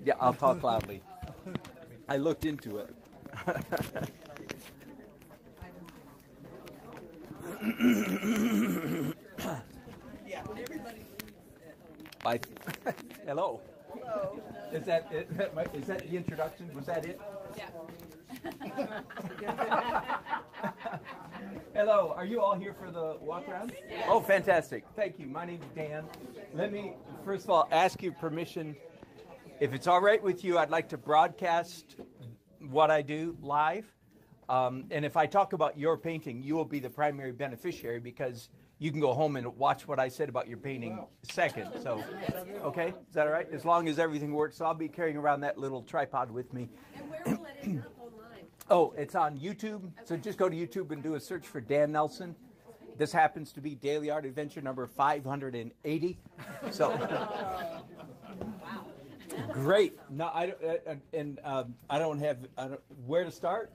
Yeah, I'll talk loudly. I looked into it. Bye. Hello. Hello. Is that it? Is that the introduction? Was that it? Yeah. Hello. Are you all here for the walk around? Yes. Oh, fantastic. Thank you. My name is Dan. Let me, first of all, ask you permission. If it's all right with you, I'd like to broadcast what I do live. And if I talk about your painting, you will be the primary beneficiary because you can go home and watch what I said about your painting second. So, okay? Is that all right? As long as everything works. So I'll be carrying around that little tripod with me. And where will it end up online? Oh, it's on YouTube. So just go to YouTube and do a search for Dan Nelson. This happens to be Daily Art Adventure number 580. So, Wow. great. No, I don't have where to start.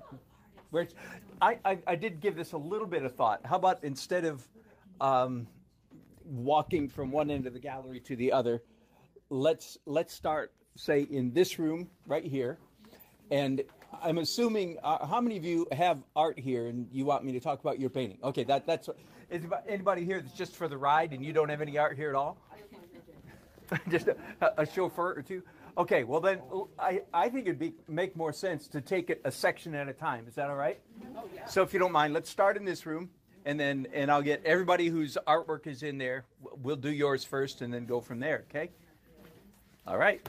I did give this a little bit of thought. How about instead of walking from one end of the gallery to the other, let's start, say, in this room right here. And I'm assuming, how many of you have art here and you want me to talk about your painting? Okay, that's is anybody here that's just for the ride and you don't have any art here at all? Just a chauffeur or two? Okay, well then I think it'd make more sense to take it a section at a time. Is that all right? Oh, yeah. So if you don't mind, let's start in this room, and I'll get everybody whose artwork is in there. We'll do yours first, and then go from there. Okay? All right.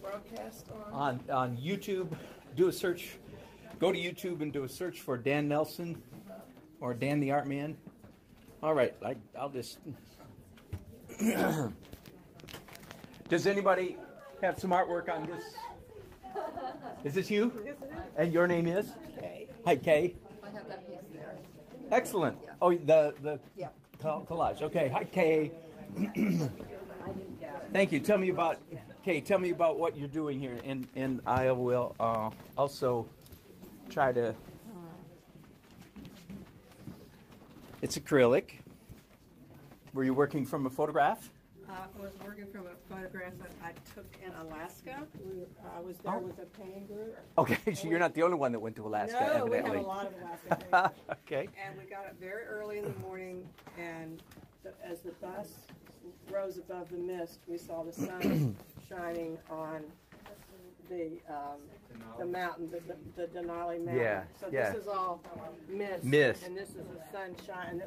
Broadcast on YouTube. Do a search. Go to YouTube and do a search for Dan Nelson or Dan the Art Man. All right, I'll just. Does anybody have some artwork on this? Is this you? Yes, it is. And your name is? Kay. Hi, Kay. I have that piece there. Excellent. Yeah. Oh, the Yeah. collage. Okay. Hi, Kay. Thank you. Tell me about what you're doing here, and I will also try to. It's acrylic. Were you working from a photograph? I was working from a photograph that I took in Alaska. I was there with a painting group. Okay, so you're not the only one that went to Alaska, No, we evidently. have a lot of Alaska paintings. Okay. And we got up very early in the morning, and as the bus rose above the mist, we saw the sun shining on the mountain, the Denali Mountain. Yeah, So yeah. this is all mist. Mist. And this is the sunshine.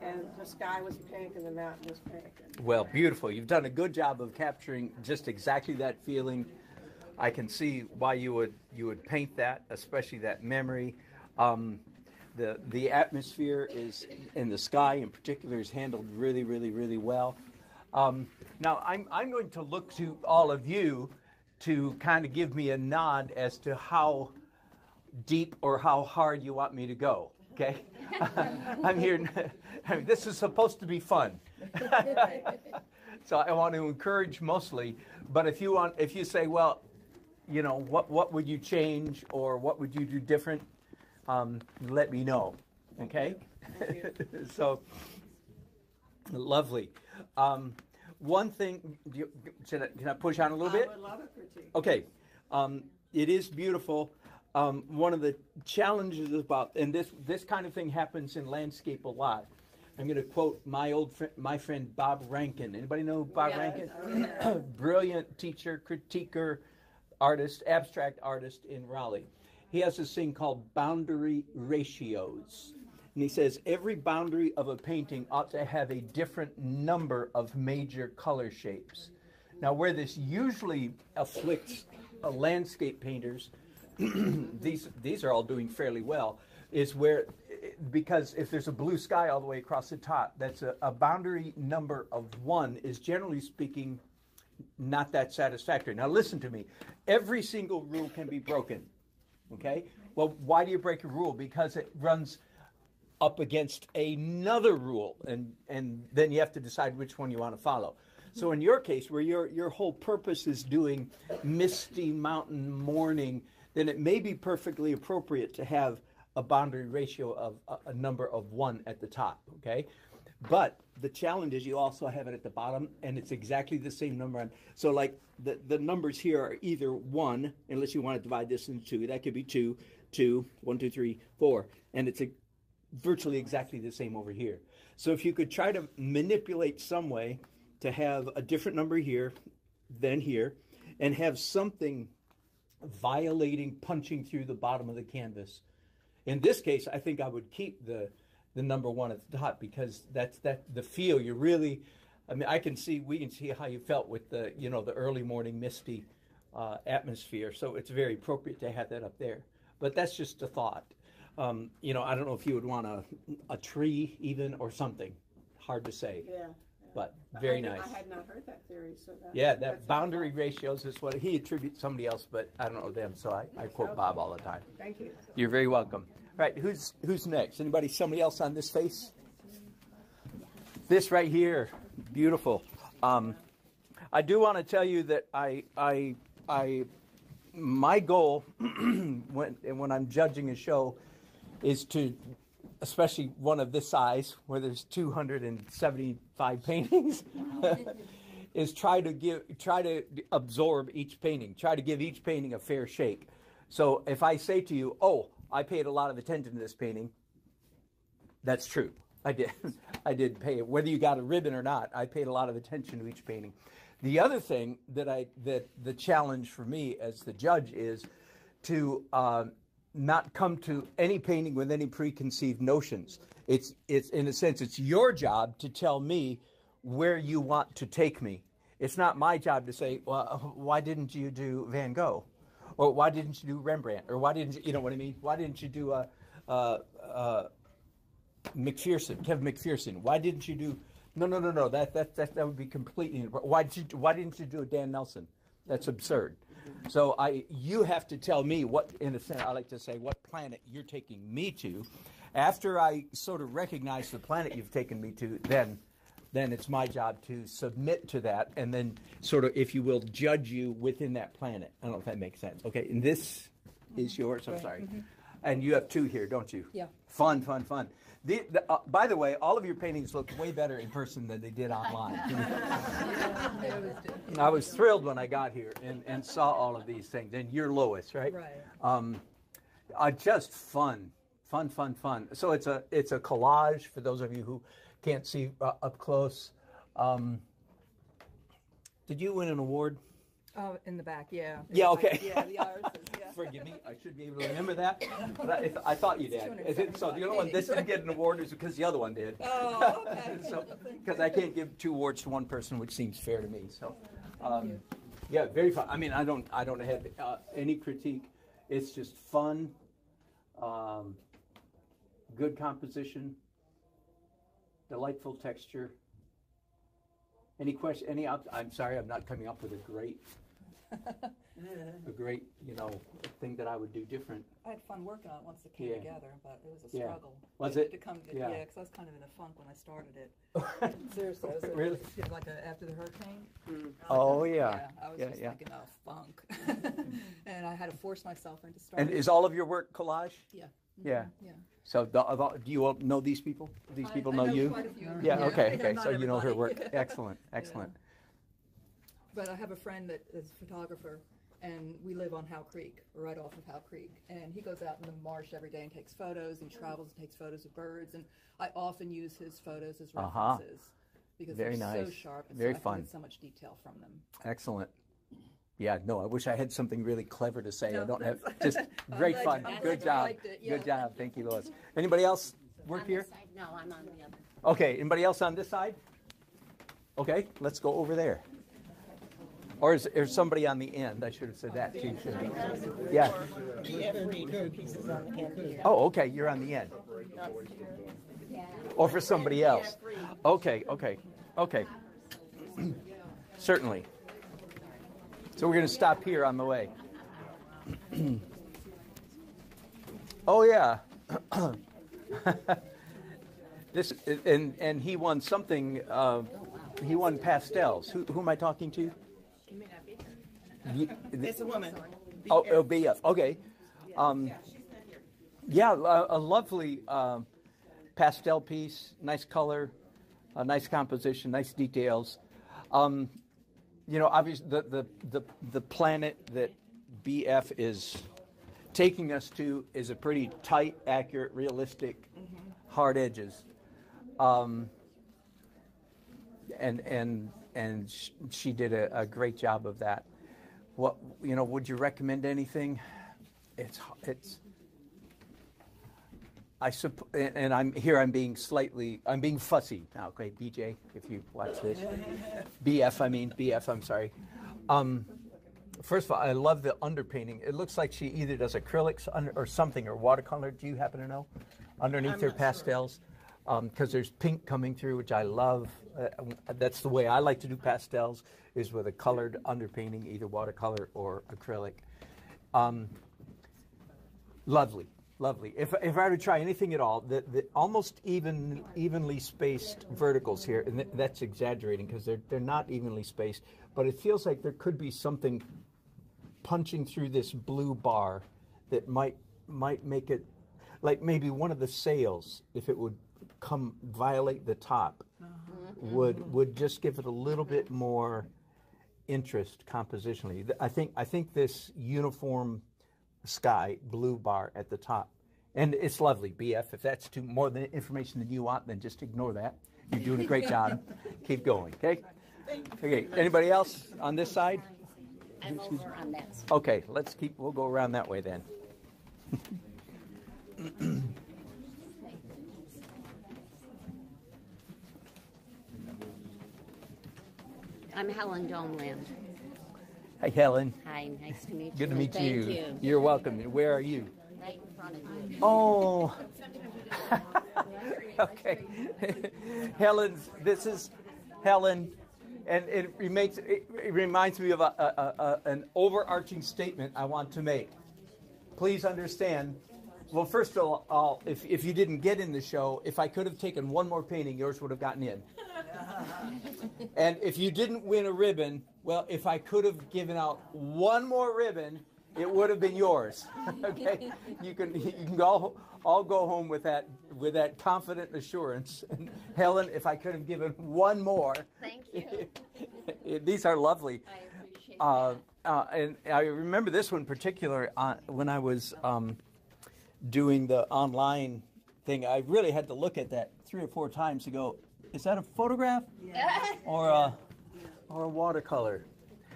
And the sky was pink and the mountain was pink. Well, beautiful. You've done a good job of capturing just exactly that feeling. I can see why you would paint that, especially that memory. The atmosphere is, in the sky in particular, is handled really, really, really well. Now, I'm going to look to all of you to kind of give me a nod as to how deep or how hard you want me to go. Okay, I'm here. I mean, this is supposed to be fun, so I want to encourage mostly. But if you say, well, you know, what would you change or what would you do different? Let me know. Okay. So lovely. One thing, can I push on a little bit? I would love a critique. Okay. It is beautiful. One of the challenges about, and this kind of thing happens in landscape a lot. I'm going to quote my friend Bob Rankin. Anybody know Bob Rankin? Yeah. Brilliant teacher, critiquer, artist, abstract artist in Raleigh. He has this thing called boundary ratios. And he says every boundary of a painting ought to have a different number of major color shapes. Now, where this usually afflicts landscape painters, these are all doing fairly well, is where, because if there's a blue sky all the way across the top, that's a boundary number of 1 is generally speaking not that satisfactory. Now listen to me. Every single rule can be broken. Okay? Well, why do you break a rule? Because it runs up against another rule, and then you have to decide which one you want to follow. So in your case, where your whole purpose is doing misty mountain morning, then it may be perfectly appropriate to have a boundary ratio of a number of 1 at the top, okay? But the challenge is you also have it at the bottom, and it's exactly the same number. So like the numbers here are either 1, unless you want to divide this into 2. That could be 2, 2, 1, 2, 3, 4. And it's virtually exactly the same over here. So if you could try to manipulate some way to have a different number here than here, and have something violating, punching through the bottom of the canvas. In this case, I think I would keep the number 1 at the top, because that's the feel. You really, I mean, we can see how you felt with the early morning misty atmosphere. So it's very appropriate to have that up there. But that's just a thought. I don't know if you would want a tree even or something. Hard to say. Yeah. But very nice. I had not heard that theory. So that boundary ratios is what he attributes somebody else, but I don't know them, so I quote Bob all the time. Thank you. You're very welcome. All right, who's next? Somebody else on this face? This right here, beautiful. I do want to tell you that my goal when I'm judging a show is to, especially one of this size where there's 275 paintings, is try to absorb each painting, try to give each painting a fair shake. So if I say to you, oh, I paid a lot of attention to this painting, that's true. I did pay it. Whether you got a ribbon or not, I paid a lot of attention to each painting. The other thing that the challenge for me as the judge is to not come to any painting with any preconceived notions. It's in a sense, it's your job to tell me where you want to take me. It's not my job to say, well, why didn't you do Van Gogh? Or why didn't you do Rembrandt? Or why didn't you know what I mean? Why didn't you do Kevin McPherson? Why didn't you do? No. That would be completely. Why didn't you do a Dan Nelson? That's absurd. So you have to tell me what, in a sense, I like to say, what planet you're taking me to. After I sort of recognize the planet you've taken me to, then it's my job to submit to that, and then sort of, if you will, judge you within that planet. I don't know if that makes sense. Okay, and this is yours. I'm sorry. Mm-hmm. And you have 2 here, don't you? Yeah. Fun. By the way, all of your paintings look way better in person than they did online. I was thrilled when I got here and saw all of these things. And you're Lois, right? Right. Just fun. So it's a collage for those of you who can't see up close. Did you win an award? Oh, in the back, yeah. Yeah, okay. Yeah, the irises, yeah. Forgive me, I should be able to remember that. But I thought you did. So the only one this didn't get an award is because the other one did. Oh, okay. Because I can't give 2 awards to one person, which seems fair to me. So, yeah, very fun. I mean, I don't have any critique. It's just fun, good composition, delightful texture. Any question? I'm sorry, I'm not coming up with a great, thing that I would do different. I had fun working on it once it came together, but it was a struggle. Was it? To come, because I was kind of in a funk when I started it. Seriously. Really? Like after the hurricane. Oh, yeah. I was just thinking, funk. And I had to force myself into starting. And is all of your work collage? Yeah. Yeah. Yeah. So do you all know these people? These people know you? Quite a few. Yeah, okay. So you know her work. Excellent. Yeah. But I have a friend that is a photographer, and we live on Howe Creek, right off of Howe Creek. And he goes out in the marsh every day and takes photos, and travels and takes photos of birds. And I often use his photos as references because they're so sharp. And Very I fun. get so much detail from them. Excellent. Yeah, no, I wish I had something really clever to say. No, I don't have. Just great fun. Good job. Good job. Thank you, Lois. Anybody else work here? No, I'm on the other. Okay. Anybody else on this side? Okay, let's go over there. Or is there somebody on the end? I should have said that too. Yeah. Oh, okay. You're on the end. Or for somebody else. Okay. Certainly. So we're going to stop here on the way. Oh yeah. This and he won something he won pastels. Who am I talking to? It's a woman. Oh, BF. Okay. Yeah, a lovely pastel piece, nice color, nice composition, nice details. Obviously the planet that BF is taking us to is a pretty tight, accurate, realistic, hard edges. And she did a great job of that. Would you recommend anything? I'm being fussy now. Okay, BJ, if you watch this, BF, I'm sorry. First of all, I love the underpainting. It looks like she either does acrylics or something, or watercolor. Do you happen to know? Underneath her pastels, because there's pink coming through, which I love. That's the way I like to do pastels, is with a colored underpainting, either watercolor or acrylic. Lovely. If I were to try anything at all, the almost evenly spaced verticals here, and that's exaggerating because they're not evenly spaced, but it feels like there could be something punching through this blue bar that might make it like maybe one of the sails, if it would come violate the top, would just give it a little bit more interest compositionally. I think this uniform sky blue bar at the top, and it's lovely. BF, if that's more than information than you want, then just ignore that. You're doing a great job. Keep going. Okay. Anybody else on this side? I'm over on that side. Okay, we'll go around that way then. I'm Helen Domeland. Hi, Helen. Hi, nice to meet you. Good to meet you. Thank you. You're welcome. Where are you? Right in front of you. Oh. Okay. This is Helen, and it reminds me of an overarching statement I want to make. Please understand. Well, first of all, if you didn't get in the show, if I could have taken one more painting, yours would have gotten in. And if you didn't win a ribbon, well, if I could have given out one more ribbon, it would have been yours. Okay, you can all go home with that confident assurance. And Helen, if I could have given one more, thank you. These are lovely. I appreciate that. And I remember this one in particular when I was doing the online thing. I really had to look at that 3 or 4 times to go, is that a photograph? Yeah. Or a watercolor?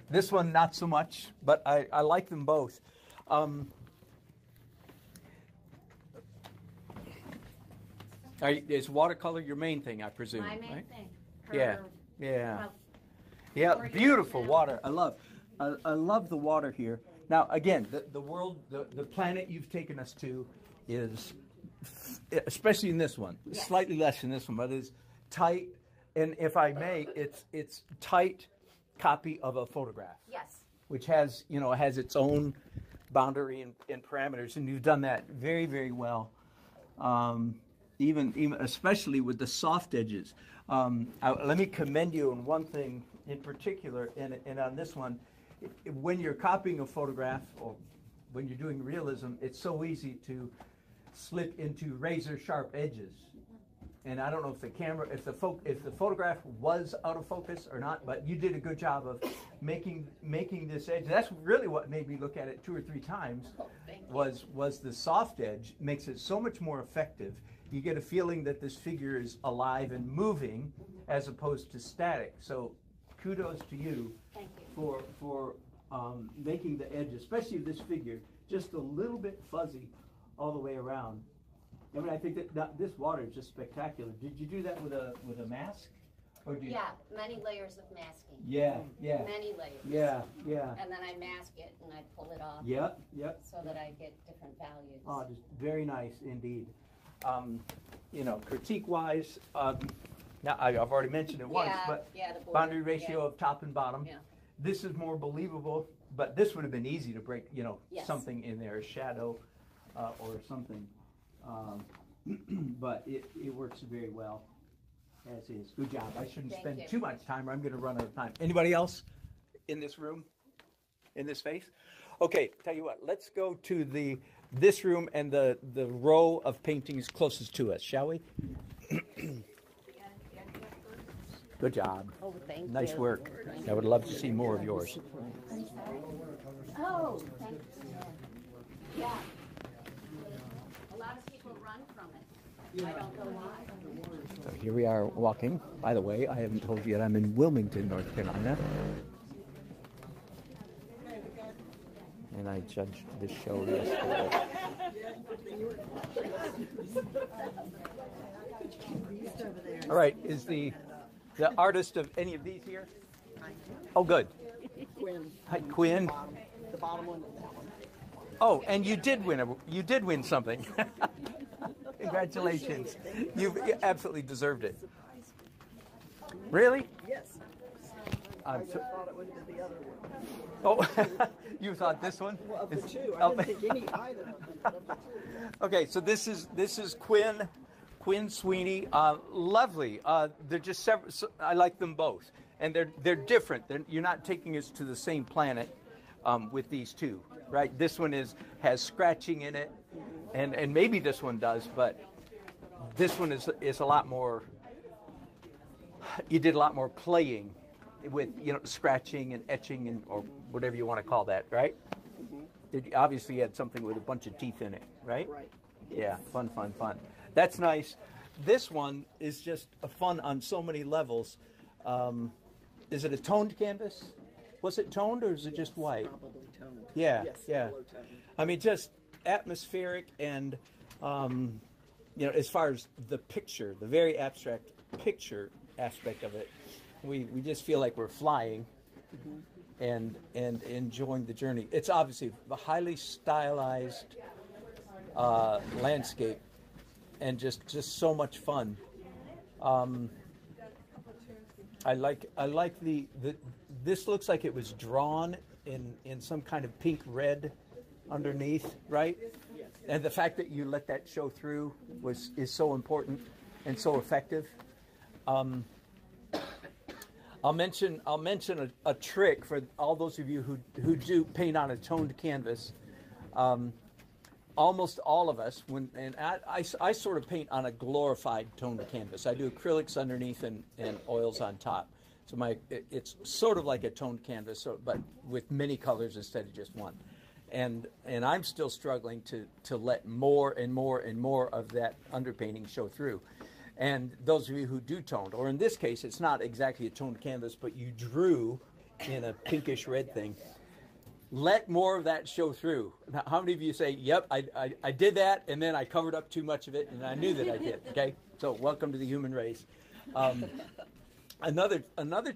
This one, not so much, but I like them both. Is watercolor your main thing, I presume? My main right? thing. Yeah. Well, Beautiful water. I love the water here. Now, again, the world, the planet you've taken us to is, especially in this one, yes. Slightly less in this one, but is tight. And if I may, it's tight copy of a photograph. yes. Which has its own boundary and parameters, and you've done that very, very well. Even especially with the soft edges. Let me commend you on one thing in particular, and on this one, when you're copying a photograph or when you're doing realism, it's so easy to slip into razor sharp edges. And I don't know if the photograph was out of focus or not, but you did a good job of making this edge. That's really what made me look at it 2 or 3 times. Oh, thank you. Was the soft edge makes it so much more effective. You get a feeling that this figure is alive and moving as opposed to static. So kudos to you, Thank you. for making the edge, especially this figure, just a little bit fuzzy all the way around. I mean, I think that this water is just spectacular. Did you do that with a mask? Or do you... Yeah, many layers of masking. Yeah. Many layers. Yeah. And then I mask it and I pull it off. Yep. So that I get different values. Oh, just very nice indeed. Critique-wise, now I've already mentioned it once, but the border, boundary ratio of top and bottom. Yeah. This is more believable, but this would have been easy to break, Yes. something in there, a shadow or something. But it works very well. As is. Good job. I shouldn't Thank spend you. too much time or I'm going to run out of time. Anybody else in this room? In this space? Okay, tell you what, let's go to this room and the row of paintings closest to us, shall we? Good job. Oh, thank you. Nice work. I would love to see more of yours. Oh, thank you. Yeah. A lot of people run from it. I don't know why. So here we are walking. By the way, I haven't told you yet, I'm in Wilmington, North Carolina. And I judged this show yesterday. All right, is the artist of any of these here? Oh, good. Quinn, Hi, Quinn. the bottom one, that one. Oh, and you did win something. Congratulations. You've absolutely deserved it. Really? Yes. I I'm just so, thought it would be the other one. oh, you thought this one? Well, of the is- two, oh. I didn't think any either of the two. Okay, so this is Quinn Sweeney. Lovely. They're just separate. So I like them both, and they're different. You're not taking us to the same planet with these two, right? This one has scratching in it, and maybe this one does, but this one is a lot more. You did a lot more playing with scratching and etching and or whatever you want to call that, right? It obviously had something with a bunch of teeth in it, right? Right. Yeah, fun. That's nice. This one is just a fun on so many levels. Is it a toned canvas? Was it toned or is it just white? Probably toned. Yeah, Yes, yeah. low tone. I mean, just atmospheric and, as far as the picture, the very abstract picture aspect of it, we just feel like we're flying and enjoying the journey. It's obviously a highly stylized landscape and just so much fun. I like the this looks like it was drawn in some kind of pink red underneath, right? And the fact that you let that show through is so important and so effective. I'll mention a trick for all those of you who do paint on a toned canvas. Almost all of us, I sort of paint on a glorified toned canvas. I do acrylics underneath and oils on top. So it's sort of like a toned canvas, but with many colors instead of just one. And I'm still struggling to let more and more and more of that underpainting show through. And those of you who do toned, or in this case, it's not exactly a toned canvas, but you drew in a pinkish red thing, let more of that show through. Now, how many of you say, yep, I did that, and then I covered up too much of it, and I knew that I did, okay? So welcome to the human race. Another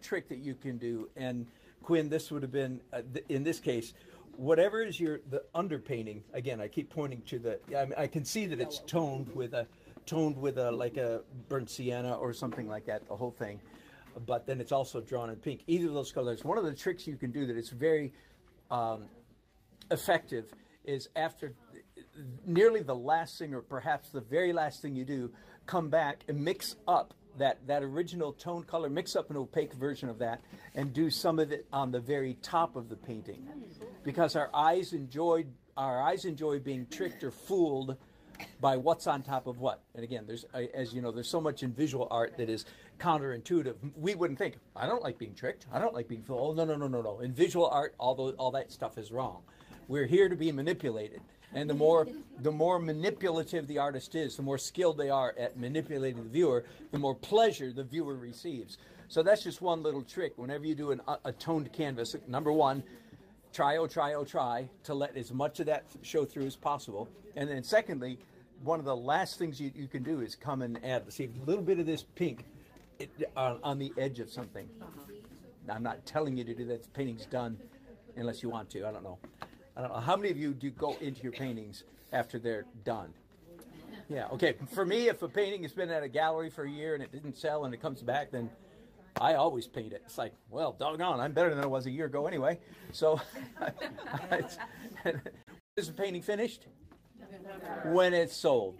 trick that you can do, and Quinn, this would have been, in this case, whatever is the underpainting, again, I keep pointing to I can see that it's toned with a like a burnt sienna or something like that, the whole thing. But then it's also drawn in pink. Either of those colors. One of the tricks you can do that is very effective is after nearly the last thing or perhaps the very last thing you do, come back and mix up that original tone color, mix up an opaque version of that and do some of it on the very top of the painting. Because our eyes enjoy being tricked or fooled by what's on top of what. And again, as you know, there's so much in visual art that is counterintuitive. We wouldn't think, I don't like being tricked. I don't like being fooled. Oh, no. In visual art, all that stuff is wrong. We're here to be manipulated. And the more manipulative the artist is, the more skilled they are at manipulating the viewer, the more pleasure the viewer receives. So that's just one little trick. Whenever you do a toned canvas, number one, try to let as much of that show through as possible. And then secondly, one of the last things you can do is come and add, see, a little bit of this pink on the edge of something. I'm not telling you to do that. The painting's done unless you want to. I don't know. How many of you do go into your paintings after they're done? Yeah, okay. For me, if a painting has been at a gallery for a year and it didn't sell and it comes back, then I always paint it. It's like, well, doggone, I'm better than I was a year ago anyway. So, is the painting finished? when it's sold.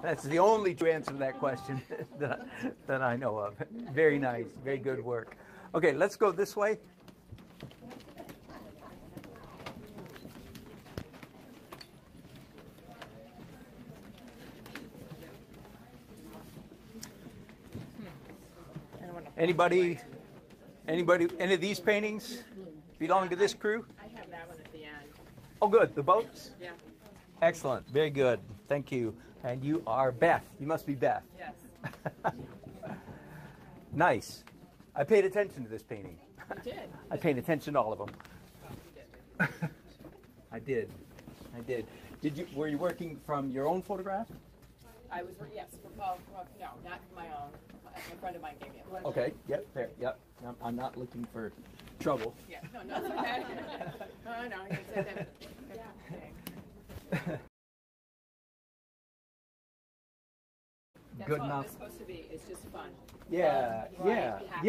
That's the only true answer to that question that I know of. Very nice. Very good work. Okay, let's go this way. Anybody, any of these paintings belong to this crew? I have that one at the end. Oh, good. The boats? Yeah. Excellent. Very good. Thank you. And you are Beth. You must be Beth. Yes. Nice. I paid attention to this painting. You did. I paid attention to all of them. I did. Were you working from your own photograph? I was, yes, no, not my own. A friend of mine gave me it. Okay. Yep. Fair. Yep. I'm not looking for trouble. Yeah, no, it's okay. Oh, no, you said that. That's Good all enough. it's supposed to be. It's just fun. Yeah, Fun, bright, happy.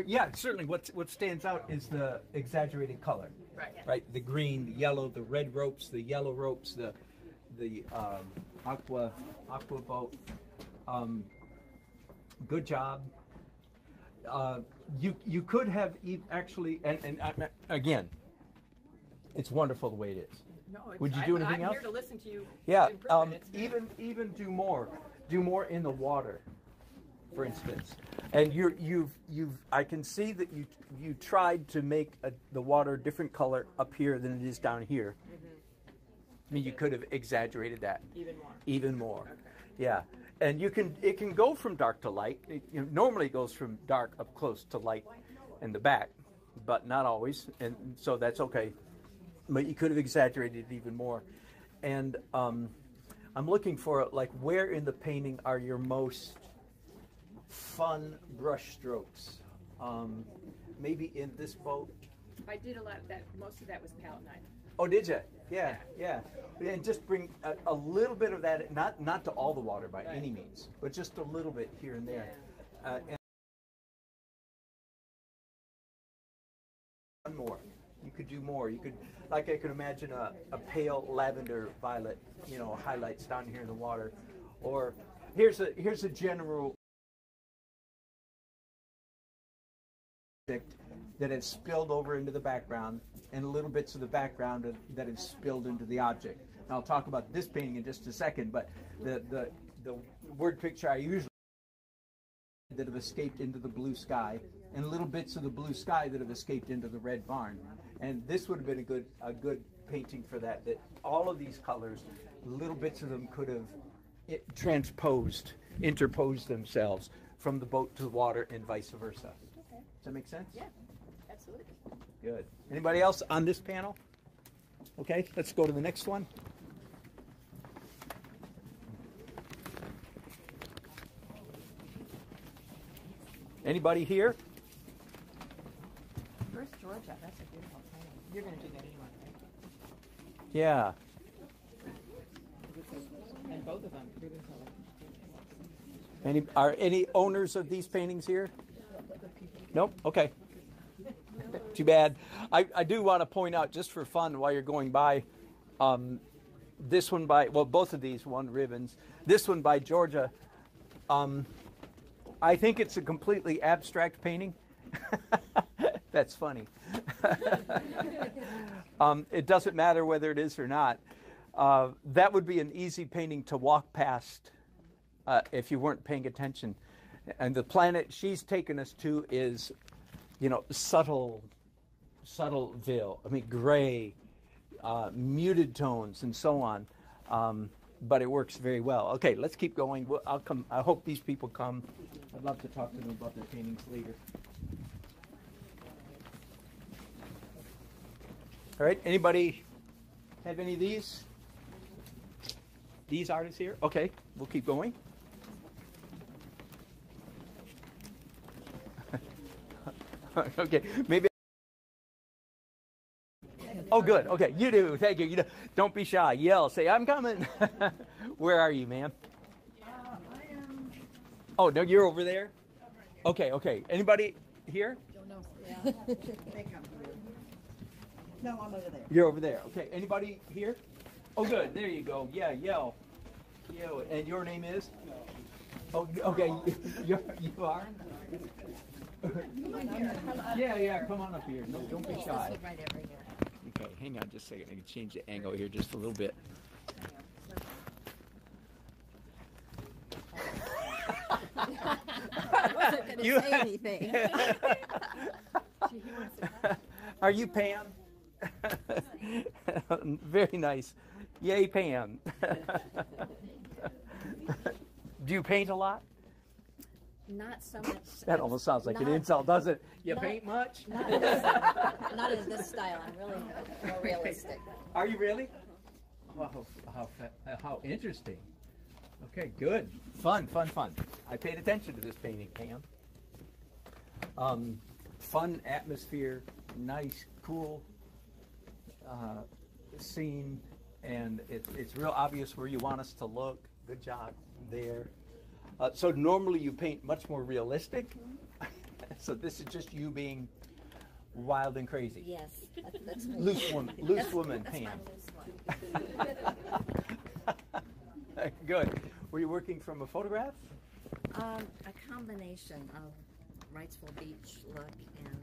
Yeah. Certainly, what stands out is the exaggerated color. Right. The green, the yellow, the red ropes, the yellow ropes, the aqua boat. Good job. You could have actually, and again, it's wonderful the way it is. No, Would you do anything I'm else? here to listen to you. Yeah, improve it. It's even do more in the water, for instance. And I can see that you tried to make the water a different color up here than it is down here. I mean, you could have exaggerated that even more. Okay. Yeah, and it can go from dark to light. Normally it goes from dark up close to light in the back, but not always, and so that's okay. But you could have exaggerated it even more. And I'm looking for, like, where in the painting are your most fun brush strokes? Maybe in this boat. I did a lot of that. Most of that was palette knife. Oh, did you? Yeah. And just bring a little bit of that, not to all the water by any means, but just a little bit here and there. And one more. You could do more. You could, like, I could imagine a pale lavender violet, highlights down here in the water. Or here's a general that has spilled over into the background, and little bits of the background that have spilled into the object. And I'll talk about this painting in just a second, but the word picture I usually that have escaped into the blue sky, and little bits of the blue sky that have escaped into the red barn. And this would have been a good painting for that all of these colors, little bits of them could have interposed themselves from the boat to the water and vice versa. Okay. Does that make sense? Yeah, absolutely. Good. Anybody else on this panel? Okay, let's go to the next one. Anybody here? Where's Georgia? That's a beautiful painting. You're going to do that anyway, right? Yeah. And both of them, ribbon color. Are any owners of these paintings here? Nope. Okay. Too bad. I do want to point out, just for fun, while you're going by, this one both of these won ribbons. This one by Georgia. I think it's a completely abstract painting. That's funny. It doesn't matter whether it is or not. That would be an easy painting to walk past if you weren't paying attention. And the planet she's taken us to is, Subtleville. I mean, gray, muted tones, and so on. But it works very well. Okay, let's keep going. I'll come. I hope these people come. I'd love to talk to them about their paintings later. All right. Anybody have any of these? These artists here? Okay, we'll keep going. Okay, maybe. Oh, good. Okay, you do. Thank you. Don't be shy. Yell. Say, "I'm coming." Where are you, ma'am? I am. Oh, no, you're over there. Okay. Anybody here? Don't know. Yeah. They come No, I'm over there. You're over there. Okay. Anybody here? Oh, good. There you go. Yeah, yell. Yell. And your name is? Oh, okay. You are? Yeah, come on up here. No, don't be shy. Right over here. Okay, hang on just a second. I can change the angle here just a little bit. I wasn't going to say anything. Are you Pam? Very nice. Yay, Pam. Do you paint a lot? Not so much. That almost sounds like an insult, doesn't it? You paint much? Not in this style. I'm really more realistic. Are you really? Wow, how interesting. Okay, good. Fun. I paid attention to this painting, Pam. Fun atmosphere, nice, cool scene, and it's real obvious where you want us to look. Good job there. So normally you paint much more realistic. So this is just you being wild and crazy. Yes, that's me. Loose woman, That's Pam. my loose one. Good. Were you working from a photograph? A combination of Wrightsville Beach look and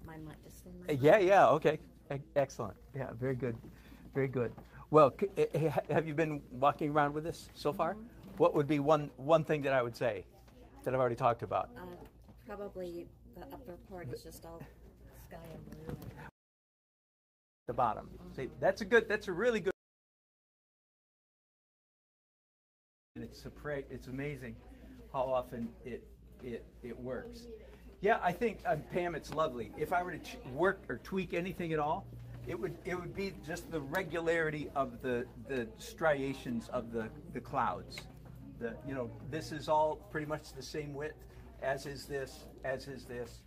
my just in my Yeah, okay. Excellent. Yeah, very good. Very good. Well, have you been walking around with this so far? Mm-hmm. What would be one thing that I would say that I've already talked about? Probably the upper part is just all sky and blue. The bottom. See, that's a really good. And it's amazing how often it works. Yeah, I think Pam, it's lovely. If I were to work or tweak anything at all, it would be just the regularity of the striations of the clouds. This is all pretty much the same width, as is this, as is this,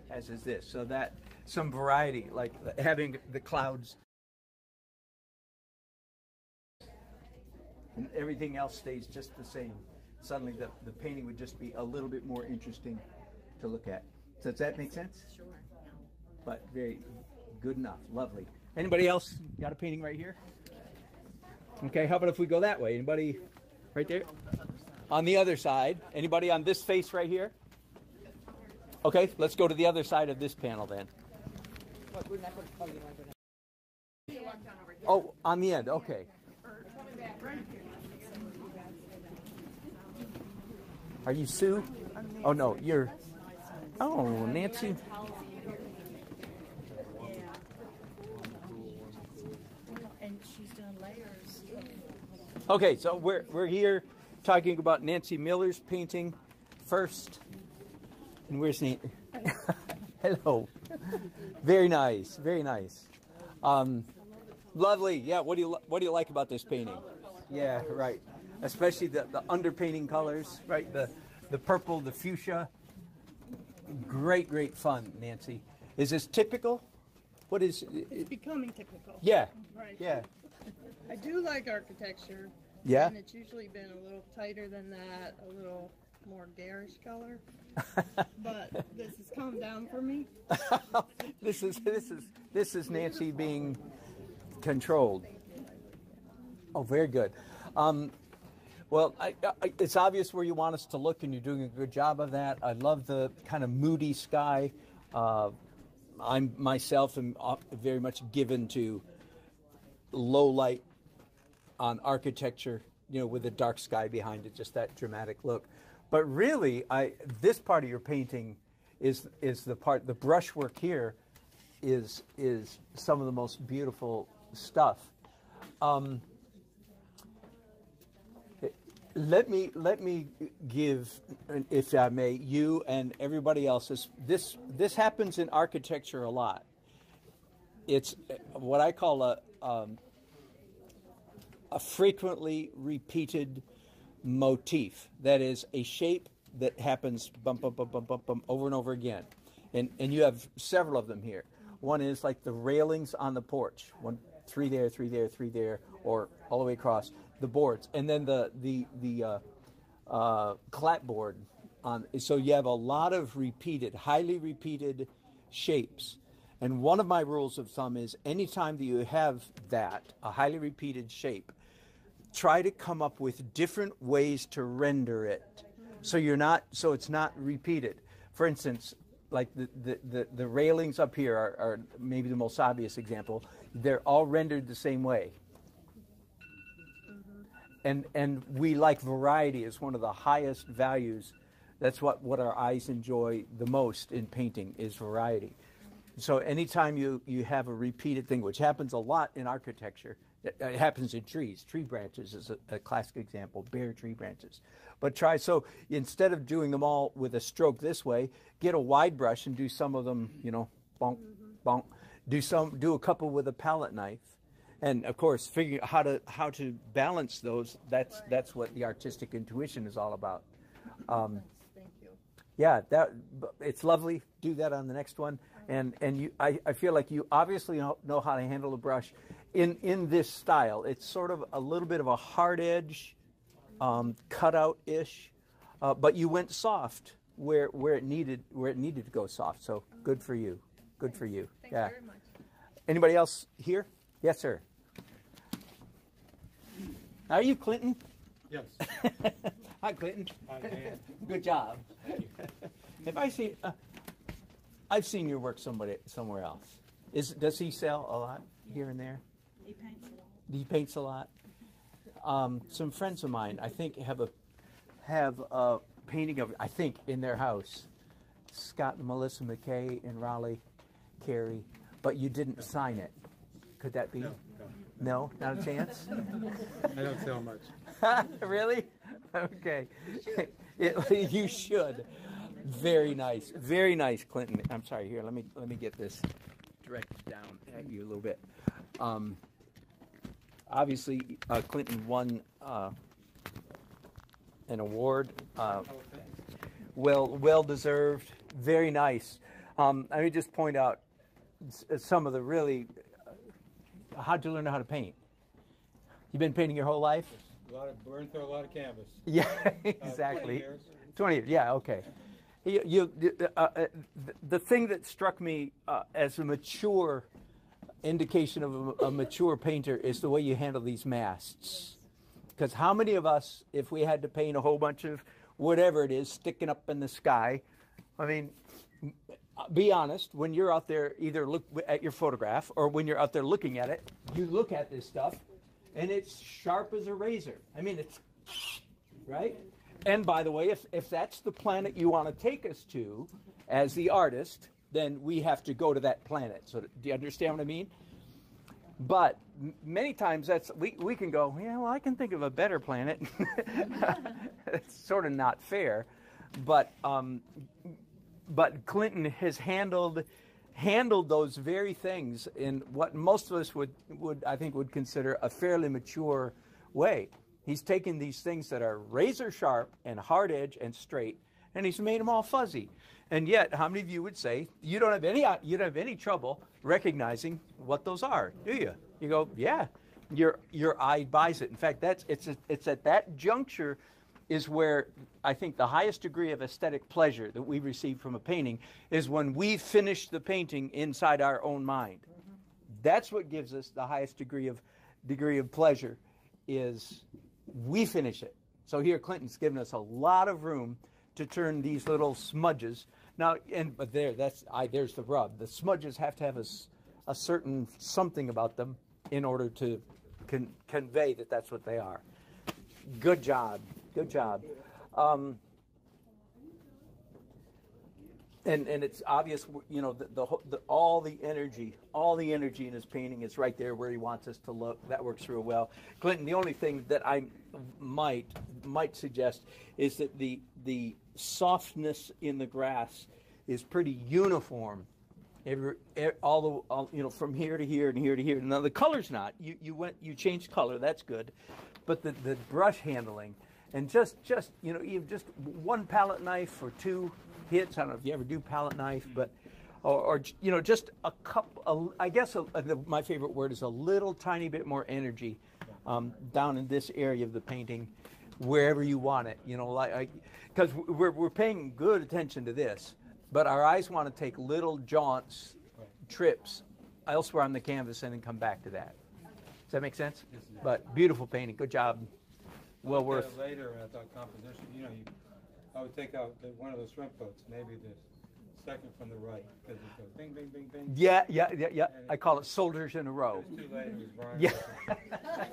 as is this. So that some variety, like having the clouds and everything else stays just the same. Suddenly the painting would just be a little bit more interesting to look at. So does that make sense? Sure. But very good enough. Lovely. Anybody else got a painting right here? Okay, how about if we go that way? Anybody right there? On the other side. Anybody on this face right here? Okay, let's go to the other side of this panel then. Oh, on the end. Okay. Are you Sue? Oh, no, you're... Oh, Nancy. And she's doing layers. Okay, so we're here talking about Nancy Miller's painting first. And where's Nancy? Hello. Very nice, very nice. Lovely. Yeah. What do you like about this painting? Yeah, right. Especially the underpainting colors, right? The purple, the fuchsia. Great fun, Nancy. Is this typical? What is? It's becoming typical. Yeah. Right. Yeah. I do like architecture. Yeah. And it's usually been a little tighter than that, a little more garish color. But this has calmed down for me. This is Nancy being controlled. Oh, very good. Well, it's obvious where you want us to look, and you're doing a good job of that. I love the kind of moody sky. I'm myself am very much given to low light on architecture, with a dark sky behind it, just that dramatic look. But really, this part of your painting is the brushwork here is some of the most beautiful stuff. Let me give, if I may, you and everybody else. This happens in architecture a lot. It's what I call a frequently repeated motif. That is a shape that happens bump over and over again, and you have several of them here. One is like the railings on the porch. Three there, or all the way across the boards, and then the clapboard on. So you have a lot of highly repeated shapes, And one of my rules of thumb is anytime that you have that, a highly repeated shape, try to come up with different ways to render it so it's not repeated. For instance, like the railings up here are maybe the most obvious example. They're all rendered the same way. And we like variety as one of the highest values. That's what our eyes enjoy the most in painting is variety. So anytime you have a repeated thing, which happens a lot in architecture, it happens in trees. Tree branches is a classic example, bare tree branches. But so instead of doing them all with a stroke this way, get a wide brush and do some of them, bonk, bonk. Do a couple with a palette knife. And of course, figure how to balance those. That's what the artistic intuition is all about. Thank you. Yeah, it's lovely. Do that on the next one. And I feel like you obviously know how to handle a brush in this style. It's sort of a little bit of a hard edge, cutout-ish, but you went soft where it needed to go soft. So good for you. Good for you. Thanks very much. Anybody else here? Yes, sir. Are you Clinton? Yes. Hi, Clinton. I am. Good job. I've seen your work somewhere else. Does he sell a lot here and there? He paints a lot. He paints a lot. Some friends of mine, I think, have a painting of, I think, in their house. Scott and Melissa McKay in Raleigh, Cary, but you didn't sign it. Could that be? No. No, not a chance. I don't sell much. Really? Okay. You should. Very nice, Clinton. I'm sorry. Here, let me get this directed down at you a little bit. Obviously, Clinton won an award. Well deserved. Very nice. Let me just point out some of the really. How'd you learn how to paint? You've been painting your whole life? Burned through a lot of canvas. Yeah, exactly. 20 years. 20 years. Yeah. Okay. The thing that struck me as a mature indication of a mature painter is the way you handle these masts. Because how many of us, if we had to paint a whole bunch of whatever it is sticking up in the sky, I mean, be honest, when you're out there, either look at your photograph or when you're out there looking at it, you look at this stuff and it's sharp as a razor. I mean, it's, right? And by the way, if that's the planet you want to take us to as the artist, then we have to go to that planet. So do you understand what I mean? But many times we can go, yeah, well, I can think of a better planet. It's sort of not fair. But Clinton has handled those very things in what most of us would consider a fairly mature way. He's taken these things that are razor sharp and hard edge and straight, and he's made them all fuzzy. And yet, how many of you would say you don't have any trouble recognizing what those are, do you? You go, yeah, your eye buys it. In fact, it's at that juncture is where I think the highest degree of aesthetic pleasure that we receive from a painting is when we finish the painting inside our own mind. Mm-hmm. That's what gives us the highest degree of pleasure, is we finish it. So here Clinton's given us a lot of room to turn these little smudges. Now, but there's the rub. The smudges have to have a certain something about them in order to convey that that's what they are. Good job. Good job. And it's obvious, you know, all the energy in his painting is right there where he wants us to look. That works real well. Clinton, the only thing that I might suggest is that the softness in the grass is pretty uniform. All from here to here and here to here. Now the color's not. You changed color. That's good, but the brush handling. And just even just one palette knife or two hits. I don't know if you ever do palette knife, but or just a couple. I guess my favorite word is a little tiny bit more energy down in this area of the painting, wherever you want it. Because we're paying good attention to this, but our eyes want to take little jaunts trips elsewhere on the canvas and then come back to that. Does that make sense? But beautiful painting. Good job. Well Looked at worth. it later, and I thought composition. You know, I would take out one of those shrimp boats, maybe the second from the right, because it goes bing, bing, bing, bing. Yeah. I call it soldiers in a row. It was too late. It was Brian. Yeah.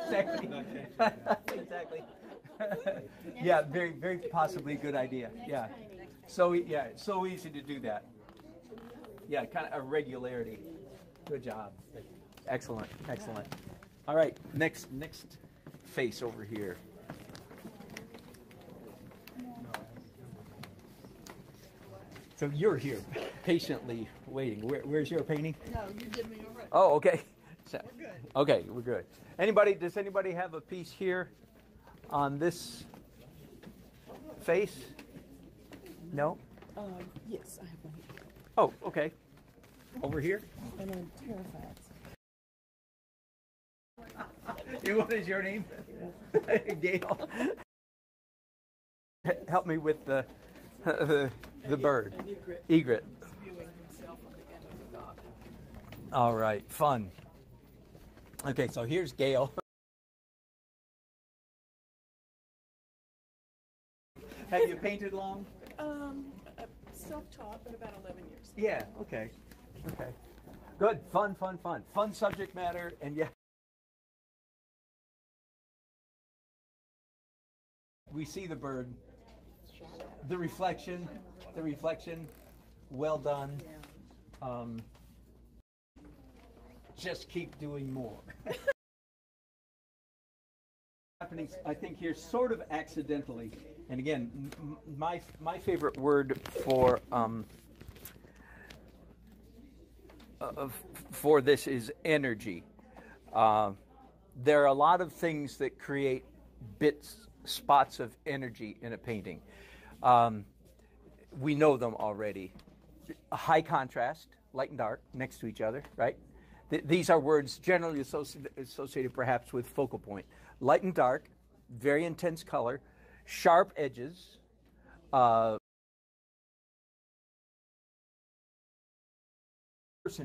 Exactly. Exactly. Yeah, very, very possibly a good idea. Yeah. So so easy to do that. Yeah, kind of a regularity. Good job. Excellent. Excellent. All right, next face over here. So you're here, patiently waiting. Where's your painting? No, you did me already. Oh, okay. So, We're good. okay, we're good. Does anybody have a piece here on this face? No? Yes, I have one. Oh, okay. Over here? And I'm terrified. What is your name? Gail. Help me with the bird. Egret. All right, fun. Okay, so here's Gail. Have you painted long? Self-taught, but about 11 years. Yeah, okay. Okay. Good. Fun. Fun subject matter, and yeah. We see the bird. The reflection, well done. Just keep doing more. Happening, I think, here sort of accidentally, and again, my favorite word for this is energy. There are a lot of things that create spots of energy in a painting. We know them already. A high contrast, light and dark, next to each other, right? These are words generally associated perhaps with focal point. Light and dark, very intense color, sharp edges, person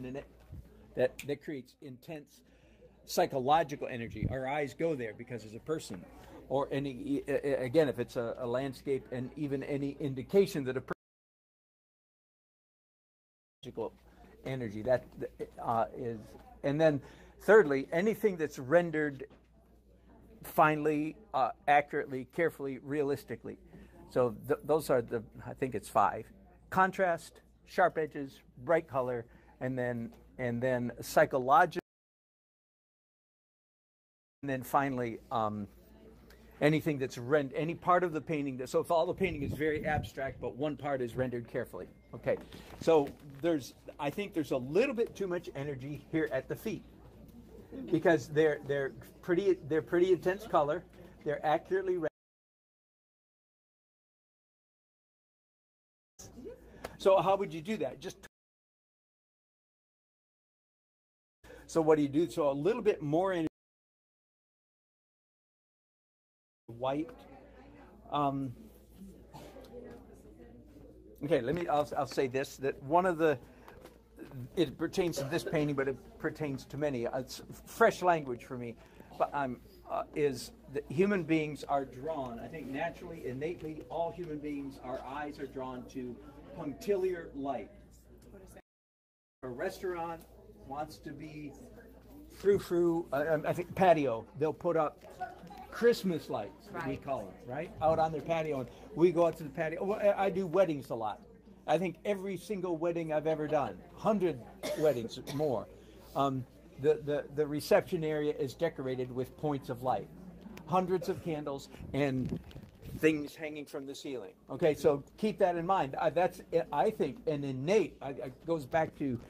in it that creates intense psychological energy. Our eyes go there because there's a person. Or any, again, if it's a landscape, and even any indication that a psychological energy that is, and then thirdly, anything that's rendered finely, accurately, carefully, realistically. So those are I think it's 5: contrast, sharp edges, bright color, and then psychological, and then finally. Anything that's any part of the painting. So if all the painting is very abstract, but one part is rendered carefully. Okay, so I think there's a little bit too much energy here at the feet, because they're pretty intense color. They're accurately rendered. So how would you do that? So what do you do? So a little bit more energy. White. Okay, I'll say this, that one of it pertains to this painting, but it pertains to many. It's fresh language for me, but is that human beings are drawn, I think naturally, innately, all human beings, our eyes are drawn to punctiliar light. A restaurant wants to be frou-frou, I think patio, they'll put up Christmas lights, we call them, right? Out on their patio, and we go out to the patio. Well, I do weddings a lot. I think every single wedding I've ever done, 100 weddings more, the reception area is decorated with points of light, hundreds of candles and things hanging from the ceiling. Okay, so keep that in mind. That's, I think, an innate. It goes back to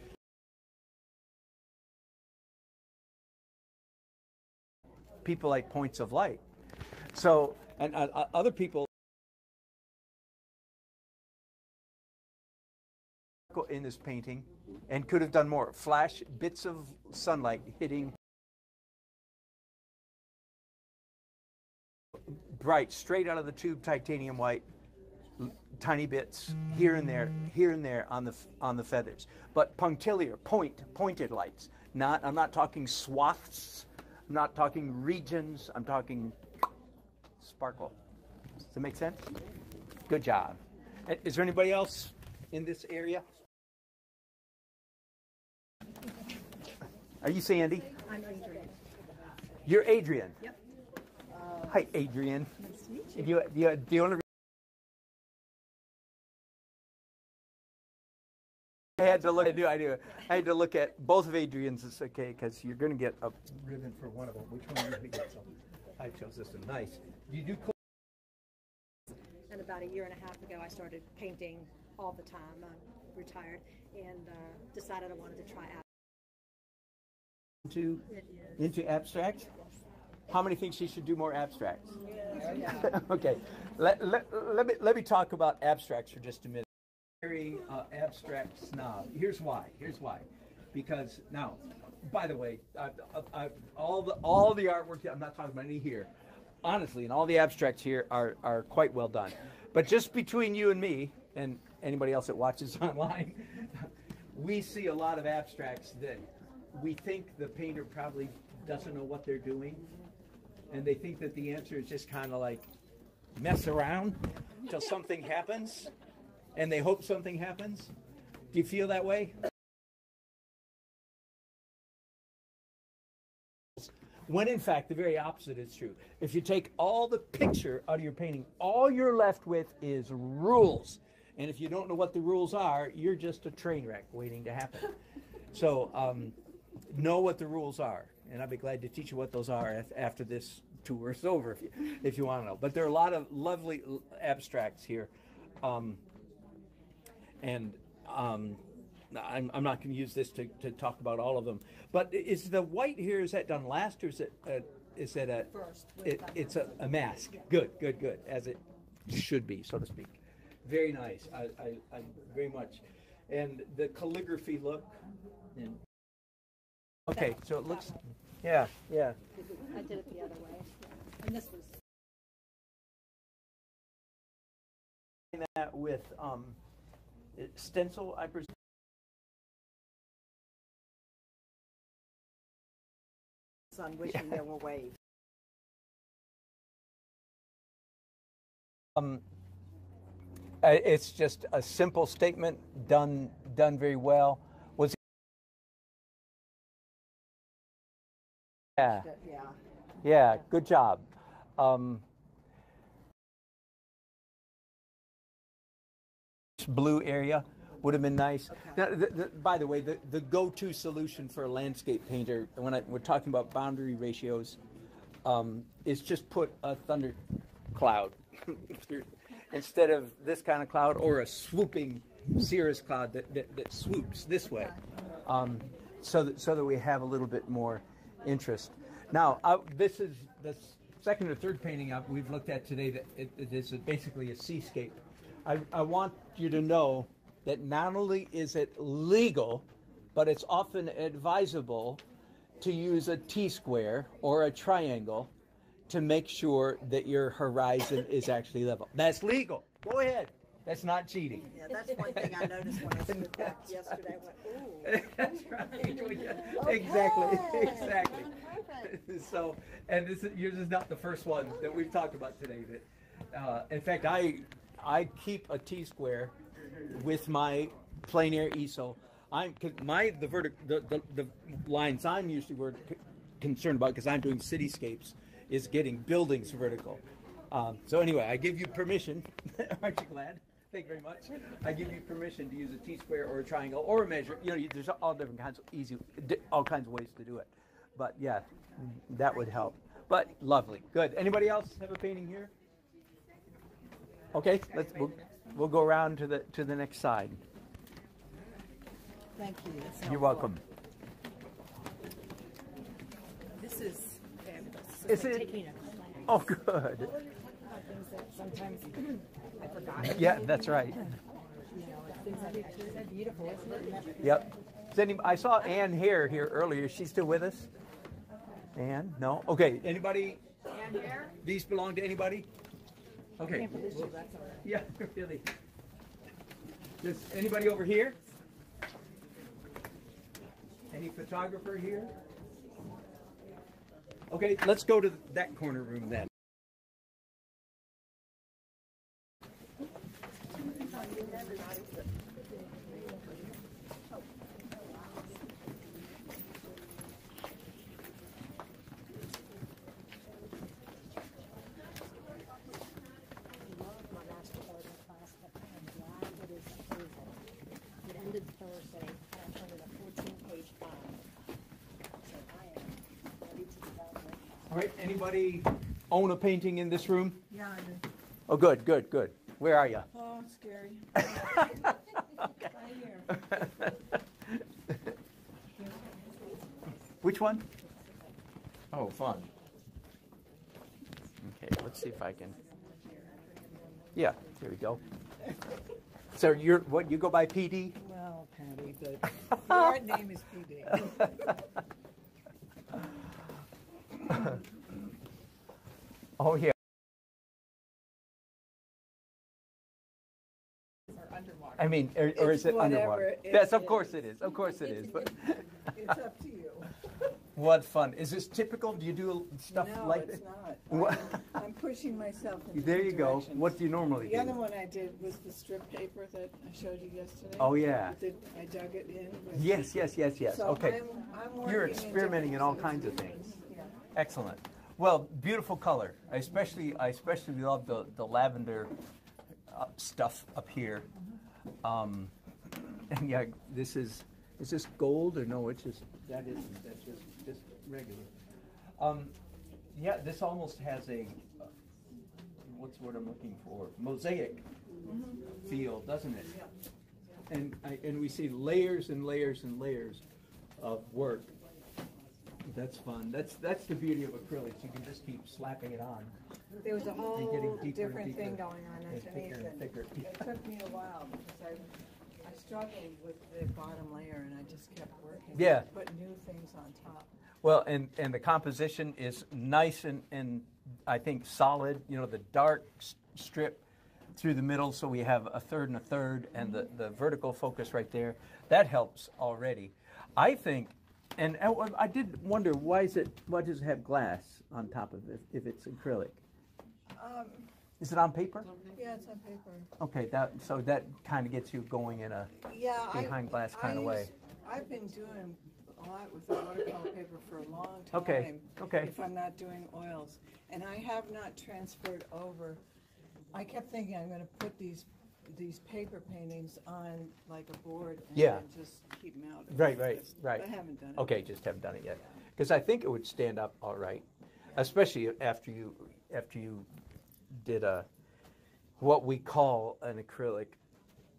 people like points of light. So, and other people in this painting, and could have done more. Flash bits of sunlight hitting bright, straight out of the tube titanium white, tiny bits here and there on the feathers. But punctiliar, pointed lights. I'm not talking swaths. I'm not talking regions. I'm talking sparkle. Does that make sense? Good job. Is there anybody else in this area? Are you Sandy? I'm Adrian. You're Adrian. Yep. Hi, Adrian. Nice to meet you. Do you want to? I had to look. I do. I had to look at both of Adrian's. It's okay because you're going to get a ribbon for one of them. Which one are you going to get? Some. I chose this one. Nice. Do you do? And about a year and a half ago, I started painting all the time. I'm retired and decided I wanted to try out. Into abstracts? How many think she should do more abstracts? Okay, let me talk about abstracts for just a minute. Very abstract snob. Here's why. Because now, by the way, all the artwork. I'm not talking about any here. Honestly, and all the abstracts here are quite well done. But just between you and me, and anybody else that watches online, we see a lot of abstracts that we think the painter probably doesn't know what they're doing, and they think that the answer is just kind of like mess around till something happens, and they hope something happens. Do you feel that way? When in fact the very opposite is true. If you take all the picture out of your painting, all you're left with is rules. And if you don't know what the rules are, you're just a train wreck waiting to happen. So know what the rules are, and I'll be glad to teach you what those are after this tour is over, if you want to know. But there are a lot of lovely abstracts here, I'm not going to use this to talk about all of them. But is the white here, is that done last, or is it First. it's a mask? Good, as it should be, so to speak. Very nice. I very much. And the calligraphy look. Okay, so it looks, yeah. I did it the other way. And this was that with stencil, I presume. Son wishing there were waves. It's just a simple statement done very well. Was yeah, good job. Blue area would have been nice. Okay. Now, by the way, the go-to solution for a landscape painter, when we're talking about boundary ratios, is just put a thunder cloud instead of this kind of cloud, or a swooping cirrus cloud that swoops this way, so that we have a little bit more interest. Now, this is the second or third painting we've looked at today. That it is basically a seascape. I want you to know that not only is it legal, but it's often advisable to use a T-square or a triangle to make sure that your horizon is actually level. That's legal. Go ahead. That's not cheating. Yeah, that's one thing I noticed when I stood back yesterday. I went, ooh. That's right. Exactly. So, and yours is not the first one that we've talked about today. That, in fact, I keep a T-square with my plein air easel. The lines I'm usually concerned about, because I'm doing cityscapes, is getting buildings vertical. So anyway, I give you permission. Aren't you glad? Thank you very much. I give you permission to use a T-square or a triangle or a measure. There's all different kinds of all kinds of ways to do it. But yeah, that would help. But lovely, good. Anybody else have a painting here? Okay, we'll go around to the next side. Thank you. You're welcome. This is fabulous. Is it? Taking a Oh, good. things that sometimes I forgot. Yeah, that's right. You know, it's things like that. Isn't that beautiful, isn't it? Yep. I saw Ann here earlier. Is she still with us? Ann? No? Okay. Anybody? And here? These belong to anybody? Okay. That's all right. Yeah, really. Does anybody over here? Any photographer here? Okay, let's go to that corner room then. It ended Thursday, and I turned in a 14-page file. So I am ready to develop my file. All right, anybody own a painting in this room? Yeah, I do. Oh, good, good, good. Where are you? Oh, it's scary. Okay. Right here. Which one? Oh, fun. Okay, let's see if I can. Yeah, there we go. So you're what? You go by PD? Well, Patty, but the art name is PD. Oh yeah. I mean, or is It's it underwater? whatever it Yes, of is. course it is. Of course it is. But It's up to you. what fun! Is this typical? Do you do stuff No, like it's this? not. What? I'm pushing myself in There you different go. directions. What do you normally The other do? one I did was the strip paper that I showed you yesterday. Oh yeah. I dug it in. with- Yes, yes, yes, yes. So Okay. I'm working You're in experimenting in all different kinds of places. things. Yeah. Excellent. Well, beautiful color. I especially love the lavender stuff up here. And yeah, is this gold or no? It's just that isn't. That's just regular. Yeah, this almost has a what's the word I'm looking for? Mosaic feel, doesn't it? And we see layers and layers and layers of work. That's fun. That's the beauty of acrylics. You can just keep slapping it on. There was a And whole getting deeper and different deeper thing going on and underneath thicker and it. thicker. It took me a while because I struggled with the bottom layer and I just kept working. Yeah. Put new things on top. Well, and the composition is nice and I think solid. You know, the dark strip through the middle, so we have a third and a third, and the vertical focus right there. That helps already. I think, and I did wonder why does it have glass on top of it if it's acrylic? Is it on paper? Yeah, it's on paper. Okay, so that kind of gets you going in a behind glass kind of way. I've been doing a lot with the watercolor paper for a long time. Okay, okay. If I'm not doing oils. And I have not transferred over. I kept thinking I'm going to put these paper paintings on like a board and Yeah. then just keep them out. Right. I haven't done it. Okay, just haven't done it yet. Because I think it would stand up all right, especially after you did what we call an acrylic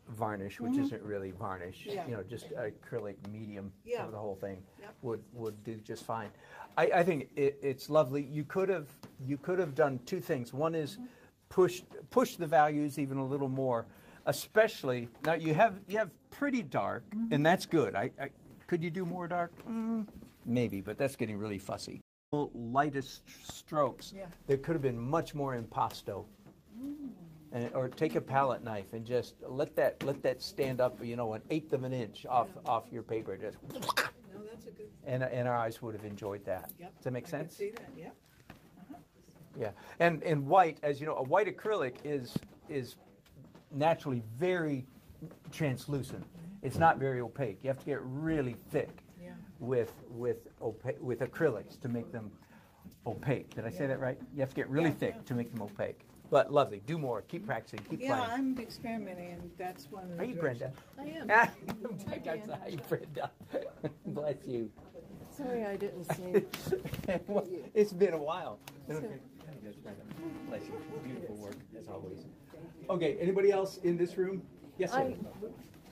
varnish, which isn't really varnish. Yeah. You know, just acrylic medium Yeah. of the whole thing Yep. would do just fine. I think it's lovely. You could have done two things. One is push the values even a little more, especially now you have pretty dark, and that's good. I could you do more dark? Maybe, but that's getting really fussy. Lightest strokes. Yeah. There could have been much more impasto. Or take a palette knife and just let that stand up, you know, 1/8 of an inch off your paper. Just No, that's a good. and our eyes would have enjoyed that. Yep. Does that make I could sense? see that. Yep. Yeah, and white, as you know, a white acrylic is naturally very translucent. It's not very opaque. You have to get really thick Yeah. with acrylics to make them opaque. Did I say that right? You have to get really Yeah, thick yeah. to make them opaque. But lovely. Do more. Keep practicing. Keep Yeah, playing. I'm experimenting, and that's one of the. Are you Brenda? I am. Hi, Brenda. Bless you. Sorry I didn't see. Well, it's been a while. Bless you. Beautiful work, as always. Okay, anybody else in this room? Yes, sir.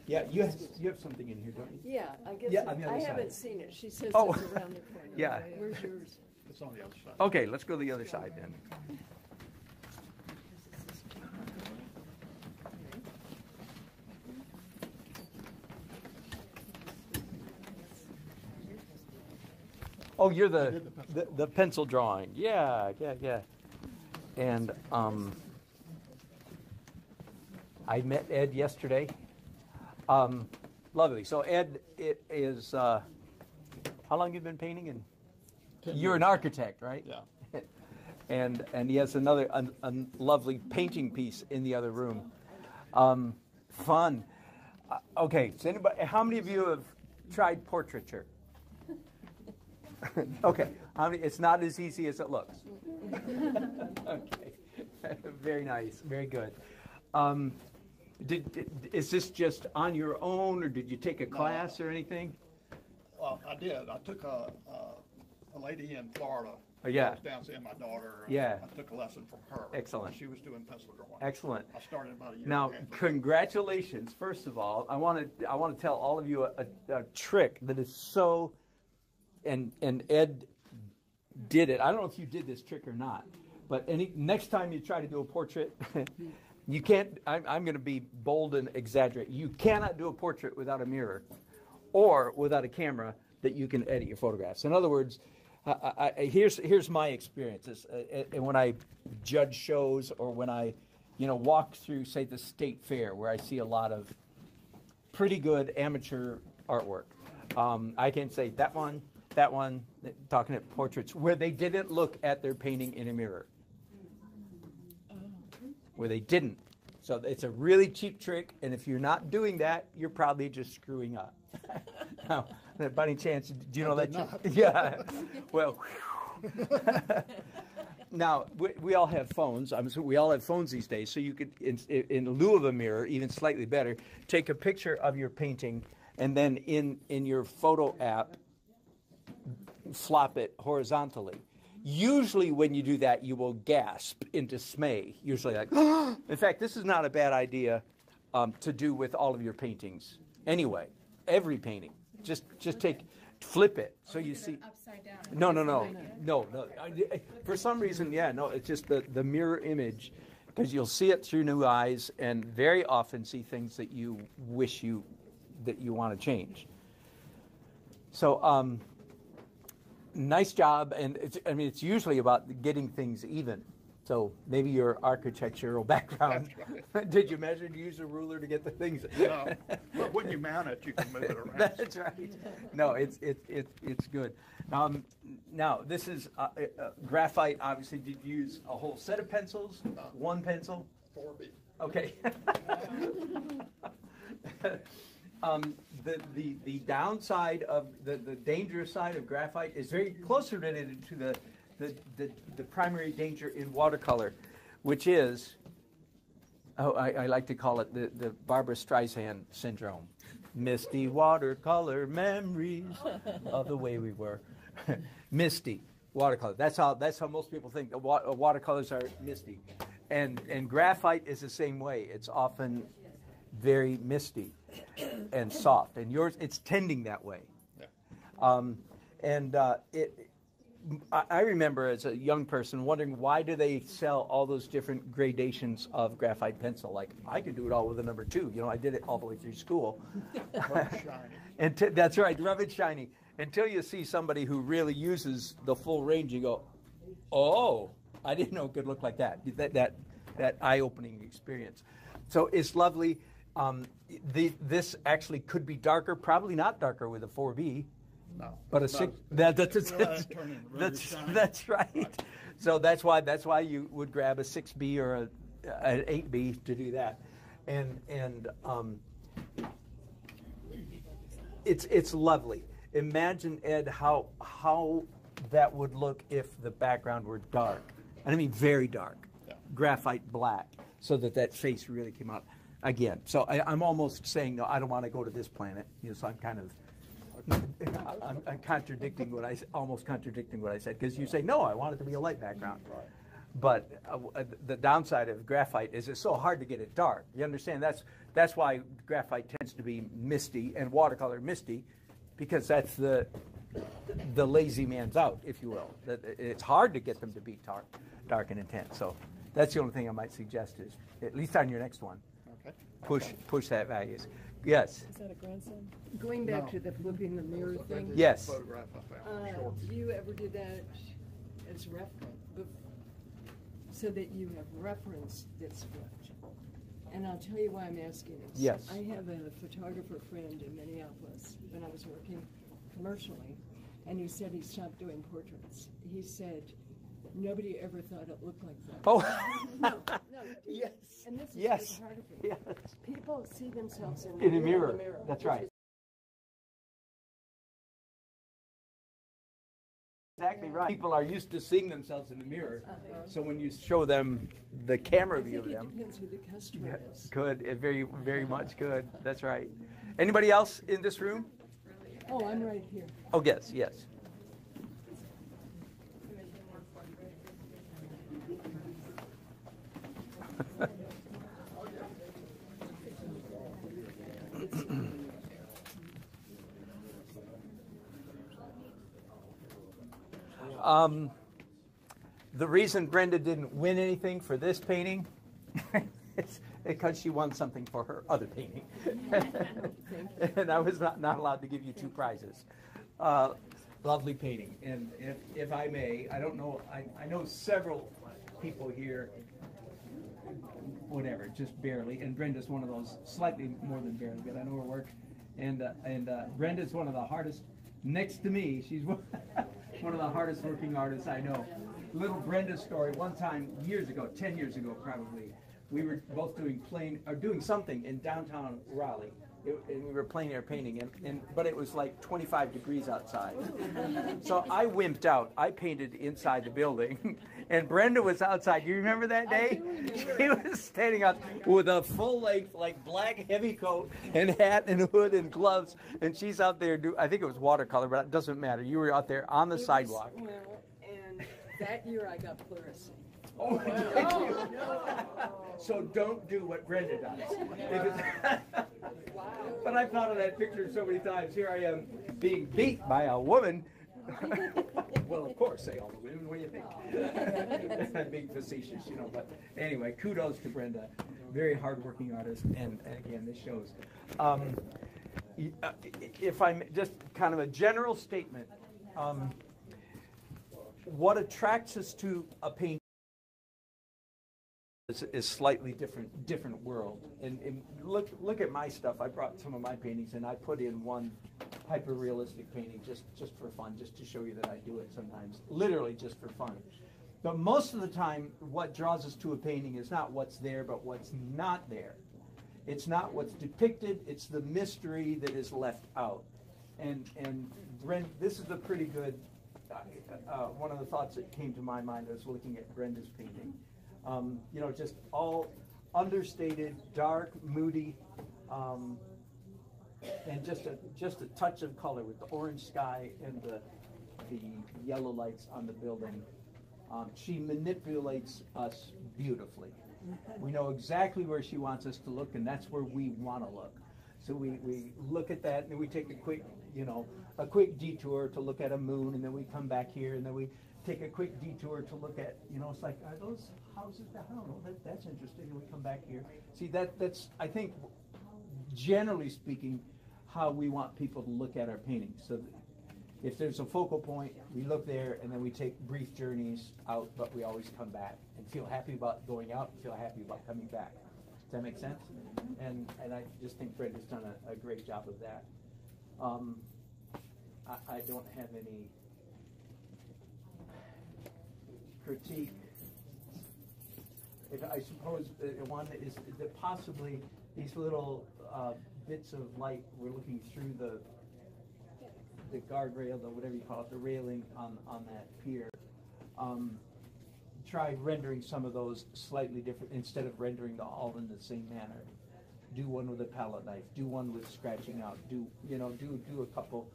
Yeah, you have something in here, don't you? Yeah, I guess Yeah, on the other I side. haven't seen it. She says Oh. it's around the corner. Yeah. Where's yours? It's on the other side. Okay, let's go to the other side then. Oh, you're the pencil drawing. Yeah. And I met Ed yesterday, Lovely. So Ed, it is, how long you been painting? And you're an architect, right? Yeah. and he has another lovely painting piece in the other room. Fun. Okay, so anybody, how many of you have tried portraiture? Okay, how many, it's not as easy as it looks. Okay, very nice, very good. Is this just on your own, or did you take a class or anything? Well, I did. I took a lady in Florida. Yeah. I was down seeing my daughter. Yeah. I took a lesson from her. Excellent. She was doing pencil drawing. Excellent. I started about a year Now, and a half ago. congratulations. First of all, I want to tell all of you a trick that is so, and Ed did it. I don't know if you did this trick or not, but next time you try to do a portrait, you can't. I'm going to be bold and exaggerate. You cannot do a portrait without a mirror, or without a camera that you can edit your photographs. In other words, here's my experiences, and when I judge shows or when I, walk through, say, the state fair where I see a lot of pretty good amateur artwork. I can say that one, talking at portraits where they didn't look at their painting in a mirror. Where they didn't. So it's a really cheap trick, and if you're not doing that, you're probably just screwing up. Now, by any chance, do you know that? Yeah. Well, now we all have phones. We all have phones these days, so you could, in lieu of a mirror, even slightly better, take a picture of your painting, and then in your photo app, flop it horizontally. Usually when you do that, you will gasp in dismay. Usually like, in fact, this is not a bad idea to do with all of your paintings. Anyway, every painting. Just flip it so you see. Upside down. No. For some reason, it's just the mirror image, because you'll see it through new eyes and very often see things that you wish that you want to change. So, nice job, and it's usually about getting things even. So maybe your architectural background. Right. Did you measure and use a ruler to get the things? No, but when you mount it, you can move it around. That's right. No, it's good. Now this is graphite. Obviously, did you use a whole set of pencils? One pencil? 4B. Okay. The downside of the dangerous side of graphite is very closely related to the primary danger in watercolor, which is, I like to call it the Barbara Streisand syndrome. Misty watercolor memories of the way we were. Misty watercolor. That's how most people think watercolors are misty. And graphite is the same way. It's often very misty and soft, and yours, it's tending that way. Yeah. I remember as a young person wondering, why do they sell all those different gradations of graphite pencil? Like, I could do it all with a number 2. I did it all the way through school. And that's right, rub it shiny. Until you see somebody who really uses the full range, you go, oh, I didn't know it could look like that. That eye-opening experience. So it's lovely. This actually could be darker, probably not darker with a 4B. No, but a 6. That's right. So that's why you would grab a 6B or an 8B to do that, and it's lovely. Imagine, Ed, how that would look if the background were dark, and I mean very dark, graphite black, so that face really came out. Again, so I'm almost saying, no, I don't want to go to this planet. So I'm kind of, I'm contradicting almost contradicting what I said, because you say, no, I want it to be a light background. Right. But the downside of graphite is it's so hard to get it dark. You understand? That's why graphite tends to be misty and watercolor misty, because that's the lazy man's out, if you will. It's hard to get them to be dark and intense. So that's the only thing I might suggest is, at least on your next one, push that values. Yes. Is that a grandson? Going back to the flipping the mirror thing. Yes. Do you ever do that as so that you have referenced this flipped? And I'll tell you why I'm asking this. Yes. I have a photographer friend in Minneapolis when I was working commercially, and he said he stopped doing portraits. He said nobody ever thought it looked like that. Oh. No. Yes. And this is Yes. photography. Yes. People see themselves in In a the mirror. That's right. Exactly right. People are used to seeing themselves in the mirror, so when you show them the camera view of It them, depends who the customer is. good, it very much good. That's right. Anybody else in this room? Oh, I'm right here. Oh, yes, yes. The reason Brenda didn't win anything for this painting is because she won something for her other painting. And I was not allowed to give you 2 prizes. Lovely painting. And if I may, I don't know, I know several people here, whatever, just barely, and Brenda's one of those, slightly more than barely, but I know her work. And Brenda's one of the hardest, next to me, she's one of the hardest working artists I know. Little Brenda's story, one time, years ago, 10 years ago probably, we were both doing something in downtown Raleigh, and we were plein air painting, but it was like 25 degrees outside. So I wimped out. I painted inside the building, and Brenda was outside. You remember that day? She was standing out with a full-length, like black heavy coat and hat and hood and gloves, and she's out there I think it was watercolor, but it doesn't matter. You were out there on the sidewalk. Well, and that year I got pleurisy. Oh, so don't do what Brenda does. But I've thought of that picture so many times. Here I am being beat by a woman. Well, of course, say all the women. What do you think? I'm being facetious, you know. But anyway, kudos to Brenda. Very hardworking artist. And again, this shows. If I'm just kind of a general statement, what attracts us to a painting is slightly different world. And look at my stuff. I brought some of my paintings and I put in one hyper-realistic painting just for fun, just to show you that I do it sometimes, literally just for fun. But most of the time, what draws us to a painting is not what's there, but what's not there. It's not what's depicted, it's the mystery that is left out. And Brenda, this is a pretty good, one of the thoughts that came to my mind as looking at Brenda's painting. You know, just all understated, dark, moody, and just a touch of color with the orange sky and the yellow lights on the building. She manipulates us beautifully. We know exactly where she wants us to look, and that's where we want to look. So we look at that, and then we take a quick detour to look at a moon, and then we come back here, and then we take a quick detour to look at, it's like, are those houses? I don't know. That's interesting. And we come back here. See, that's I think, generally speaking, how we want people to look at our paintings. So if there's a focal point, we look there, and then we take brief journeys out, but we always come back and feel happy about going out and feel happy about coming back. Does that make sense? And I just think Brenda's done a great job of that. I don't have any critique. I suppose one is that possibly these little bits of light, we're looking through the guardrail, the whatever you call it, the railing on that pier. Try rendering some of those slightly different instead of rendering them all in the same manner. Do one with a palette knife. Do one with scratching out. Do a couple.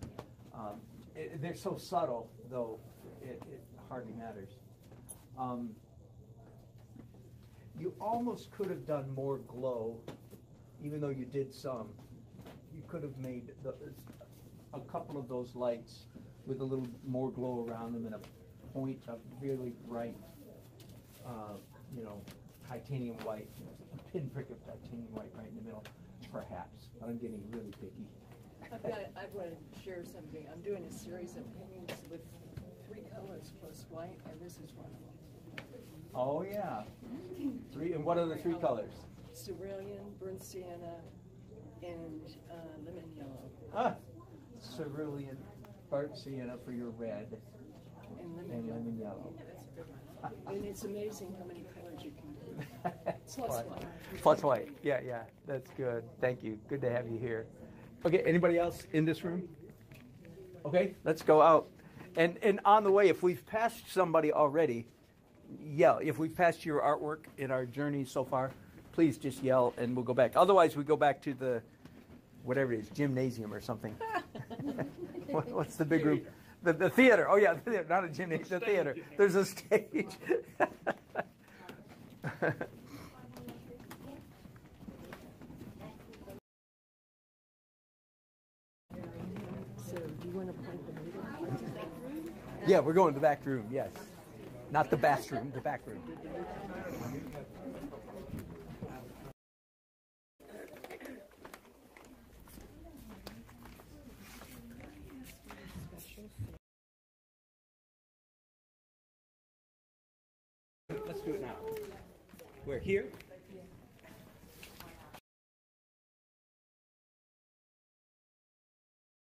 They're so subtle, though it hardly matters. You almost could have done more glow, even though you did some. You could have made a couple of those lights with a little more glow around them and a point of really bright, titanium white, a pinprick of titanium white right in the middle, perhaps. But I'm getting really picky. I want to share something. I'm doing a series of paintings with 3 colors plus white, and this is one of them. Oh yeah, 3. And what are the 3 colors? cerulean, burnt sienna, and lemon yellow. Ah, cerulean, burnt sienna for your red, And and lemon yellow. And it's amazing how many colors you can do. Plus white. Plus white. Yeah, yeah. That's good. Thank you. Good to have you here. Okay, anybody else in this room? Okay, let's go out. And on the way, if we've passed somebody already, yell. If we've passed your artwork in our journey so far, please just yell and we'll go back. Otherwise, we go back to the, whatever it is, gymnasium or something. What's the big room? The theater. Oh, yeah, the theater, not a gymnasium, the theater. There's a stage. So do you want to point the meter? Yeah, we're going to the back room, yes. Not the bathroom, the back room. Let's do it now. We're here.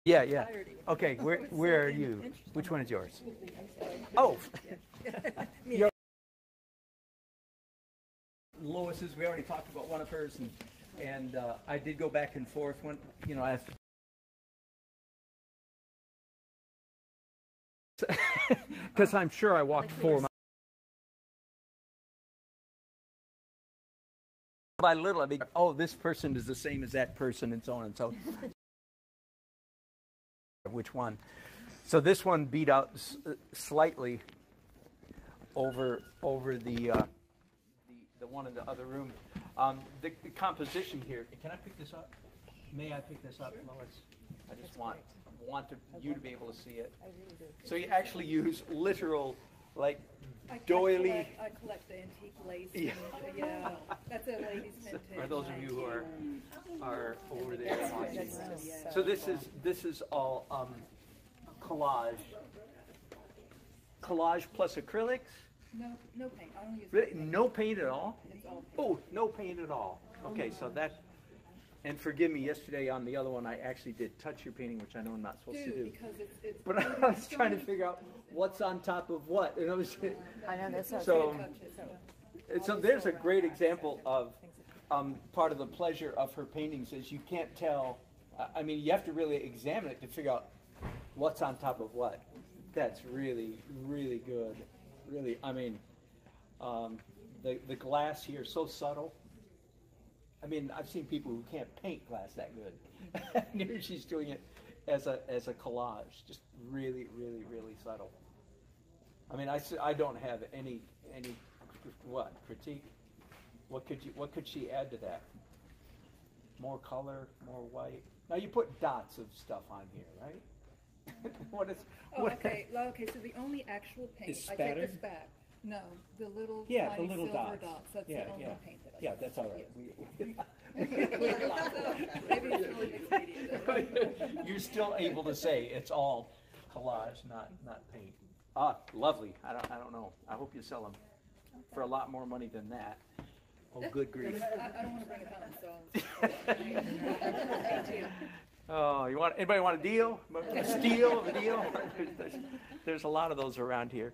Yeah, yeah. Okay, where are you? Which one is yours? Oh. Lois's, we already talked about one of hers, and I did go back and forth when, I because I'm sure I walked 4 miles. By little, I mean, oh, this person is the same as that person, and so on and so on. Which one? So this one beat out slightly over the one in the other room. The composition here. Can I pick this up? May I pick this up, Lois? I just want you to be able to see it. I really do. So you actually use literal, like, I doily. I collect the antique lace. Yeah. And, yeah, that's a lady's vintage. For those of you who are over there That's watching. just So this is all collage. Collage plus acrylics. No paint. I don't use Really? paint. No paint at all? It's all paint. Oh, no paint at all. Okay, so that. And forgive me, yesterday on the other one, I actually did touch your painting, which I know I'm not supposed to do. Because it's But I was trying to figure out what's on top of what, and I was. I know that's So there's a great example of part of the pleasure of her paintings is you can't tell. I mean, you have to really examine it to figure out what's on top of what. That's really, really good. Really, I mean, the glass here is so subtle. I mean, I've seen people who can't paint glass that good. Here she's doing it as a collage, just really, really, really subtle. I mean, I don't have any critique. What could she add to that? More color, more white. Now you put dots of stuff on here, right? Okay. So the only actual paint Is I take spattered? this back. No, the little Yeah, tiny the little silver dots. That's Yeah, the only yeah. paint that I Yeah, use. that's all right. Maybe it's really expedient. You're still able to say it's all collage, not paint. Ah, lovely. I don't know. I hope you sell them for a lot more money than that. Oh, good grief. I don't want to bring it home, so. Oh, anybody want a deal? A steal of a deal? There's a lot of those around here.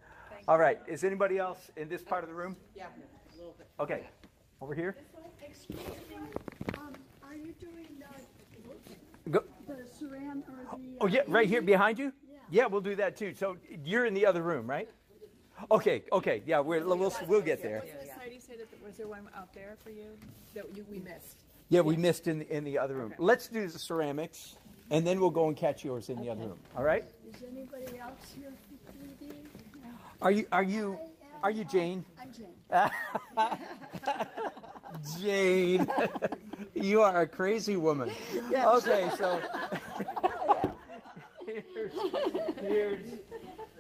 All right. Is anybody else in this part of the room? Yeah, a little bit. Okay. Over here. Excuse me, are you doing Go. the ceramic or the... Oh, yeah, right here behind you? Yeah. Yeah, we'll do that too. So you're in the other room, right? Okay. Yeah, we'll get there. Did the society say that was there one out there for you that we missed? Yeah, we missed in the other room. Let's do the ceramics, and then we'll go and catch yours in the other room. All right? Is anybody else here for 3D? Are you Jane? I'm Jane. Jane, you are a crazy woman. Yes. Okay, so here's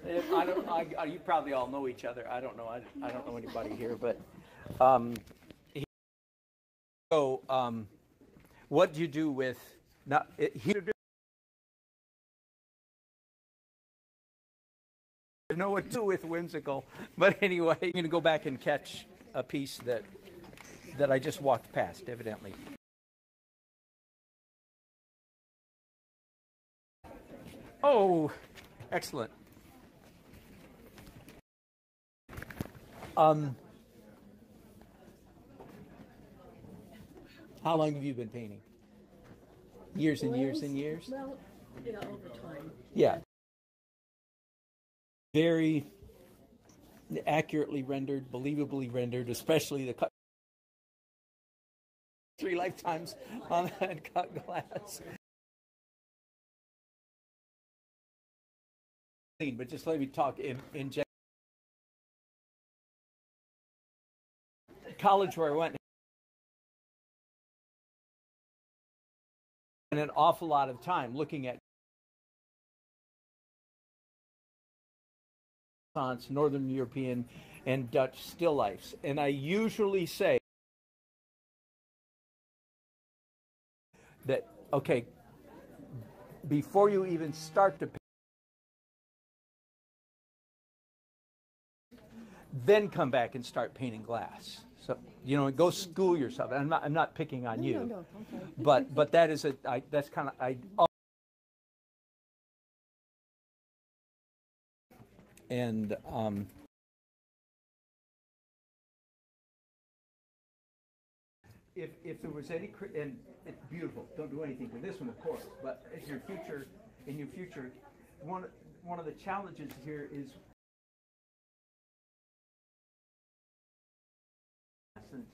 you probably all know each other. I don't know. I don't know anybody here, but what do you do with here? I know what to do with whimsical, but anyway, I'm going to go back and catch a piece that that I just walked past, evidently. Oh, excellent. How long have you been painting? Years and years and years? Well, yeah, over time. Yeah. Very accurately rendered, believably rendered, especially the cut. 3 lifetimes on that cut glass. But just let me talk in general. College where I went, and an awful lot of time looking at Northern European and Dutch still lifes. And I usually say that, okay, before you even start to paint, then come back and start painting glass. So, you know, go school yourself. I'm not picking on you. No, okay. But that is that's kind of and if there was any, and it's beautiful. Don't do anything with this one, of course. But in your future, one of the challenges here is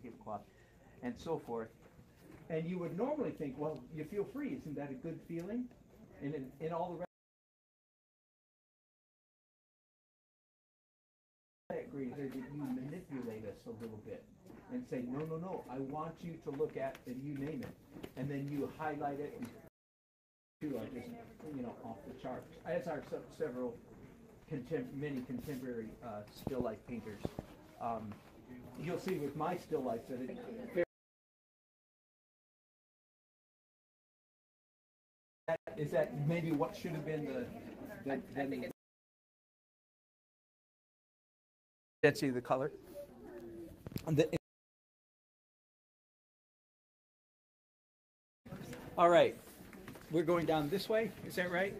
tablecloth and so forth. And you would normally think, well, you feel free. Isn't that a good feeling? And in all the rest. I agree that you manipulate us a little bit and say, no, I want you to look at, and you name it, and then you highlight it. And are just, you know, off the charts. As are several many contemporary still life painters. You'll see with my still life that is that maybe what should have been the density of the color. All right, we're going down this way. Is that right?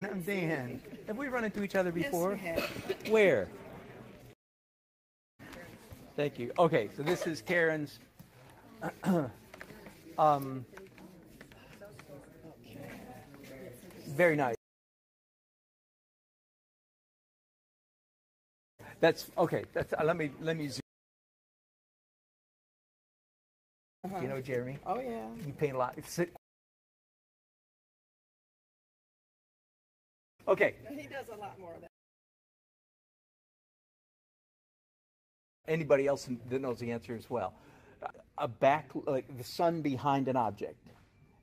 I'm Dan. Have we run into each other before? Yes, we have. Where? Thank you. Okay, so this is Karen's. Very nice. That's okay. That's let me zoom. You know Jeremy? Oh yeah. You paint a lot. Okay. He does a lot more of that. Anybody else that knows the answer as well? Like the sun behind an object,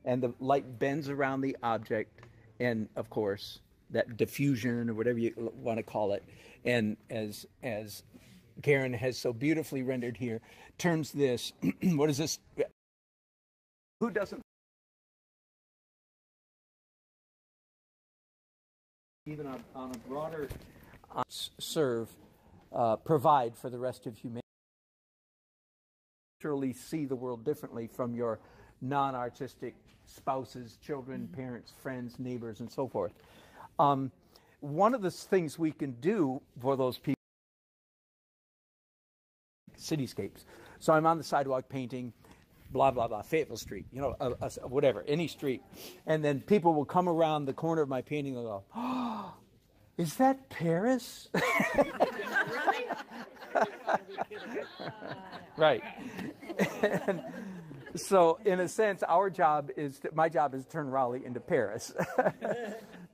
and the light bends around the object, and of course that diffusion or whatever you want to call it, and as Karen has so beautifully rendered here, turns this. What is this? Who doesn't? Even on a broader provide for the rest of humanity. Naturally see the world differently from your non-artistic spouses, children, parents, friends, neighbors, and so forth. One of the things we can do for those people, cityscapes. So I'm on the sidewalk painting, blah, blah, blah, Fayetteville Street, you know, whatever, any street. And then people will come around the corner of my painting and go, oh, is that Paris? Right. And so in a sense, my job is to turn Raleigh into Paris.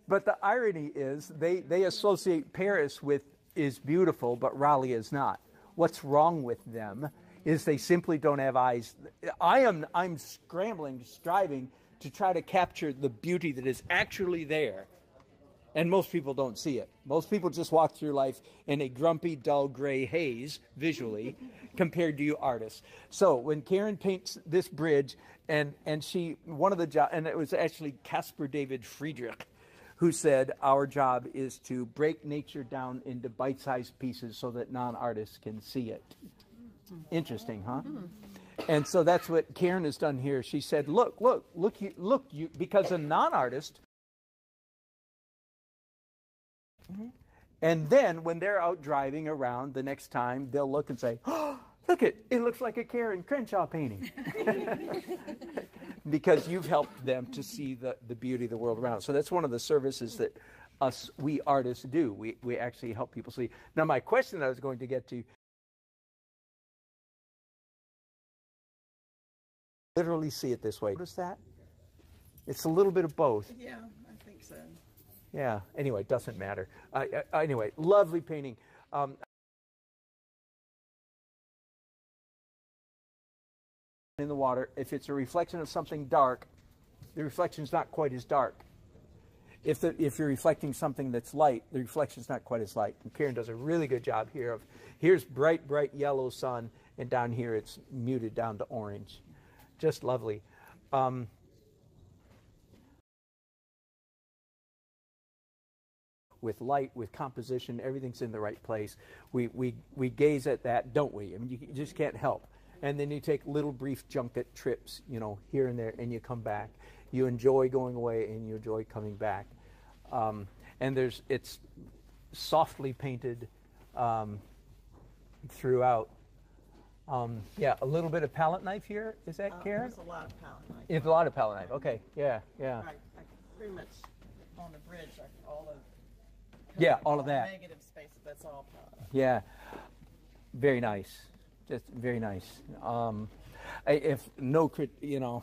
But the irony is they associate Paris with is beautiful, but Raleigh is not. What's wrong with them is they simply don't have eyes. I'm striving to try to capture the beauty that is actually there. And most people don't see it. Most people just walk through life in a grumpy, dull, gray haze, visually, compared to you artists. So when Karen paints this bridge, and she, one of the jobs, and it was actually Caspar David Friedrich, who said, our job is to break nature down into bite-sized pieces so that non-artists can see it. Interesting, huh? And so that's what Karen has done here. She said, look, because a non-artist, and then when they're out driving around the next time, they'll look and say, oh, look, it looks like a Karen Crenshaw painting. Because you've helped them to see the beauty of the world around. So that's one of the services that we artists do. We actually help people see. Now, my question that I was going to get to, literally see it this way. Notice that? It's a little bit of both. Yeah, I think so. Yeah, anyway, it doesn't matter. Anyway, lovely painting. In the water, if it's a reflection of something dark, the reflection's not quite as dark. If you're reflecting something that's light, the reflection's not quite as light. And Karen does a really good job here of, here's bright yellow sun, and down here it's muted down to orange. Just lovely. With light, with composition, everything's in the right place. We gaze at that, don't we? I mean, you just can't help. And then you take little brief junket trips, you know, here and there, and you come back. You enjoy going away, and you enjoy coming back. And it's softly painted throughout. Yeah, a little bit of palette knife here. Is that Karen? There's a lot of palette knife. It's a lot of palette knife. Okay, yeah. I pretty much on the bridge, all of all of that. Negative spaces. That's all palette knife. Yeah, very nice. Just very nice. If no, you know,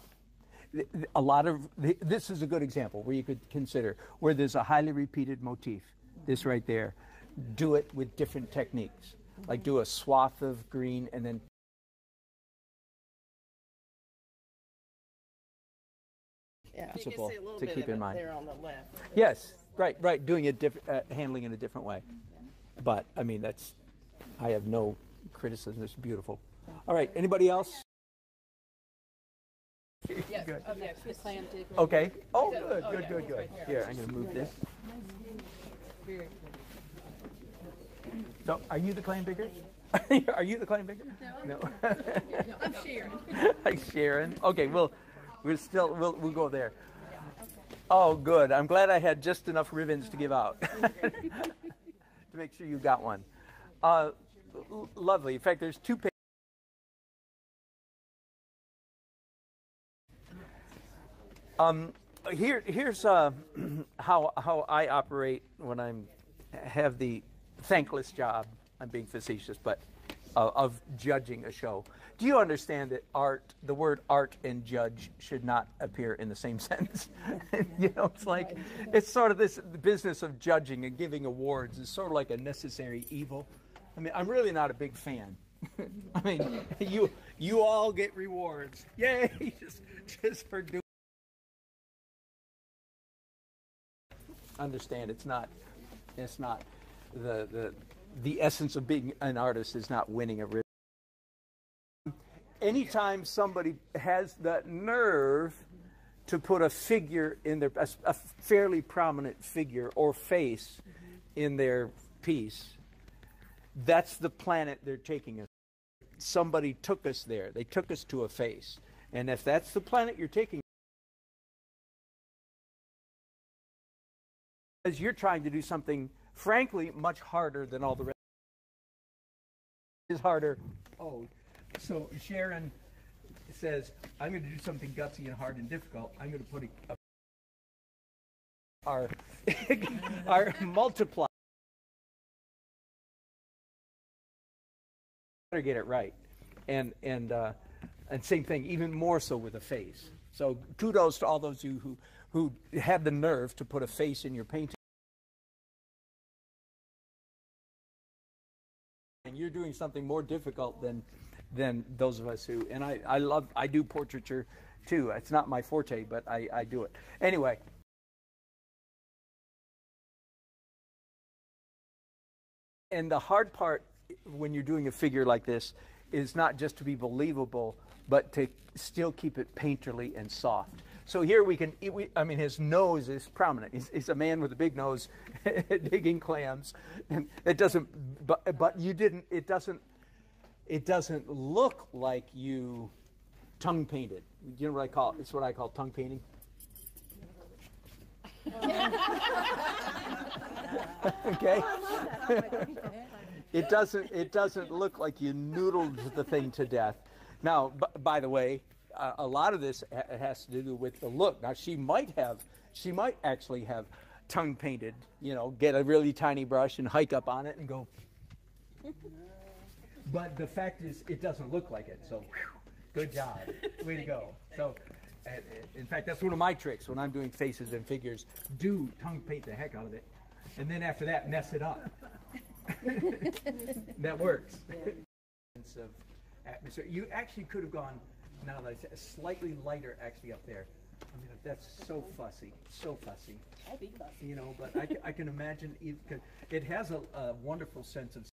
a lot of this is a good example where you could consider where there's a highly repeated motif. This right there, do it with different techniques. Like do a swath of green and then yeah, principle you can see a little to bit keep of in it mind. there on the left. Yes, right, doing it handling in a different way. But I mean, I have no criticism. It's beautiful. All right, anybody else? Yes. Good. Okay. The clam dig. Okay. Oh, Yeah. good, Oh, good, yeah, good, it's good. right here. Here, I'm going to move this. Very No, are you the clam bigger? Are you the clam bigger? No. No, I'm Sharon. Hi, Sharon. Okay, we'll go there. Oh, good. I'm glad I had just enough ribbons to give out to make sure you got one. Lovely. In fact, there's two pages. Here's how I operate when I have the thankless job. I'm being facetious, but of judging a show. Do you understand that the word art and judge should not appear in the same sentence? You know, it's sort of this business of judging and giving awards is sort of like a necessary evil. I mean, I'm really not a big fan. I mean, you all get rewards. Yay, just for doing. Understand, it's not the essence of being an artist is not winning a ribbon. Anytime somebody has that nerve to put a figure in their, a fairly prominent figure or face in their piece, that's the planet they're taking us. Somebody took us there. They took us to a face. And if that's the planet you're taking, because you're trying to do something, frankly, much harder than all the rest. Is harder. Oh, so Sharon says, I'm going to do something gutsy and hard and difficult. I'm going to put our multiply. Better get it right, and same thing, even more so with a face. So kudos to all those of you who had the nerve to put a face in your painting. And you're doing something more difficult than those of us who, and I do portraiture too. It's not my forte, but I do it. Anyway, and the hard part when you're doing a figure like this is not just to be believable, but to still keep it painterly and soft. So here I mean, his nose is prominent. He's a man with a big nose digging clams, and it doesn't. But you didn't. It doesn't look like you tongue painted. You know what I call it? It's what I call tongue painting. Okay. It doesn't look like you noodled the thing to death. Now, by the way, a lot of this has to do with the look. Now, she might actually have tongue painted. You know, get a really tiny brush and hike up on it and go. But the fact is, it doesn't look like it. So, good job, way to go. So, in fact, that's one of my tricks when I'm doing faces and figures. Do tongue paint the heck out of it, and then after that, mess it up. That works. Of atmosphere. You actually could have gone. Now that I say, slightly lighter, actually up there. I mean, that's so fussy, so fussy. I'd be fussy. You know, but I can imagine it has a wonderful sense of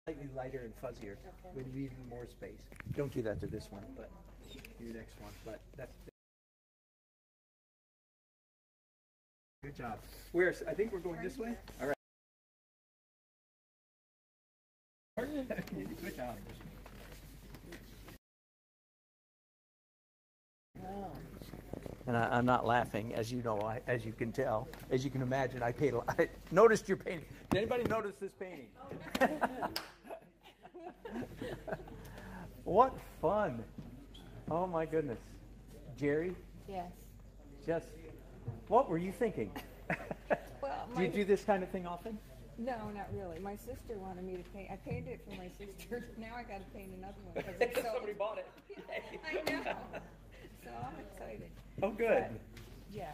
slightly lighter and fuzzier with even more space. Don't do that to this one, but your next one. But that's good job. I think we're going this way. All right. Good job. And I'm not laughing, as you know, as you can tell, as you can imagine. I noticed your painting. Did anybody notice this painting? What fun! Oh my goodness, Jerry. Yes. Just, what were you thinking? Well, Do you do this kind of thing often? No, not really. My sister wanted me to paint. I painted it for my sister. Now I got to paint another one because somebody bought it. I know. So I'm excited. Oh, good. But, yeah,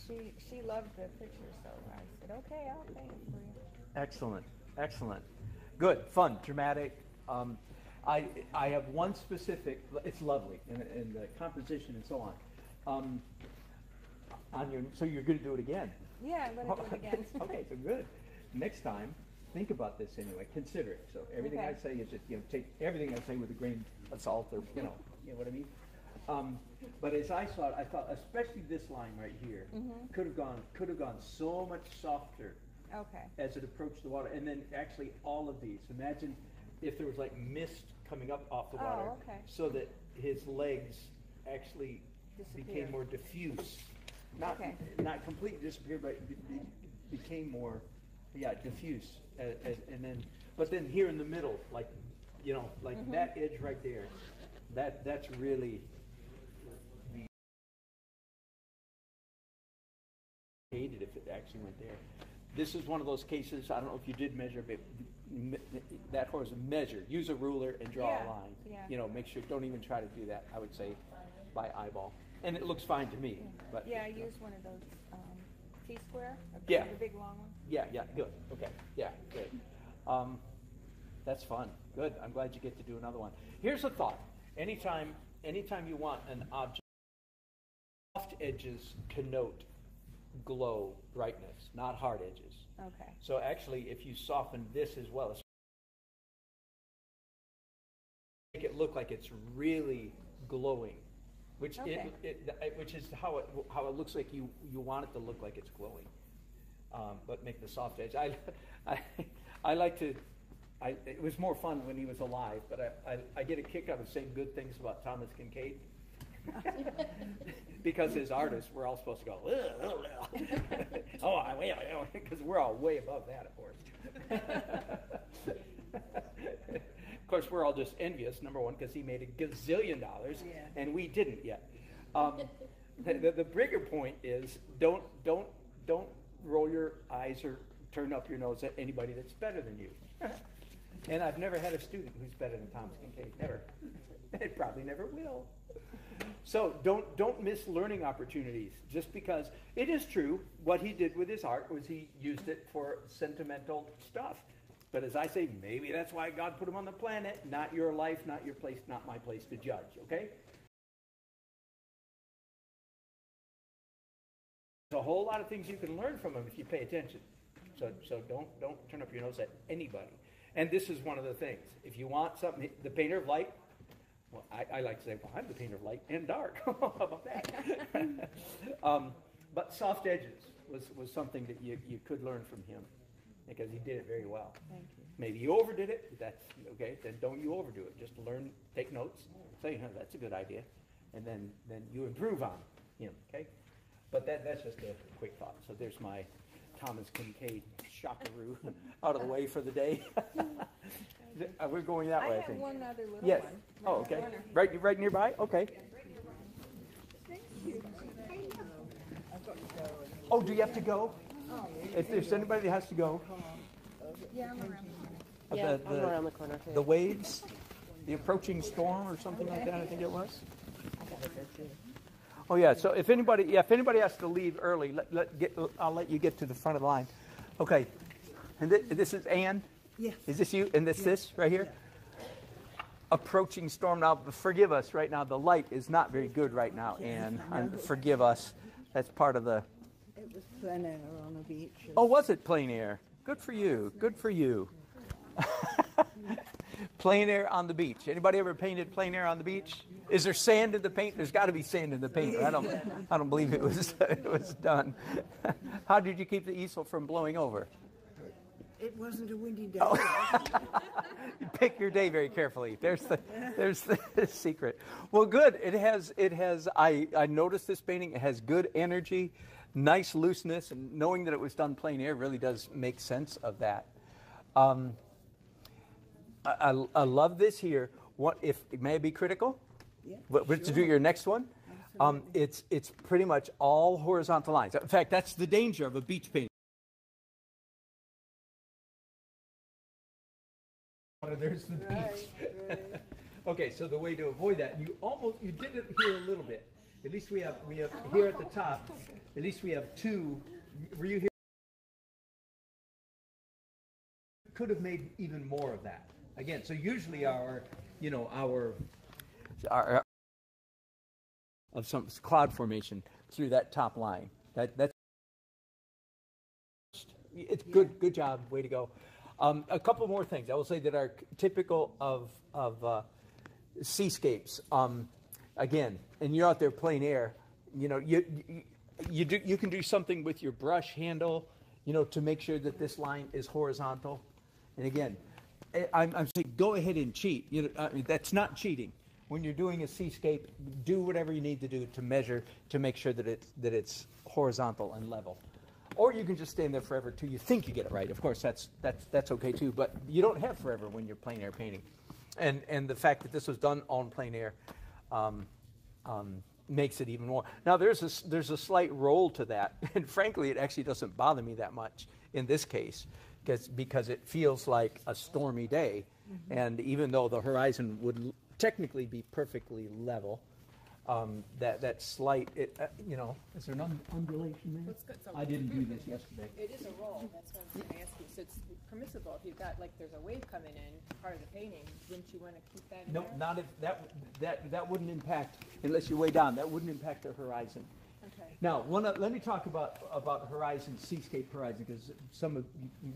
she loved the picture, so I said, okay, I'll paint it for you. Excellent, excellent, good, fun, dramatic. I have one specific. It's lovely in the composition and so on. So you're going to do it again. Yeah, I'm going to do it again. Okay, so good. Next time, think about this anyway. Consider it. So everything I say is just take everything I say with a grain of salt, or you know what I mean. But as I saw it, I thought especially this line right here could have gone so much softer. Okay. As it approached the water, and then actually all of these. Imagine if there was like mist coming up off the water, so that his legs actually became more diffuse. Not completely disappeared, but became more, diffuse. But then here in the middle, like that edge right there, that's really the hated if it actually went there. This is one of those cases. I don't know if you did measure, but that horse measure. Use a ruler and draw a line. Yeah. Make sure. Don't even try to do that. I would say by eyeball, and it looks fine to me. But I used one of those T-square. Yeah. The big long one. Yeah. Good. Okay. Yeah. Good. That's fun. Good. I'm glad you get to do another one. Here's a thought. Anytime you want an object, soft edges connote glow, brightness, not hard edges. Okay. So actually, if you soften this as well, make it look like it's really glowing, which which is how it looks like you want it to look like it's glowing, but make the soft edge. I like to. It was more fun when he was alive, but I get a kick out of saying good things about Thomas Kincaid. Because as artists, we're all supposed to go, because we're all way above that, of course. Of course, we're all just envious, number one, because he made a gazillion dollars, and we didn't yet. The bigger point is don't roll your eyes or turn up your nose at anybody that's better than you. And I've never had a student who's better than Thomas Kincaid, never. It probably never will. So don't miss learning opportunities just because it is true what he did with his art was he used it for sentimental stuff. But as I say, maybe that's why God put him on the planet, not your life, not your place, not my place to judge, okay? There's a whole lot of things you can learn from them if you pay attention. So don't turn up your nose at anybody. And this is one of the things. If you want something, the painter of light, well, I like to say, well, I'm the painter of light and dark. How about that? But soft edges was something that you could learn from him because he did it very well. Thank you. Maybe you overdid it. That's okay. Then don't you overdo it. Just learn, take notes, say, that's a good idea, and then you improve on him. Okay. But that's just a quick thought. So there's my Thomas Kincaid shockaroo out of the way for the day. We're going that way, I have think. one other little Yes. one. Oh, okay. Right nearby? Okay. Oh, do you have to go? If there's anybody that has to go. Yeah, I'm around. I'm around the corner too. The waves, the approaching storm or something like that, I think it was. Oh yeah, so if anybody has to leave early, I'll let you get to the front of the line. Okay. And this is Ann? Yes. Is this you? And this right here? Yeah. Approaching storm. Now, forgive us right now. The light is not very good right now, Ann. Forgive us. That's part of the... It was plein air on the beach. Oh, was it plein air? Good for you. Good for you. Plein air on the beach. Anybody ever painted plein air on the beach? Is there sand in the paint? There's got to be sand in the paint. I don't believe it was done. How did you keep the easel from blowing over? It wasn't a windy day. Oh. You pick your day very carefully. There's the secret. Well, good. It has. I noticed this painting. It has good energy, nice looseness, and knowing that it was done plein air really does make sense of that. I love this here. What if may I be critical? Yeah, sure. To do your next one, it's pretty much all horizontal lines. In fact, that's the danger of a beach painting. There's the beach. Right. Okay, so the way to avoid that, you did it here a little bit. At least we have here at the top. At least we have two. Were you here? Could have made even more of that. Again, so usually our of some cloud formation through that top line. That's it's good. Good job. Way to go. A couple more things I will say that are typical of seascapes. Again, and you're out there plein air. You can do something with your brush handle, to make sure that this line is horizontal. And again, I'm saying go ahead and cheat. That's not cheating. When you're doing a seascape, do whatever you need to do to measure to make sure that it's horizontal and level. Or you can just stand there forever till you think you get it right. Of course, that's okay too. But you don't have forever when you're plein air painting. And the fact that this was done on plein air makes it even more. Now there's a slight roll to that, and frankly, it actually doesn't bother me that much in this case, because it feels like a stormy day, and even though the horizon would technically be perfectly level, that slight, is there an undulation there? That's good. So I didn't do this yesterday. It is a roll. That's what I was going to ask you. So it's permissible if you've got there's a wave coming in part of the painting. Wouldn't you want to keep that in No, there? not if that wouldn't impact unless you way down. That wouldn't impact the horizon. Okay. Now, let me talk about horizon, seascape horizon, because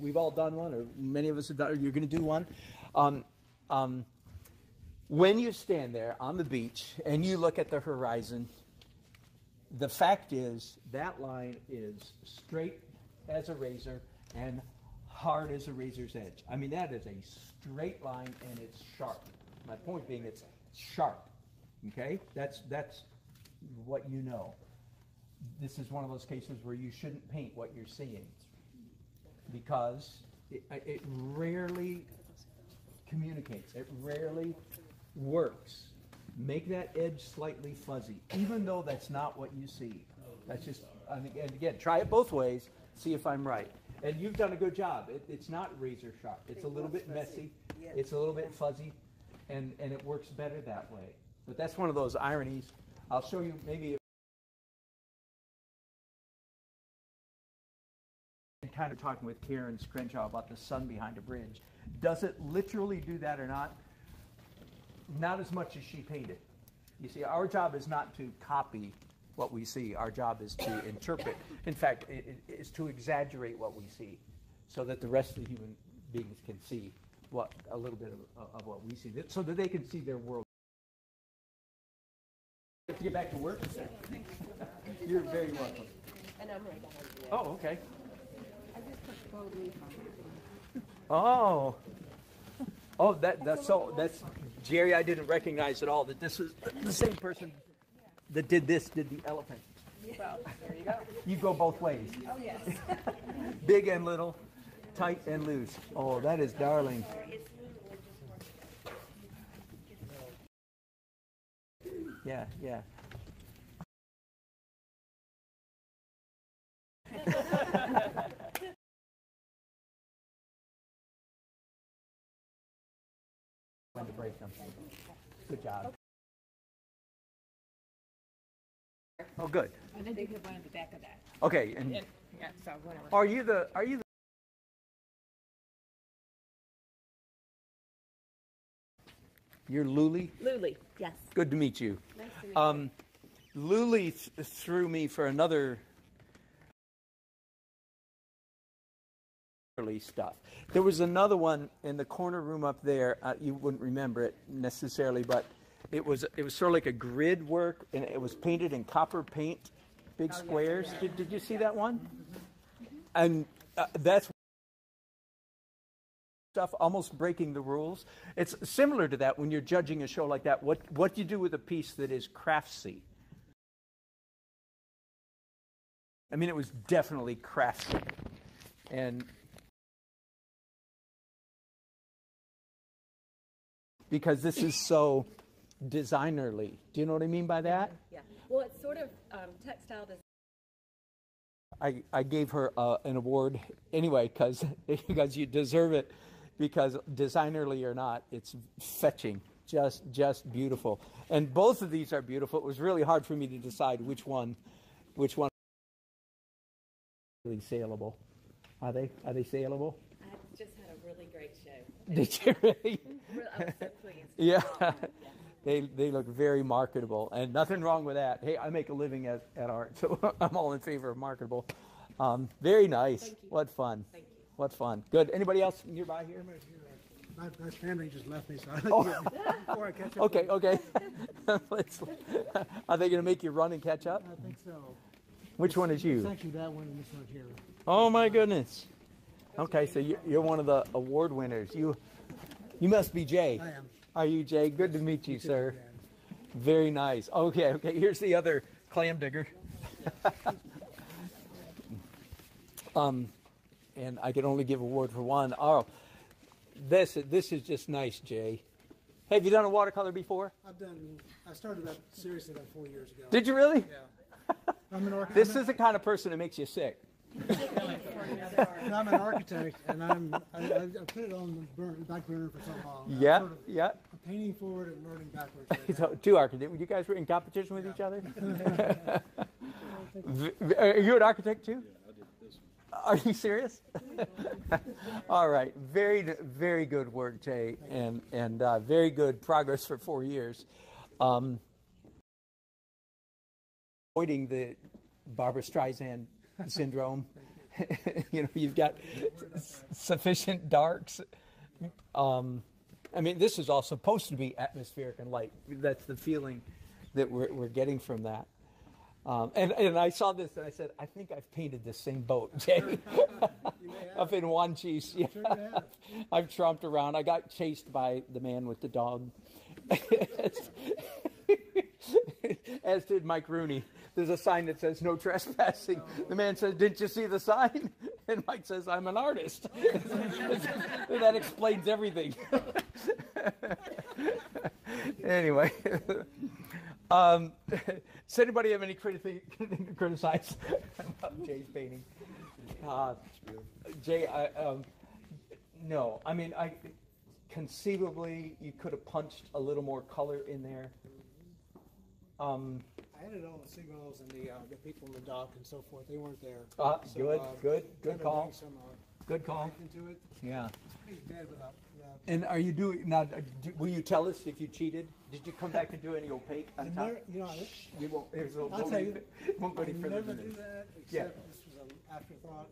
we've all done one, or many of us have done. Or you're going to do one. When you stand there on the beach and you look at the horizon, the fact is that line is straight as a razor and hard as a razor's edge. I mean, that is a straight line and it's sharp. My point being, it's sharp. Okay, that's what you know. This is one of those cases where you shouldn't paint what you're seeing, because it rarely communicates. It rarely works. Make that edge slightly fuzzy, even though that's not what you see. That's just, and again, try it both ways, see if I'm right. And you've done a good job. It's not razor sharp. It's a little bit messy. It's a little bit fuzzy, and it works better that way. But that's one of those ironies. I'll show you maybe kind of talking with Karen Screnshaw about the sun behind a bridge. Does it literally do that or not? Not as much as she painted. You see, our job is not to copy what we see. Our job is to interpret. In fact, it is to exaggerate what we see, so that the rest of the human beings can see a little bit of what we see, so that they can see their world. You have to get back to work. You're very welcome. And I'm right behind you. Oh, okay. I just put gold leaf on it. Oh, that's Jerry. I didn't recognize at all that this is the same person that did the elephant. Well, there you go. You go both ways. Oh, yes. Big and little, tight and loose. Oh, that is darling. Yeah, yeah. When to break them. Good job. Oh, good. And then they could one on the back of that. Okay, and Yeah, so whatever. are you the You're Luli? Luli, yes. Good to meet you. Nice to meet you. Luli threw me for another stuff. There was another one in the corner room up there. You wouldn't remember it necessarily, but it was sort of like a grid work, and it was painted in copper paint, big squares. Yeah. Did you see that one? Mm-hmm. And that's stuff almost breaking the rules. It's similar to that when you're judging a show like that. What do you do with a piece that is craftsy? I mean, it was definitely craftsy, and because this is so designerly. Do you know what I mean by that? Yeah. Well, it's sort of textile design. I gave her an award anyway because you deserve it, because designerly or not, it's fetching, just beautiful. And both of these are beautiful. It was really hard for me to decide which one really saleable. Are they saleable? I just had a really great show. Did you really? I was so pleased. Yeah. They look very marketable, and nothing wrong with that. Hey, I make a living at art, so I'm all in favor of marketable. Very nice. Thank you. What fun. Thank you. What fun. Good. Anybody else nearby here? My family just left me, so before I catch up. Okay. Are they going to make you run and catch up? I think so. Which one is you? It's actually that one and this one here. Oh my goodness. Okay, so you're one of the award winners. You must be Jay. I am. Are you Jay? Good to meet you, sir. Very nice. Okay. Here's the other clam digger. And I can only give a award for one. Oh, this is just nice, Jay. Hey, have you done a watercolor before? I started that seriously about 4 years ago. Did you really? Yeah. I'm an architect. This is the kind of person that makes you sick. I'm an architect, and I put it on the back burner for so long. Yeah, sort of yeah. Painting forward and learning backwards. Right So, two architects. You guys were in competition with each other? Are you an architect too? Yeah, I did this one. Are you serious? All right. Very, very good work, Jay, and very good progress for 4 years. Avoiding the Barbra Streisand syndrome. You've got sufficient darks. I mean, this is all supposed to be atmospheric and light. That's the feeling that we're getting from that. And I saw this and I said, I think I've painted the same boat, Jay. Up in Wanchese. Yeah. Sure I've tromped around. I got chased by the man with the dog. As did Mike Rooney. There's a sign that says no trespassing. The man says, didn't you see the sign? And Mike says, I'm an artist. That explains everything. Anyway. Does anybody have any criticize about Jay's painting? Jay, no. I mean, conceivably, you could have punched a little more color in there. I added all the signals and the people in the dock and so forth. They weren't there. Good call. Good call. Into it. Yeah. It's bad without And are you doing now? Will you tell us if you cheated? Did you come back and do any opaque on top? Never, you know, You won't. I'll tell you, Won't go any I further never than do this. that, Yeah. except this was an afterthought.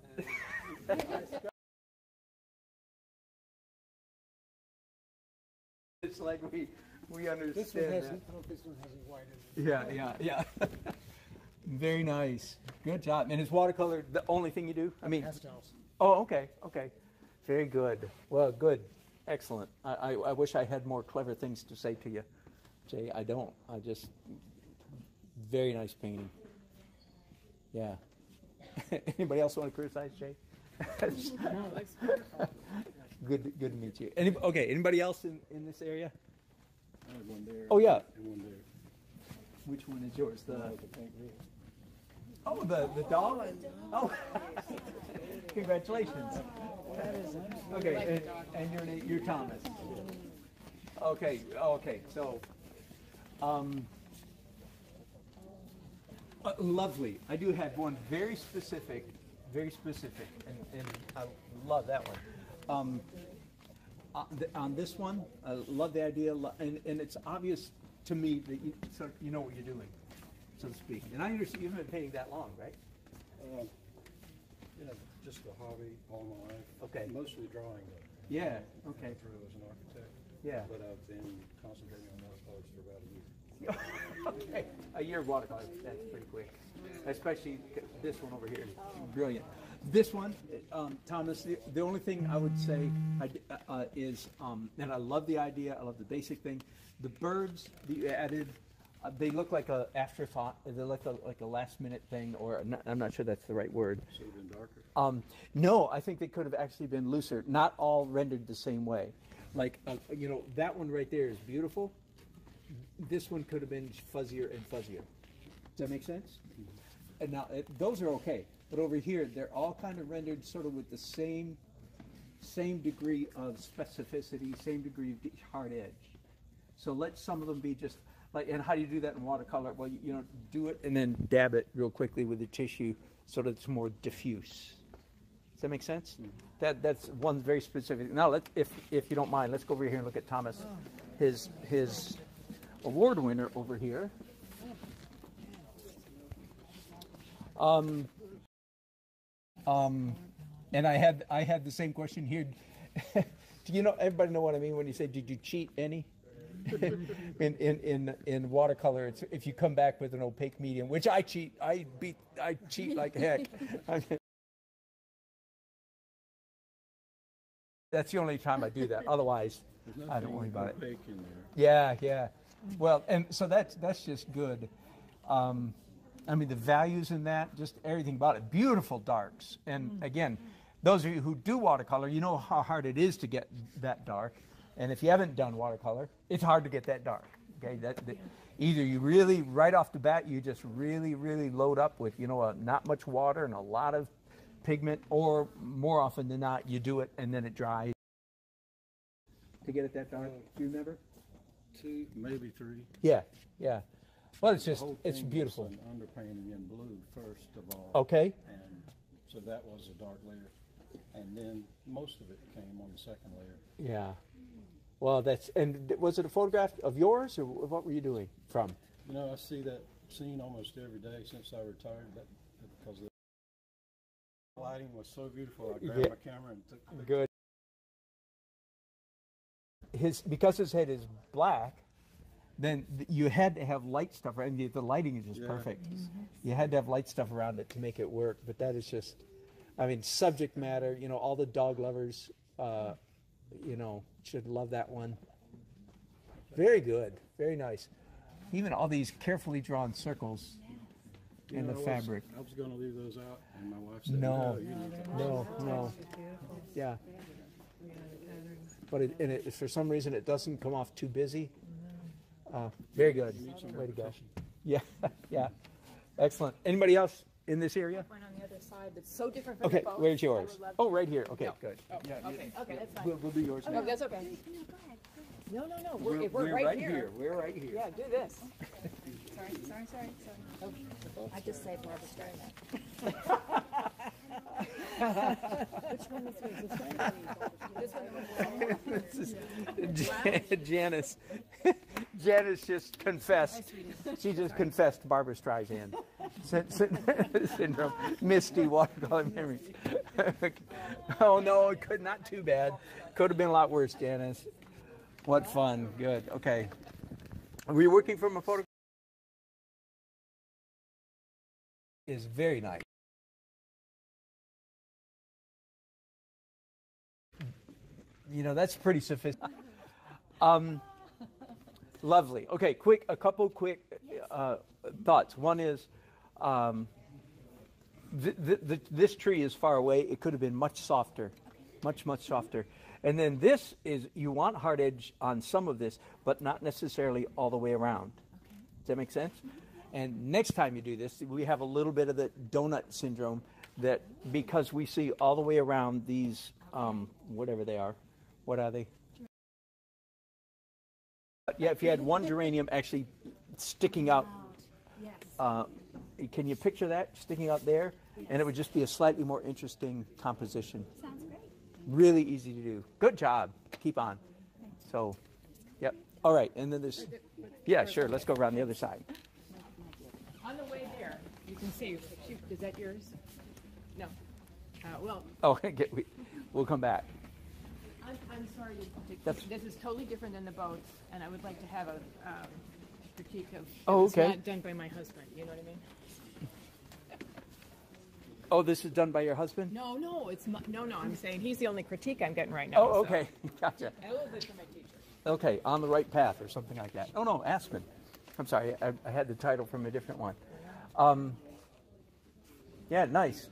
And It's like we understand this one has, that. I don't know if this one has any white in it. Yeah. Very nice. Good job. And is watercolor the only thing you do? I mean. Pastels. Oh, okay. Very good. Well, good. Excellent. I wish I had more clever things to say to you, Jay. I don't. I just very nice painting. Yeah. Anybody else want to criticize Jay? Good to meet you. Anybody else in this area? I have one there. Oh, yeah. And one there. Which one is yours? The pink roof. Oh, the dog? Oh, congratulations. Okay, and your name, you're Thomas. Okay, so, lovely. I do have one very specific, and I love that one. On this one, I love the idea, and it's obvious to me that you know what you're doing, so to speak. And I understand you haven't been painting that long, right? Just a hobby all my life. Okay. Mostly drawing, though. Yeah. Okay. Through as an architect. Yeah. But I've been concentrating on watercolors for about a year. Okay. A year of watercolor. That's pretty quick. Especially this one over here. Brilliant. This one, Thomas. The only thing I would say is, and I love the idea. I love the basic thing. The birds that you added. They look like an afterthought. They look like a last-minute thing, or I'm not sure that's the right word. Should have been darker. No, I think they could have actually been looser. Not all rendered the same way. Like that one right there is beautiful. This one could have been fuzzier and fuzzier. Does that make sense? And now those are okay, but over here they're all kind of rendered sort of with the same degree of specificity, same degree of hard edge. So let some of them be just. And how do you do that in watercolor? Well, do it and then dab it real quickly with the tissue so that it's more diffuse. Does that make sense? Mm-hmm. That's one very specific. Now, if you don't mind, let's go over here and look at Thomas, his award winner over here. And I had the same question here. Do everybody know what I mean when you say, did you cheat any? in watercolor, it's if you come back with an opaque medium, which I cheat like heck. That's the only time I do that. Otherwise, I don't worry about it. Opaque in there. Yeah. Well, and so that's just good. I mean, the values in that, just everything about it. Beautiful darks, and again, those of you who do watercolor, you know how hard it is to get that dark. And if you haven't done watercolor, it's hard to get that dark. Okay, either you really right off the bat you just really load up with not much water and a lot of pigment, or more often than not you do it and then it dries. To get it that dark, do you remember? 2, maybe 3. Yeah. Well, it's beautiful. An underpainting in blue first of all. Okay. And so that was a dark layer, and then most of it came on the second layer. Yeah. Well, and was it a photograph of yours, or what were you doing from? I see that scene almost every day since I retired, because the lighting was so beautiful. I grabbed my camera and took pictures. Good. Because his head is black, then you had to have light stuff, and the lighting is just perfect. Mm-hmm. You had to have light stuff around it to make it work, but that is just, subject matter, all the dog lovers, should love that one. Very good. Very nice. Even all these carefully drawn circles in the fabric. I was going to leave those out, and my wife said, No. Yeah. But for some reason, it doesn't come off too busy. Very good. Way to go. Yeah. Excellent. Anybody else in this area? One on the other side that's so different from Okay, the both. where's yours? Oh, right here. Okay, good. Oh, Yeah, okay, that's fine. We'll do yours. Oh, that's okay. No. We're right here. here. We're right here. Yeah, do this. Sorry. I just saved Barbara's Which one is this? This one? Janice. Janice just confessed. She just confessed Barbara Streisand syndrome. Misty watercolor memories. Oh no, it could not too bad. Could have been a lot worse, Janice. What fun. Good. Okay. Were you working from a photograph? Is very nice. You know, that's pretty sophisticated. Lovely. Okay, a couple quick thoughts. One is, this tree is far away. It could have been much softer, much softer. And then this is, you want hard edge on some of this, but not necessarily all the way around. Does that make sense? And next time you do this, we have a little bit of the donut syndrome that because we see all the way around these, whatever they are. What are they? Yeah, if you had one geranium actually sticking out, can you picture that sticking out there? Yes. And it would just be a slightly more interesting composition. Sounds great. Really easy to do. Good job. Keep on. So, yep. All right, and then there's, yeah, sure. Let's go around the other side. On the way there, you can see. Is that yours? No. Well. Oh, we'll come back. I'm sorry. This is totally different than the boats, and I would like to have a critique of. Oh, okay. It's not done by my husband. You know what I mean? Oh, this is done by your husband? No, it's no. I'm saying he's the only critique I'm getting right now. Oh, okay. So. Gotcha. A little bit for my teacher. Okay, on the right path or something like that. Oh no, Aspen. I'm sorry, I had the title from a different one. Yeah, nice.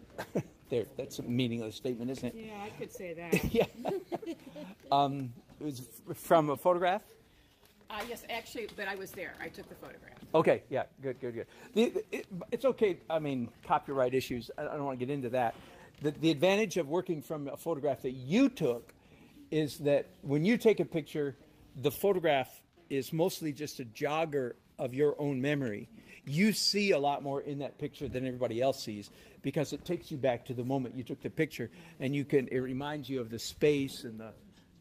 There, that's a meaningless statement, isn't it? Yeah, I could say that. Yeah. It was from a photograph? Yes, actually, but I was there. I took the photograph. Okay, yeah, good. It's okay, I mean, copyright issues, I don't want to get into that. The advantage of working from a photograph that you took is that when you take a picture, the photograph is mostly just a jogger of your own memory. You see a lot more in that picture than everybody else sees because it takes you back to the moment you took the picture, and it reminds you of the space and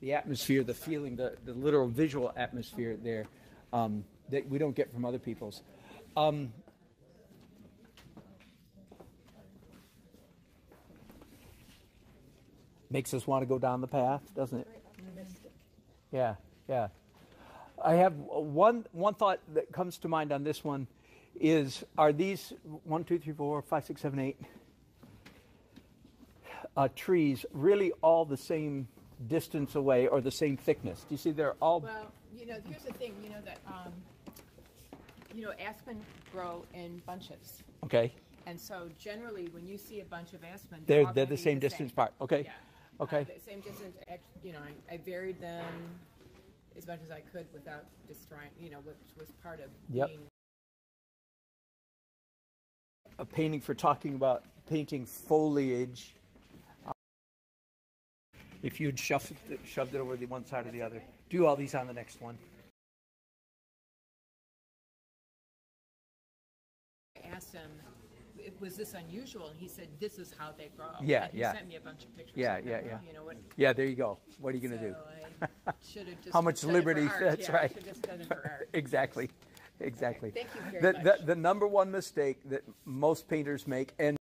the atmosphere, the feeling, the literal visual atmosphere there that we don't get from other people's. Makes us want to go down the path, doesn't it? Yeah. I have one thought that comes to mind on this one is, are these 1, 2, 3, 4, 5, 6, 7, 8 trees really all the same distance away or the same thickness? Do you see they're all... Well, here's the thing, that, aspen grow in bunches. Okay. And so generally when you see a bunch of aspen, they're the same distance apart. Okay. Yeah. Okay. The same distance, I varied them as much as I could without destroying, which was part of being... A painting for talking about painting foliage. If you'd shoved it over the one side or the other. Do all these on the next one. I asked him, was this unusual? And he said, this is how they grow. Yeah, and he sent me a bunch of pictures. Yeah. Yeah, there you go. What are you going to do? I should have just how much liberty? That's right. I should have just done it for art. Exactly. Thank you very much. The number one mistake that most painters make, and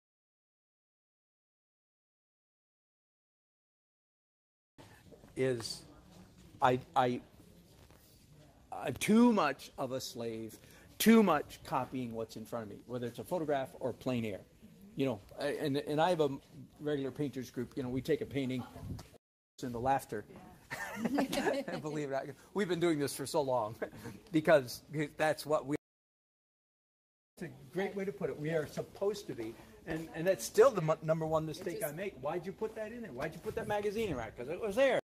is I'm too much of a slave, too much copying what's in front of me, whether it's a photograph or plein air. And I have a regular painters group. We take a painting, and the laughter. Believe it or not, we've been doing this for so long because that's what we. It's a great way to put it. We are supposed to be, and that's still the number one mistake I make. Why'd you put that in there? Why'd you put that magazine in there? Because it was there.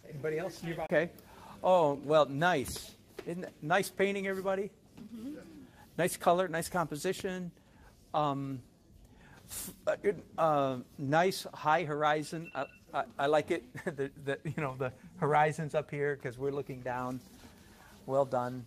Anybody else nearby? Okay. Oh well, nice. Isn't it nice painting, everybody? Mm-hmm. Nice color, nice composition. Nice high horizon. I like it. The horizon's up here because we're looking down. Well done.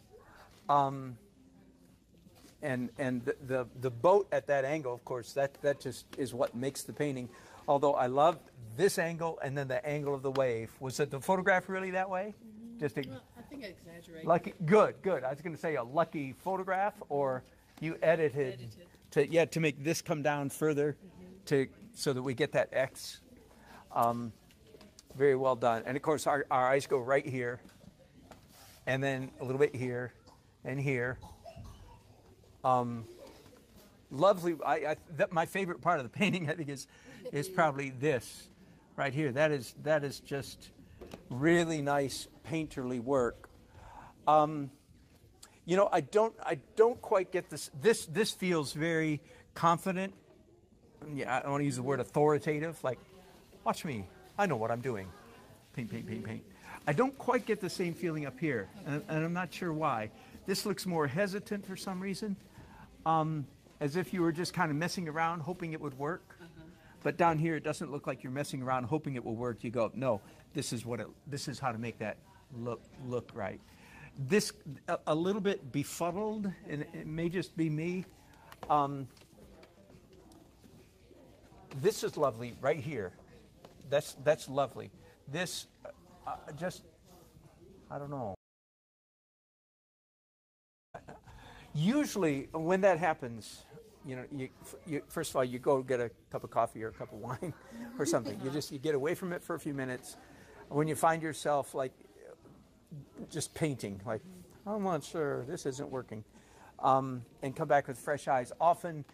and the boat at that angle, of course, that just is what makes the painting. Although I love this angle and then the angle of the wave. Was it the photograph really that way? Just a, Well, I think I exaggerated. lucky, good. I was going to say a lucky photograph, or you edited to make this come down further, so that we get that X. Very well done. And of course, our eyes go right here, and then a little bit here, and here. Lovely. My favorite part of the painting, I think, is probably this right here. That is just really nice painterly work. You know, I don't quite get this. This feels very confident. Yeah, I don't want to use the word authoritative. Like, watch me. I know what I'm doing. Paint, paint, paint, paint. I don't quite get the same feeling up here, and I'm not sure why. This looks more hesitant for some reason, as if you were just kind of messing around, hoping it would work. But down here, it doesn't look like you're messing around, hoping it will work. You go, no, this is how to make that look right. This a little bit befuddled, and it may just be me. This is lovely right here. That's lovely. This just, I don't know. Usually, when that happens, you know, you first of all, you go get a cup of coffee or a cup of wine or something. You get away from it for a few minutes. When you find yourself like just painting, like, I'm not sure, this isn't working, and come back with fresh eyes. Often,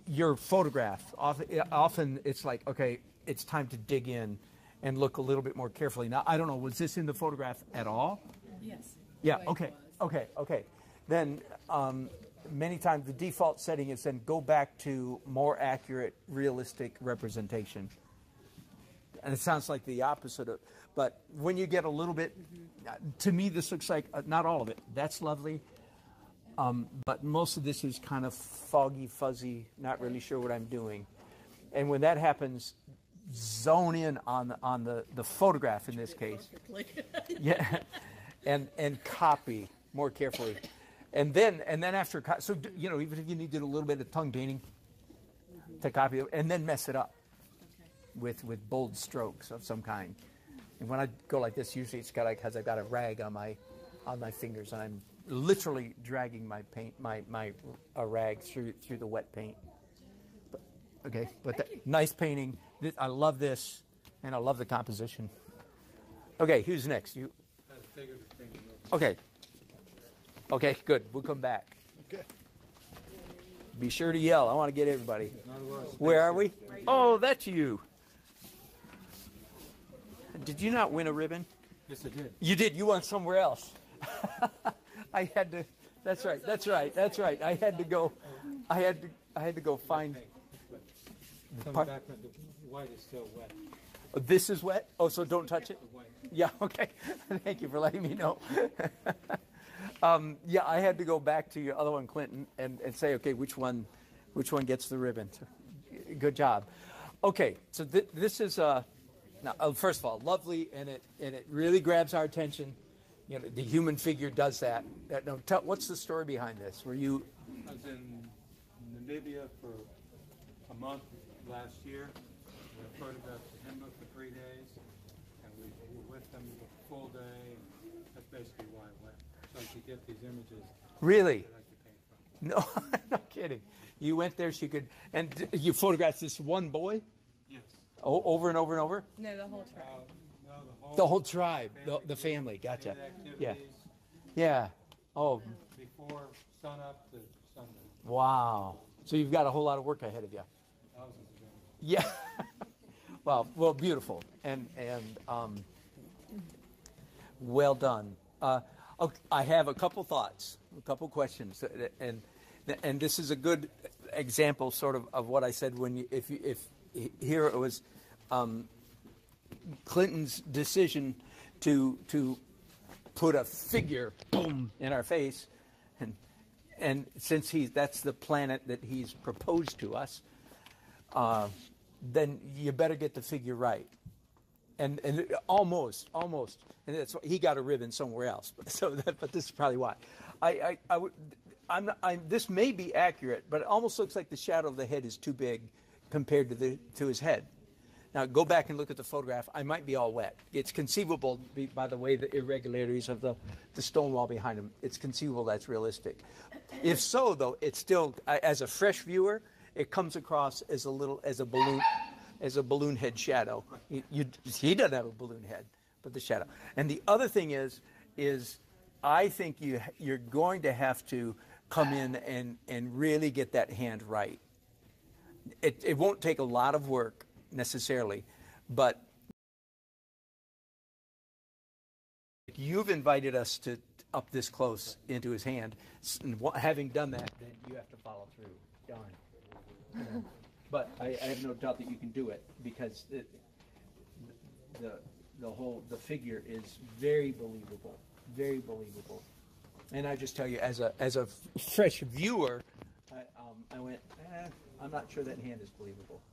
your photograph, often it's like, okay, it's time to dig in and look a little bit more carefully. Now, I don't know, was this in the photograph at all? Yes. Yeah, okay. Then many times the default setting is then go back to more accurate, realistic representation. And it sounds like the opposite of, but when you get a little bit, to me this looks like, not all of it, that's lovely, but most of this is kind of foggy, fuzzy, not really sure what I'm doing. And when that happens, zone in on the photograph in this case. Yeah, and copy more carefully. And then after, so, you know, even if you needed a little bit of tongue painting to copy it, and then mess it up with bold strokes of some kind. And when I go like this, usually it's because I've got a rag on my fingers, and I'm literally dragging my paint, a rag through the wet paint. But nice painting. I love this, and I love the composition. Okay, who's next? You. Okay, good. We'll come back. Okay. Be sure to yell. I want to get everybody. Where are we? Oh, that's you. Did you not win a ribbon? Yes, I did. You did. You won somewhere else. I had to. That's right. I had to go. I had to go find. Coming back, the white is still wet. Oh, this is wet? Oh, so don't touch it? Yeah, okay. Thank you for letting me know. Yeah, I had to go back to your other one, Clinton, and say, okay, which one gets the ribbon? So, good job. Okay, so this is now, first of all, lovely, and it really grabs our attention. You know, the human figure does that. Now, what's the story behind this? Were you? I was in Namibia for a month last year. We photographed the Himba for 3 days, and we were with them the full day. That's basically why I went, so I could get these images. Really? That I could paint from. No, no kidding. You went there, and you photographed this one boy? Yes. Oh, over and over and over? No, the whole tribe. No, the whole tribe, the family. Gotcha. Yeah. Yeah. Oh. Before sun up to sundown. Wow. So you've got a whole lot of work ahead of you. Thousands of them. Yeah. well, beautiful, and well done. Okay, I have a couple thoughts, a couple questions, and this is a good example, sort of what I said when if here it was Clinton's decision to put a figure, boom, in our face, and since that's the planet that he's proposed to us. Then you better get the figure right, and almost, and that's he got a ribbon somewhere else. But this is probably why. I this may be accurate, but it almost looks like the shadow of the head is too big compared to his head. Now, go back and look at the photograph. I might be all wet. It's conceivable, by the way, the irregularities of the stone wall behind him. It's conceivable that's realistic. If so, though, it's still, as a fresh viewer, it comes across as a balloon head shadow. He doesn't have a balloon head, but the shadow. And the other thing is I think you're going to have to come in and really get that hand right. It won't take a lot of work necessarily, but you've invited us to up this close into his hand. Having done that, then you have to follow through. Darn. But I have no doubt that you can do it, because the figure is very believable, And I just tell you, as a fresh viewer, I went, I'm not sure that hand is believable.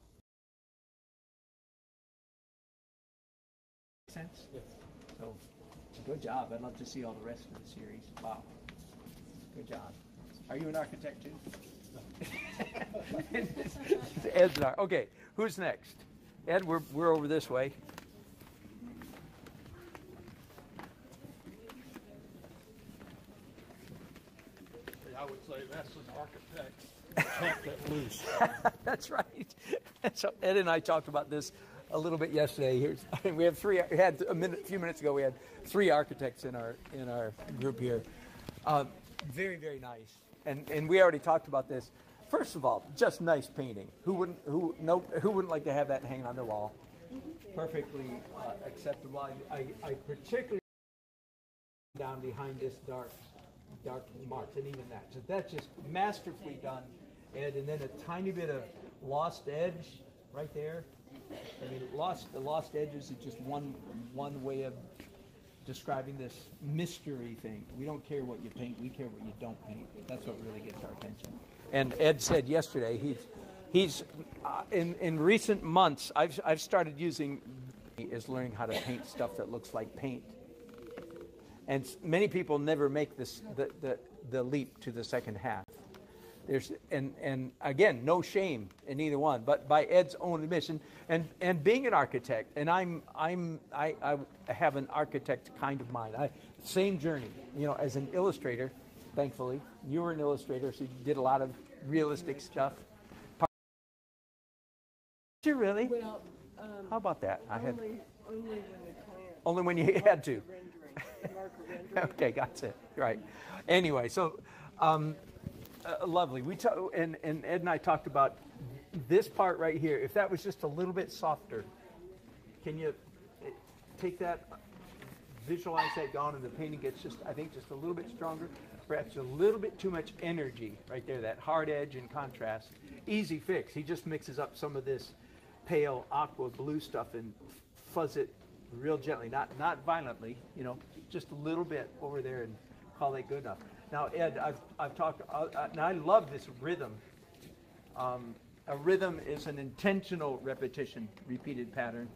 Sense? Yes. So, good job. I'd love to see all the rest of the series. Wow. Good job. Are you an architect too? Ed's an architect. Okay, who's next? Ed, we're over this way. I would say that's an architect. Can't get loose. That's right. So Ed and I talked about this a little bit yesterday. We had a few minutes ago. We had 3 architects in our group here. Very, very nice. And we already talked about this. First of all, just nice painting. Who wouldn't like to have that hanging on their wall? Perfectly acceptable. I particularly down behind this dark marks, and even that. So that's just masterfully done, Ed. And then a tiny bit of lost edge right there. I mean, the lost edges is just one way of describing this mystery thing. We don't care what you paint; we care what you don't paint. That's what really gets our attention. And Ed said yesterday he's in recent months I've started using is learning how to paint stuff that looks like paint. And many people never make the leap to the second half. And again, no shame in either one, but by Ed's own admission, and being an architect, and I have an architect kind of mind. Same journey, as an illustrator. Thankfully, you were an illustrator, so you did a lot of realistic stuff. Did you really? Well, how about that? only when the client. Only when you had to. Rendering. Okay, got it. Right. Anyway, so lovely. And Ed and I talked about this part right here. If that was just a little bit softer, can you take that, visualize that gone, and the painting gets just a little bit stronger, perhaps a little bit too much energy right there, that hard edge and contrast. Easy fix. He just mixes up some of this pale aqua blue stuff and fuzz it real gently, not violently, just a little bit over there, and call it good enough. Now, Ed, I've talked, and I love this rhythm. A rhythm is an intentional repetition, repeated pattern,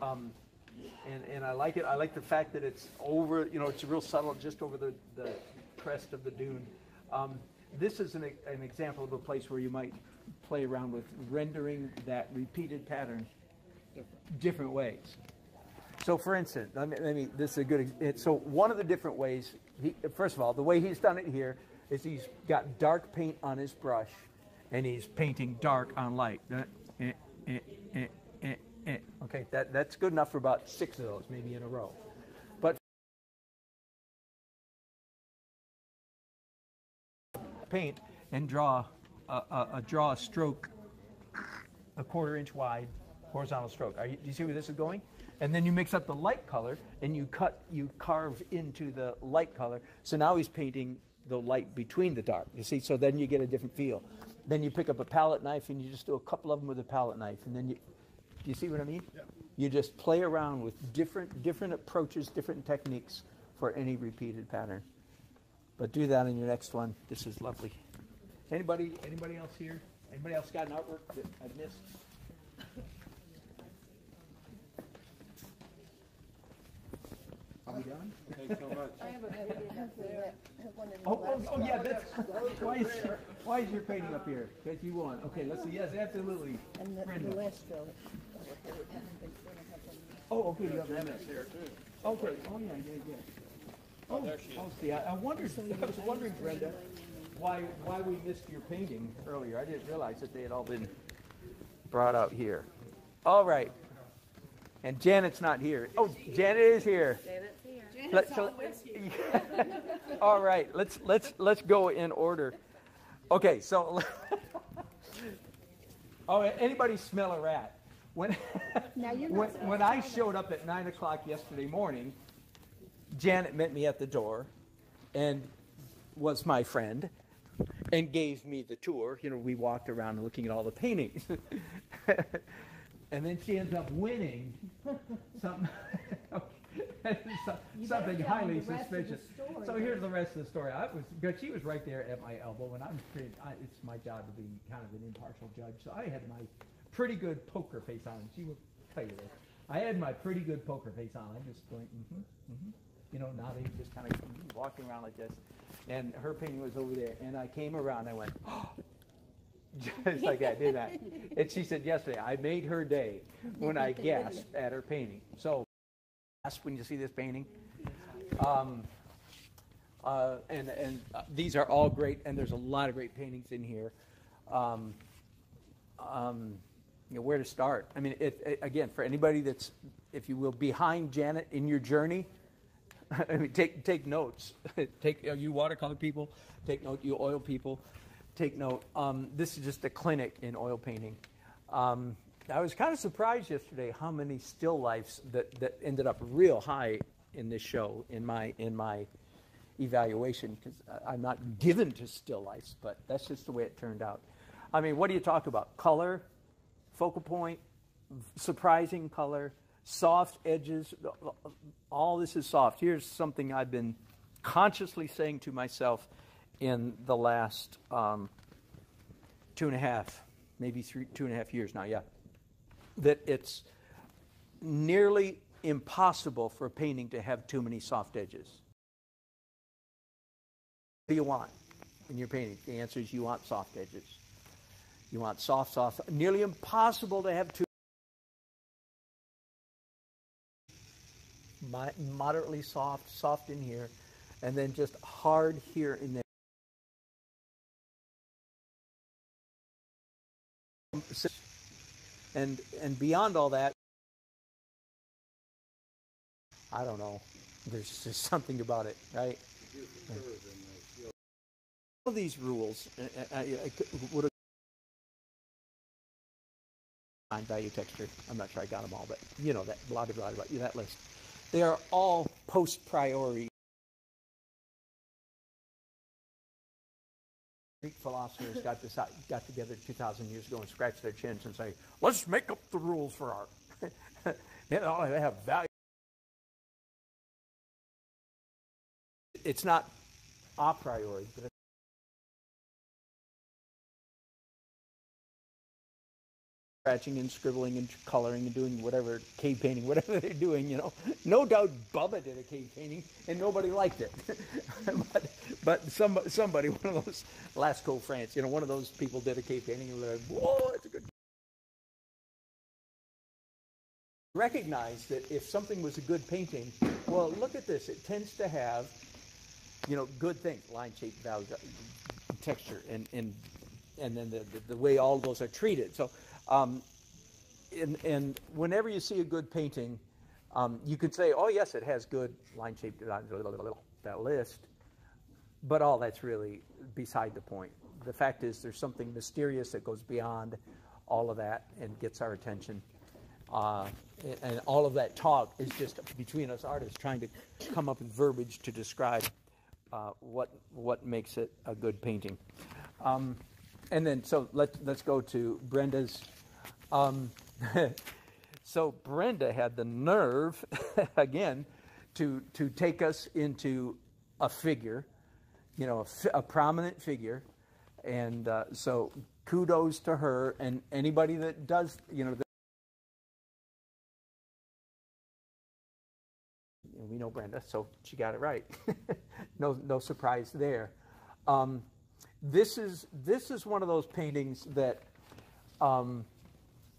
and I like it. I like the fact that it's over, it's real subtle, just over the crest of the dune. This is an example of a place where you might play around with rendering that repeated pattern different ways. So, for instance, this is a good. So, one of the different ways. First of all, the way he's done it here is he's got dark paint on his brush, and he's painting dark on light. Okay, that's good enough for about 6 of those, maybe in a row. But paint and draw a stroke, a 1/4 inch wide, horizontal stroke. Do you see where this is going? And then you mix up the light color, and you carve into the light color. So now he's painting the light between the dark. You see, so then you get a different feel. Then you pick up a palette knife, and you just do a couple of them with a palette knife, and then do you see what I mean? Yeah. You just play around with different approaches, different techniques for any repeated pattern. But do that in your next one. This is lovely. Anybody else here? Anybody else got an artwork that I've missed? we done? Thanks so much. I have a painting up there. Oh, yeah, that's, why is your painting up here? Because you won. Okay, let's see, yes, absolutely. And Brenda. the last girl, haven't been going to have them. Oh, okay, you have that there too. Okay, oh, yeah. Oh, there she is. Oh, see, I was wondering, Brenda, why we missed your painting earlier. I didn't realize that they had all been brought out here. All right. And Janet's not here. Oh, Janet is here. Janet's here. All right, let's go in order. Okay, so oh, anybody smell a rat? When I showed up at 9 o'clock yesterday morning, Janet met me at the door, and was my friend, and gave me the tour. You know, we walked around looking at all the paintings. And then she ends up winning something, something highly suspicious. So here's the rest of the story. She was right there at my elbow, and it's my job to be kind of an impartial judge. So I had my pretty good poker face on. She will tell you this. I had my pretty good poker face on. I'm just going, nodding, just kind of walking around like this. And her painting was over there, and I came around. I went, oh. Just like I did that. And she said yesterday, I made her day when I gasped at her painting. So, when you see this painting, these are all great, and there's a lot of great paintings in here. Where to start? I mean, again, for anybody that's, if you will, behind Janet in your journey, I mean, take notes. You watercolor people, take note. You oil people. Take note. This is just a clinic in oil painting. I was kind of surprised yesterday how many still lifes that ended up real high in this show in my evaluation, because I'm not given to still lifes, but that's just the way it turned out. I mean, what do you talk about? Color, focal point, surprising color, soft edges. All this is soft. Here's something I've been consciously saying to myself in the last 2.5, maybe 2.5 years now, yeah, that it's nearly impossible for a painting to have too many soft edges. What do you want in your painting? The answer is you want soft edges. You want soft. Nearly impossible to have too moderately soft in here, and then just hard here and there. And beyond all that, I don't know. There's just something about it, right? All of these rules I would have time, value, texture. I'm not sure I got them all, but that blah blah blah that list. They are all post priori. Greek philosophers got together 2,000 years ago and scratched their chins and say, let's make up the rules for art. They have value. It's not a priori, but scratching and scribbling and coloring and doing whatever, cave painting, whatever they're doing, No doubt Bubba did a cave painting and nobody liked it. but somebody, one of those Lascaux, France, one of those people did a cave painting and they're like, whoa, it's a good. Recognize that if something was a good painting, well, look at this. It tends to have, good things, line, shape, value, texture, and then the way all of those are treated. So, and whenever you see a good painting, you could say, oh, yes, it has good line, shape, that list. But all that's really beside the point. The fact is there's something mysterious that goes beyond all of that and gets our attention. And all of that talk is just between us artists trying to come up with verbiage to describe what makes it a good painting. And then, so let's go to Brenda's. So Brenda had the nerve, again, to take us into a figure, a prominent figure. And so kudos to her and anybody that does, we know Brenda, so she got it right. No surprise there. This is one of those paintings that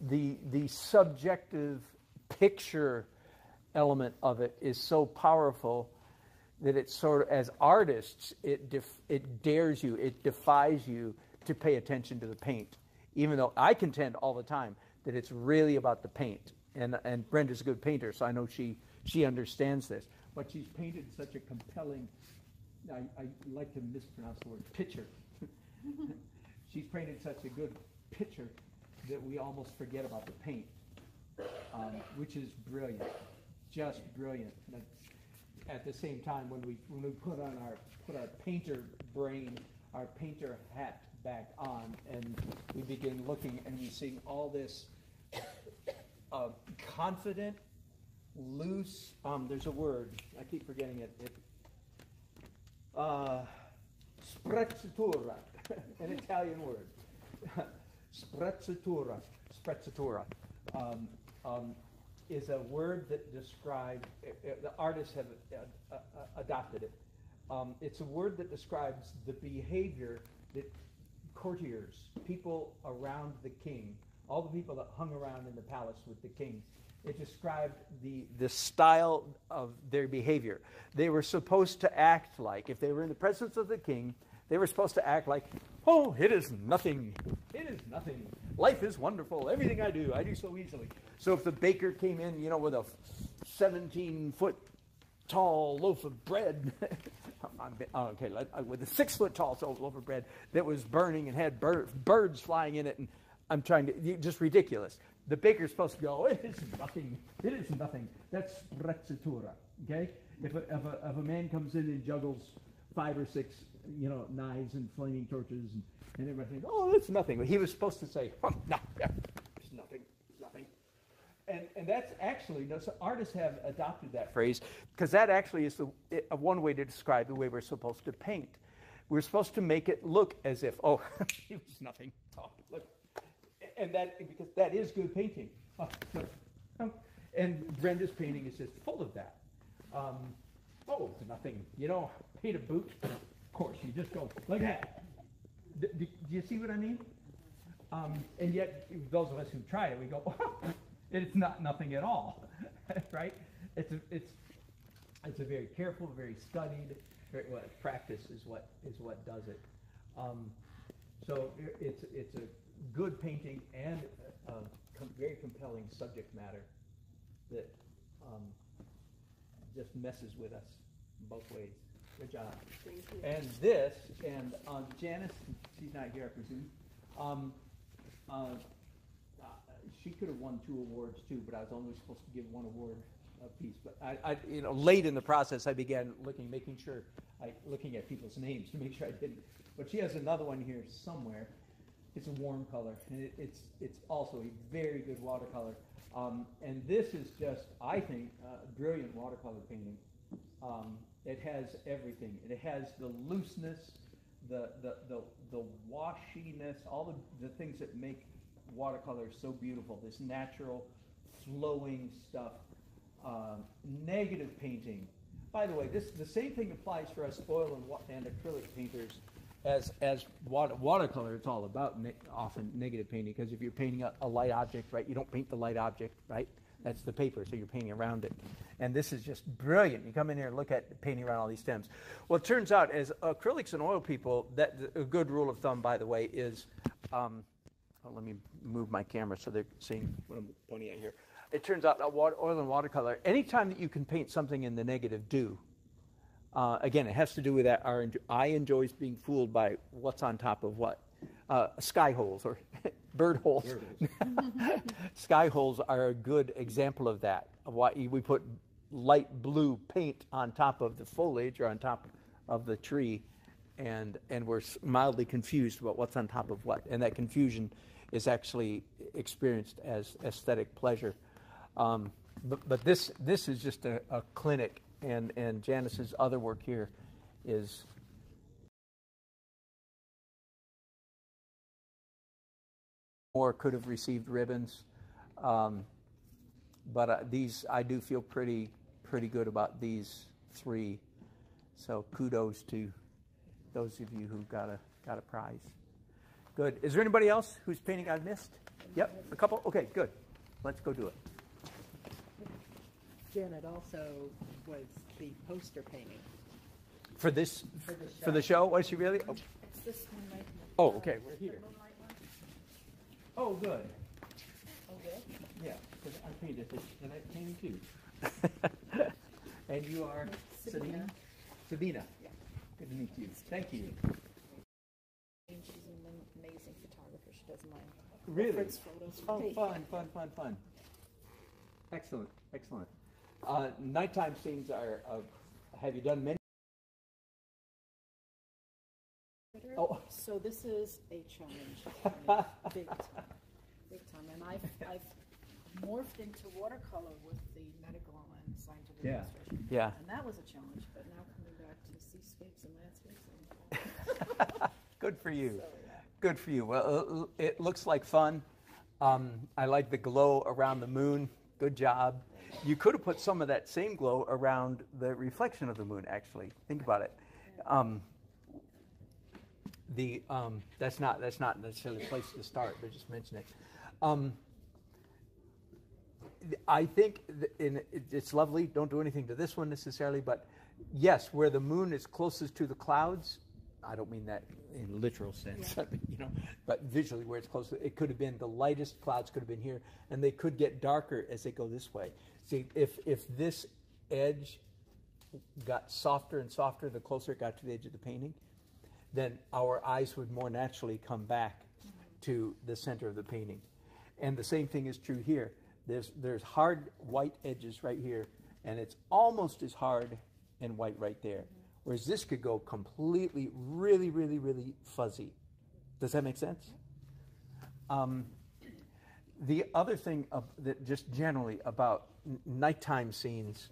the subjective picture element of it is so powerful that it's sort of, as artists, it dares you, it defies you to pay attention to the paint, even though I contend all the time that it's really about the paint. And Brenda's a good painter, so I know she understands this. But she's painted such a compelling, I like to mispronounce the word, picture. She's painted such a good picture that we almost forget about the paint, which is brilliant, just brilliant. But at the same time, when we put our painter brain, our painter hat back on, and we begin looking, and we see all this confident, loose. There's a word, I keep forgetting it. Sprezzatura, an Italian word. Sprezzatura is a word that describes, the artists have adopted it. It's a word that describes the behavior that courtiers, people around the king, all the people that hung around in the palace with the king, it described the style of their behavior. They were supposed to act like, if they were in the presence of the king, they were supposed to act like, oh, it is nothing. It is nothing. Life is wonderful. Everything I do so easily. So if the baker came in, with a 17-foot tall loaf of bread, with a 6-foot tall loaf of bread that was burning and had birds flying in it, and I'm trying to, just ridiculous. The baker's supposed to go, it is nothing. It is nothing. That's sprezzatura, okay? If a man comes in and juggles 5 or 6, knives and flaming torches, and everybody thinks, oh, that's nothing. But he was supposed to say, oh, no, it's nothing, nothing. And that's actually, so artists have adopted that phrase, because that actually is one way to describe the way we're supposed to paint. We're supposed to make it look as if, oh, it was nothing. Oh, look. And because that is good painting. Oh, look. And Brenda's painting is just full of that. Oh, it's nothing. Paint a boot. Of course, you just go like that. Do you see what I mean? And yet, those of us who try it, we go, oh, it's nothing at all, right? It's a very careful, very studied, practice is what does it. So it's a good painting and very compelling subject matter that just messes with us both ways. Good job. Thank you. And this, and Janice, she's not here, I presume. She could have won 2 awards too, but I was only supposed to give 1 award apiece. But I late in the process, I began making sure, looking at people's names to make sure I didn't. But she has another one here somewhere. It's a warm color, and it's also a very good watercolor. And this is just, I think, brilliant watercolor painting. It has everything. It has the looseness, the washiness, all the things that make watercolor so beautiful. This natural, flowing stuff. Negative painting. By the way, the same thing applies for us oil and acrylic painters as watercolor. It's all about often negative painting, because if you're painting a light object, right, you don't paint the light object, right? That's the paper, so you're painting around it. And this is just brilliant. You come in here and look at painting around all these stems. Well, it turns out, as acrylics and oil people, that a good rule of thumb, by the way, is, let me move my camera so they're seeing what I'm pointing at here. It turns out oil and watercolor, anytime that you can paint something in the negative, do. Again, it has to do with that. Our eye enjoys being fooled by what's on top of what. Sky holes or bird holes. Sky holes are a good example of that. Of why we put light blue paint on top of the foliage or on top of the tree, and we're mildly confused about what's on top of what. And that confusion is actually experienced as aesthetic pleasure. But this is just a clinic, and Janice's other work here is more could have received ribbons, but these I do feel pretty pretty good about these 3. So kudos to those of you who got a prize. Good. Is there anybody else whose painting I missed? Yep, a couple. Okay, good. Let's go do it. Janet also was the poster painting. For this, for the show? Was she really? Oh, It's this one right here. oh okay, we're here. Oh, good. Oh, good? Yeah, because I painted this, and I painted too. And you are Sabina? Sabina. Yeah. Good to meet you. Thank you. And she's an amazing photographer. She does my Really? reference photos. Oh, fun. Excellent, excellent. Nighttime scenes are, have you done many? Oh. So this is a challenge, big time. And I've morphed into watercolor with the medical and scientific illustration. Yeah. And that was a challenge, but now coming back to seascapes and landscapes. Good for you. So, yeah. Good for you. Well, it looks like fun. I like the glow around the moon. Good job. You could have put some of that same glow around the reflection of the moon, actually. Think about it. That's not necessarily the place to start, but just mention it. I think it's lovely. Don't do anything to this one necessarily, but yes, where the moon is closest to the clouds, I don't mean that in literal sense, but visually where it's close, it could have been the lightest clouds could have been here, and they could get darker as they go this way. See, if this edge got softer and softer the closer it got to the edge of the painting, then our eyes would more naturally come back to the center of the painting. And the same thing is true here. There's hard white edges right here, and it's almost as hard and white right there. Whereas this could go completely, really, really, really fuzzy. Does that make sense? The other thing that just generally about nighttime scenes,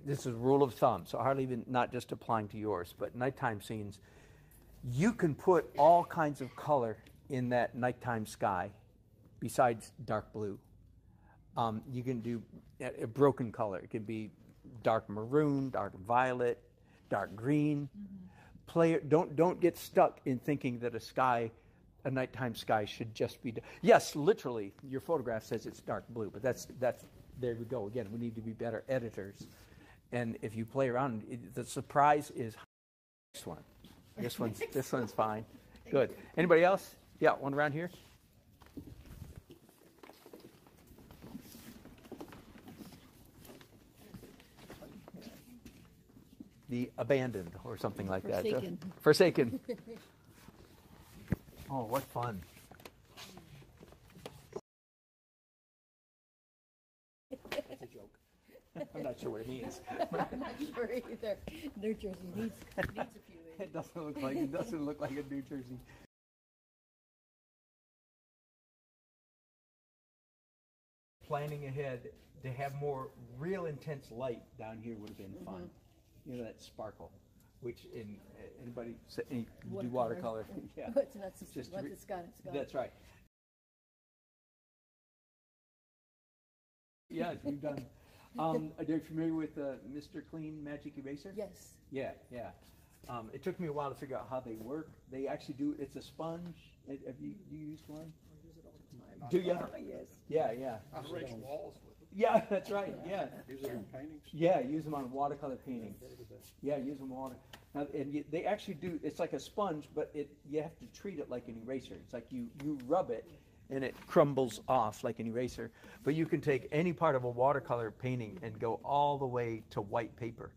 this is a rule of thumb, so hardly even not just applying to yours, but nighttime scenes, you can put all kinds of color in that nighttime sky besides dark blue. You can do a broken color. It can be dark maroon, dark violet, dark green. Don't get stuck in thinking that a nighttime sky should just be. Yes, literally, your photograph says it's dark blue, but that's there we go again. We need to be better editors, and if you play around, the surprise is this one. This one's fine. Good. Anybody else? Yeah, one around here. The abandoned or something like Forsaken. that. Forsaken. Oh, what fun. That's a joke. I'm not sure what it means. I'm not sure either. New Jersey needs a few. It doesn't look like a New Jersey. Planning ahead to have more real intense light down here would have been fun. You know, that sparkle, which anybody do watercolor? Yeah, It's got. That's right. Yes, we've done. Are you familiar with Mr. Clean Magic Eraser? Yes. Yeah. It took me a while to figure out how they work. They actually do. It's a sponge. Have you used one? I use it all the time. Do you? Yes. Yeah. I erase walls with it. Yeah, that's right. Yeah. Use it in paintings? Yeah, use them on watercolor paintings. Yeah, use them on water. Now, and they actually do. It's like a sponge, but you have to treat it like an eraser. It's like you rub it, and it crumbles off like an eraser. But you can take any part of a watercolor painting and go all the way to white paper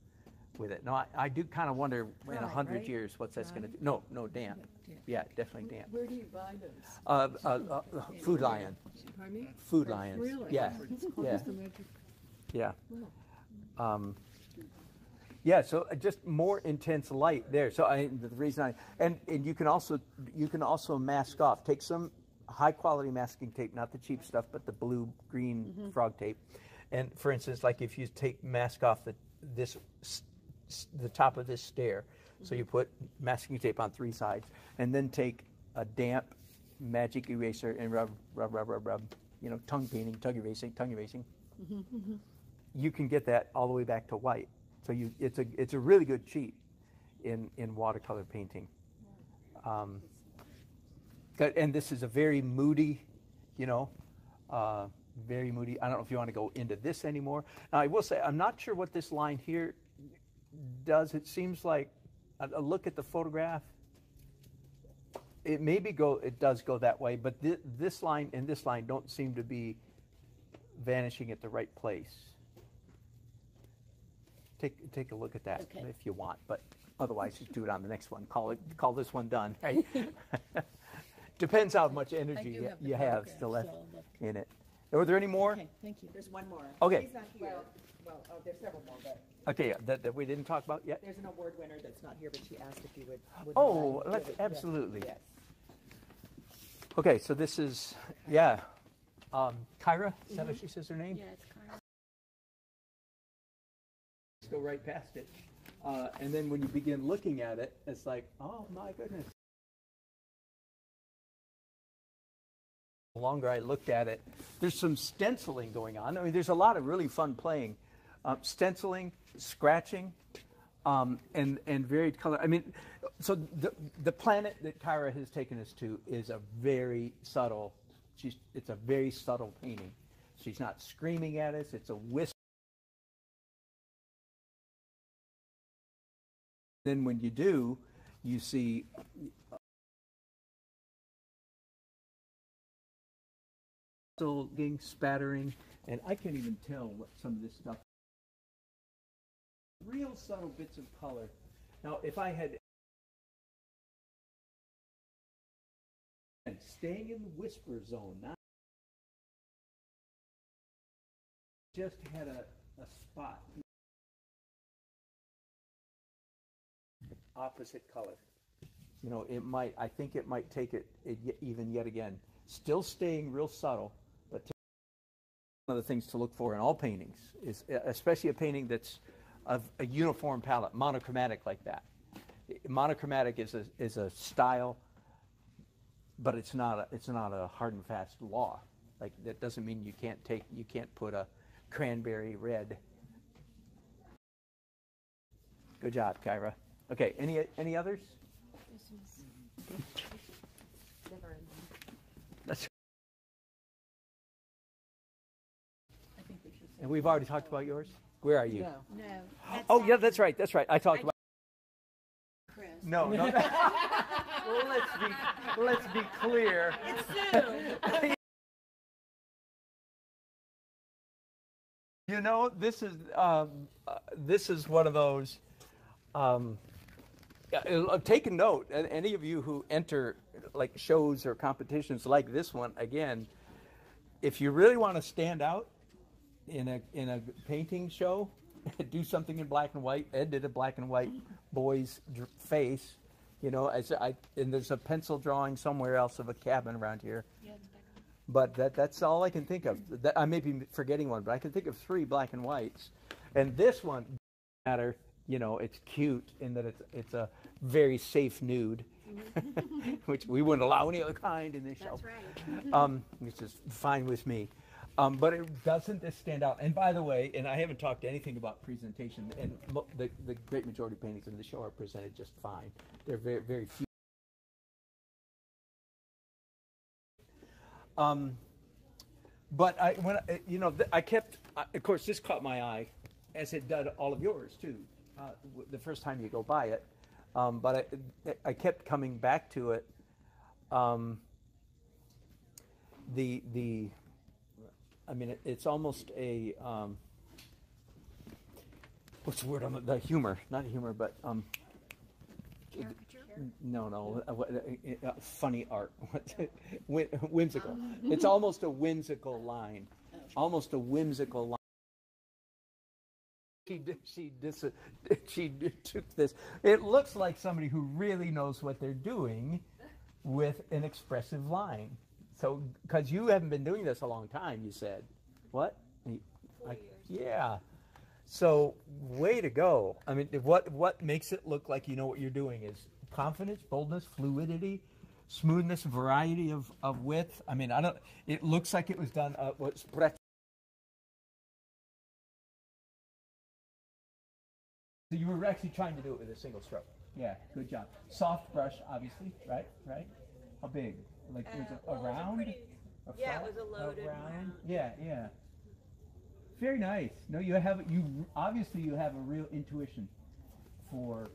with it. Now, I do kind of wonder in 100 right? years what's that's going to do. No, damp. Yeah, definitely damp. Where do you buy those? Food Lion. Pardon me? Food Lions. Really? Yeah. It's close to Magic. Yeah. Yeah, so just more intense light there. So the reason and you can also mask off. Take some high quality masking tape, not the cheap stuff, but the blue green frog tape. And for instance, like if you mask off the top of this stair, so you put masking tape on 3 sides, and then take a damp magic eraser and rub. You know, tongue erasing. you can get that all the way back to white. So it's a really good cheat in watercolor painting. And this is a very moody, very moody. I don't know if you want to go into this anymore. Now, I will say, I'm not sure what this line here does. It seems like, a look at the photograph, it does go that way, but this line and this line don't seem to be vanishing at the right place. Take a look at that if you want, but otherwise just do it on the next one. Call this one done. Right? Depends how much energy you have still left in it. Are there any more? Okay, thank you. There's one more. Okay. He's not here. Well, there's several more, but Okay, that we didn't talk about yet? there's an award winner that's not here, but she asked if you would. Oh, mind giving- absolutely. Yes. Okay, so this is, Kyra, is that what she says her name? Yeah, it's kind of. Go right past it. And then when you begin looking at it, it's like, oh my goodness. The longer I looked at it, there's some stenciling going on. I mean, there's a lot of really fun playing. Stenciling, scratching, and varied color. I mean, so the planet that Kyra has taken us to is a very subtle, it's a very subtle painting. She's not screaming at us, it's a whisper. Then when you do, you see getting spattering, and I can't even tell what some of this stuff. Real subtle bits of color. Now, if I had staying in the whisper zone, not just had a spot. Opposite color. I think it might take it even yet again. Still staying real subtle, but one of the things to look for in all paintings is, especially a painting that's of a uniform palette, monochromatic like that. Monochromatic is a style, but it's not a hard and fast law. Like, that doesn't mean you can't put a cranberry red. Good job, Kyra. Okay, any others? That's. And we've already talked about yours. Where are you? No. Oh, yeah, that's right. I talked about. Chris. No. Let's be clear. It's this is one of those. Take a note. Any of you who enter like shows or competitions like this one, again, if you really want to stand out in a painting show, do something in black and white. Ed did a black and white boy's face, and there's a pencil drawing somewhere else of a cabin around here. Yeah, but that's all I can think of. I may be forgetting one, but I can think of 3 black and whites. And this one, matter, it's cute in that it's a very safe nude, which we wouldn't allow any other kind in this show. That's right. Which is fine with me. But it doesn't this stand out. And by the way, and I haven't talked anything about presentation, and the great majority of paintings in the show are presented just fine. They're very, very few. But I kept, of course, this caught my eye, as it did all of yours too. The first time you go by it, but I kept coming back to it. It's almost a what's the word? The humor, not humor, but no, funny art, whimsical. It's almost a whimsical line, almost a whimsical line. She took this. It looks like somebody who really knows what they're doing with an expressive line. So, because you haven't been doing this a long time, you said. What? 4 years. Yeah. So, way to go. I mean, what makes it look like you know what you're doing is confidence, boldness, fluidity, smoothness, variety of width. I mean, it looks like it was done, So you were actually trying to do it with a single stroke. Yeah, good job. Soft brush, obviously, right? Right? How big? Like was it a round? Yeah, it was a loaded round. Yeah, yeah. Very nice. No, you have obviously you have a real intuition for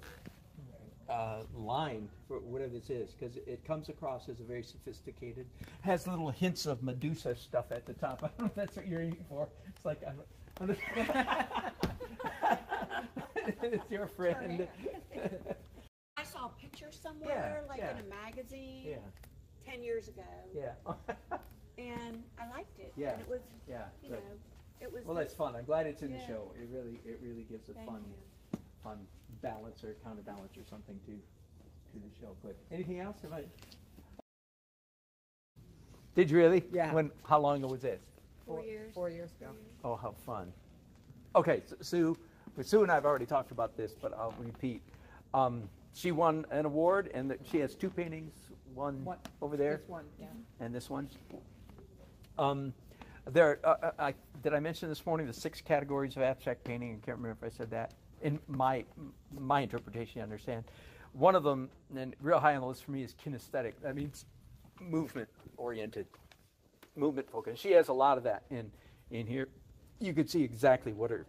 line for whatever this is, because it comes across as a very sophisticated. Has little hints of Medusa stuff at the top. I don't know if that's what you're aiming for. It's like it's your friend. I saw a picture somewhere, in a magazine, 10 years ago. Yeah. And I liked it. Yeah. And it was, yeah. you know, it was. Well, that's fun. I'm glad it's in the Yeah. show. It really gives a fun balance or counterbalance or something to the show. But anything else? Did you really? Yeah. How long ago was this? 4 years. 4 years ago. Oh, how fun. Okay, Sue and I have already talked about this, but I'll repeat. She won an award, and she has 2 paintings, one over there. This one, yeah. And this one. Did I mention this morning the 6 categories of abstract painting? I can't remember if I said that. In my interpretation, I understand. One of them, and real high on the list for me, is kinesthetic. That means movement-oriented, movement-focused. She has a lot of that in here. You could see exactly what her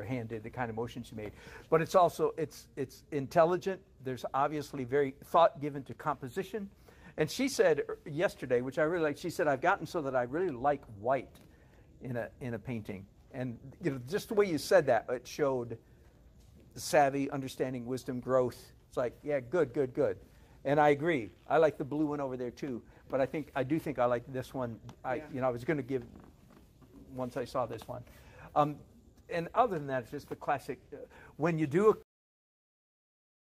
hand did, the kind of motion she made. But it's also it's intelligent. There's obviously very thought given to composition. And she said yesterday, which I really like, she said, I've gotten so that I really like white in a painting. And just the way you said that, it showed savvy, understanding, wisdom, growth. It's like, yeah, good. And I agree. I like the blue one over there too. But I do think I like this one. I was going to give once I saw this one. And other than that, it's just the classic. When you do a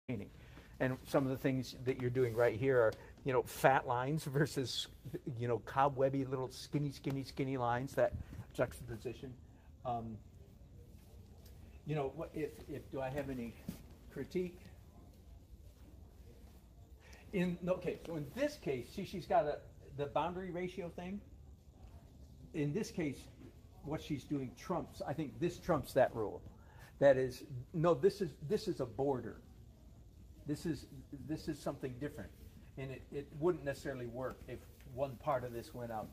painting, and some of the things that you're doing right here are, fat lines versus, cobwebby little skinny lines, that juxtaposition. If do I have any critique? So in this case, she's got the boundary ratio thing. In this case, what she's doing trumps. I think this trumps that rule. That is, no, this is a border. This is something different, and it wouldn't necessarily work if one part of this went out.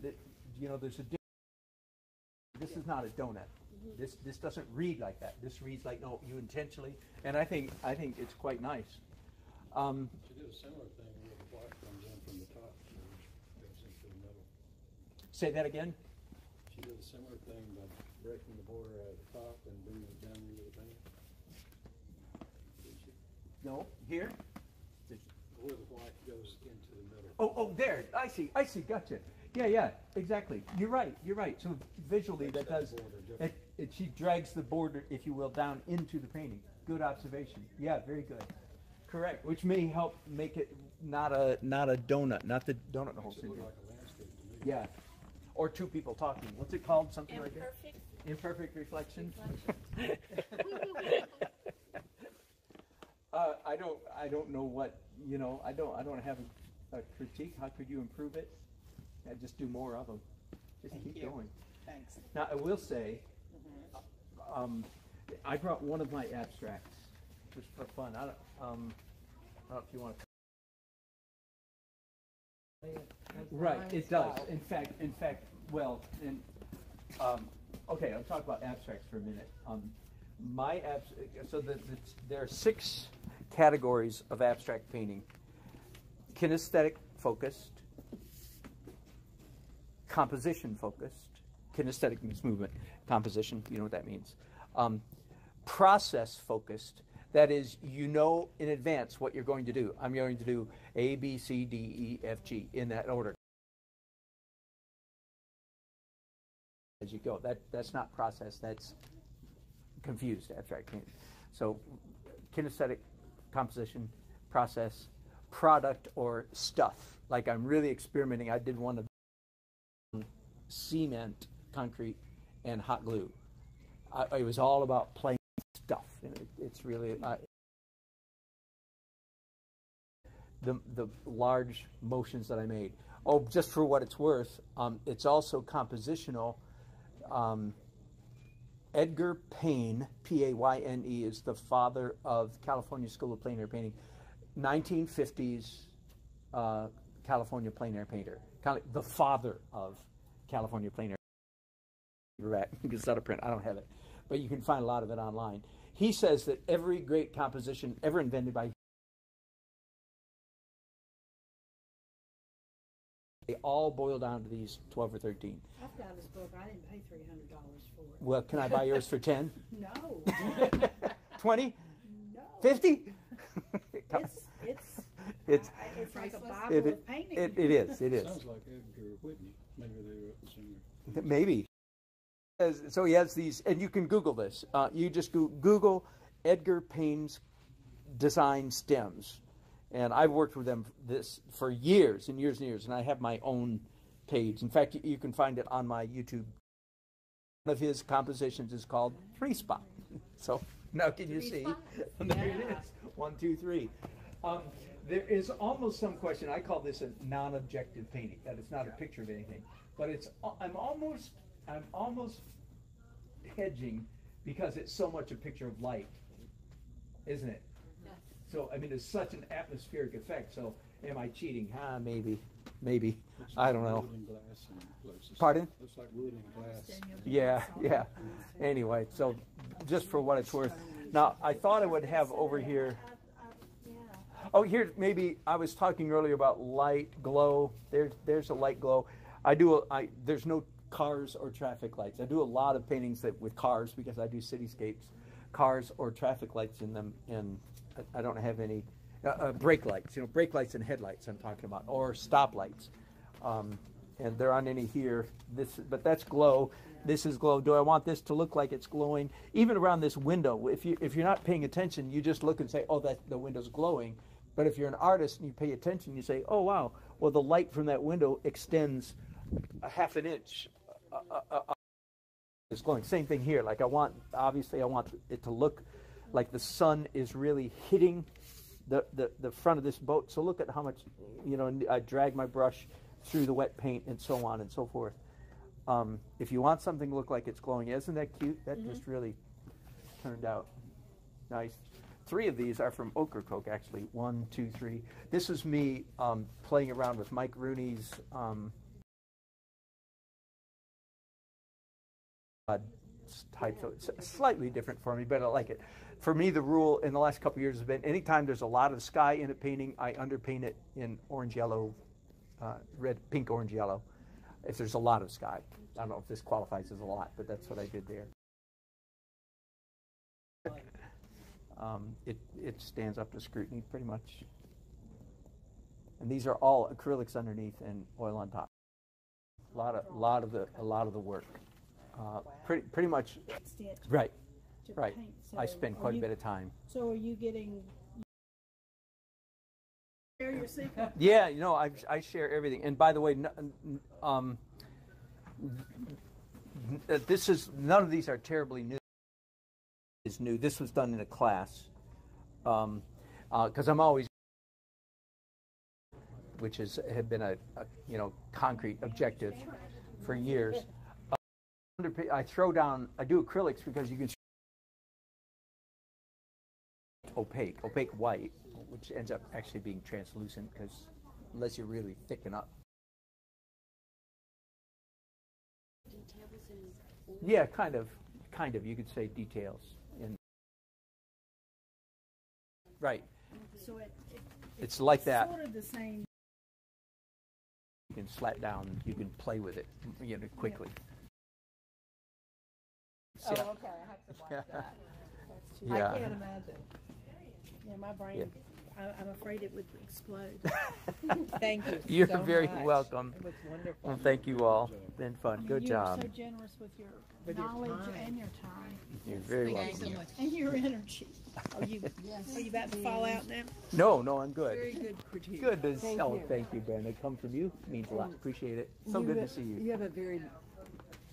There's a difference. This is not a donut. This doesn't read like that. This reads like, no, you intentionally. And I think it's quite nice. She did a similar thing where the black comes in from the top, so it goes into the middle. Say that again. She did a similar thing by breaking the border at the top and bringing it down into the band. Did she? No, here. Where the black goes into the middle. Oh, there. I see. Gotcha. Yeah, exactly. You're right. So visually, that does. She drags the border, if you will, down into the painting. Good observation. Yeah, very good. Correct. Which may help make it not a donut, not the donut hole syndrome. Like a landscape to me. Yeah. Or 2 people talking. What's it called? Something like that? Imperfect reflection. I don't know what, I don't have a critique. How could you improve it? Just do more of them. Just keep going. Thanks. Now, I will say, I brought one of my abstracts just for fun. I don't know if you want to. Right, it does. In fact, well, and okay, I'll talk about abstracts for a minute. There are 6 categories of abstract painting: kinesthetic focused, composition focused. Kinesthetic means movement. Composition, you know what that means. Process focused. That is, in advance what you're going to do. I'm going to do A, B, C, D, E, F, G in that order. As you go. That's not process. That's confused abstract painting. So, kinesthetic, composition, process, product, or stuff. Like I'm really experimenting. I did one of cement, concrete, and hot glue. It was all about playing stuff. It's really the large motions that I made. Oh, just for what it's worth, it's also compositional Edgar Payne, P-A-Y-N-E, is the father of California School of Plein Air Painting. 1950s California plein air painter. Kind of the father of California plein air. It's not a print. I don't have it. But you can find a lot of it online. He says that every great composition ever invented by they all boil down to these 12 or 13. I've got his book. I didn't pay $300 for it. Well, can I buy yours for 10? No. 20? No. 50? It's like a Bible of painting. It is. It is. Sounds like Edgar Whitney. Maybe they were similar. Maybe. So he has these, and you can Google this. You just Google Edgar Payne's design stems. And I've worked with them for years and years and years, and I have my own page. In fact, you can find it on my YouTube. One of his compositions is called 3 Spot. So now can you see? There it is. 1, 2, 3. There is almost some question. I call this a non-objective painting. That it's not a picture of anything, but it's. I'm almost hedging because it's so much a picture of light, isn't it? So, I mean, it's such an atmospheric effect. So, am I cheating? Maybe. I don't know. Wood and glass in places. Pardon? Looks like wood and glass. Yeah. Anyway, so just for what it's worth. Now, I thought I would have over here. Oh, here, maybe I was talking earlier about light glow. There's a light glow. There's no cars or traffic lights. I do a lot of paintings with cars because I do cityscapes, cars or traffic lights in them, and I don't have any brake lights, brake lights and headlights I'm talking about, or stop lights. And there aren't any here. But that's glow. This is glow. Do I want this to look like it's glowing? Even around this window, if you're not paying attention, you just look and say, oh, the window's glowing. But if you're an artist and you pay attention, you say, oh, wow, well, the light from that window extends a half an inch. It's glowing. Same thing here. Like I want it to look like the sun is really hitting the front of this boat. So look at how much, I drag my brush through the wet paint and so on and so forth. If you want something to look like it's glowing, isn't that cute? That just really turned out nice. 3 of these are from Ocracoke, actually. 1, 2, 3. This is me playing around with Mike Rooney's type. So it's slightly different for me, but I like it. For me, the rule in the last couple of years has been anytime there's a lot of sky in a painting, I underpaint it in orange, yellow, red, pink, orange, yellow. If there's a lot of sky. I don't know if this qualifies as a lot, but that's what I did there. It stands up to scrutiny pretty much. And these are all acrylics underneath and oil on top. A lot of the work. Pretty much. Right. Right. So I spend quite a bit of time. So are you getting? Share your secret? Yeah, I share everything. And by the way, none of these are terribly new. Is new. This was done in a class because I'm always, which had been a concrete objective for years. I do acrylics because you can opaque white, which ends up actually being translucent because unless you really thicken up. Yeah, kind of. You could say details. Right. So it's like that. Sort of the same. You can slat down. You can play with it, quickly. Oh, okay. I have to watch that. That's too. Yeah. I can't imagine. Yeah, my brain. Yeah. I'm afraid it would explode. Thank you. You're so very much. welcome. It was wonderful. Well, thank you all. Been fun. Good job. You're so generous with your knowledge and your time. You're very welcome. And your energy. Are you about to fall out now? No, I'm good. Very good critique. Good. Thank you. Thank you, Ben. It come from you. Means a lot. Appreciate it. So good to see you. You have a very,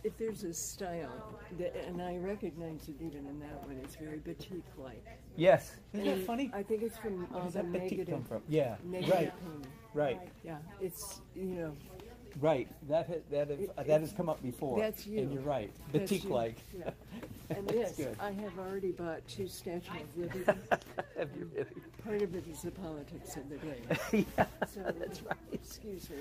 if there's a style, and I recognize it even in that one, it's very batik-like. Yes. Isn't that funny? I think it's from all Where does the that batik negative. come from? Yeah. Negative Right. painting. Right. Yeah. It's Right. That has come up before. That's you. And you're right. That's you. Batik-like. Yeah. And That's this, good. I have already bought 2 Statues of Liberty. Have you really? Part of it is the politics of the day. Yeah, So, that's right. excuse me.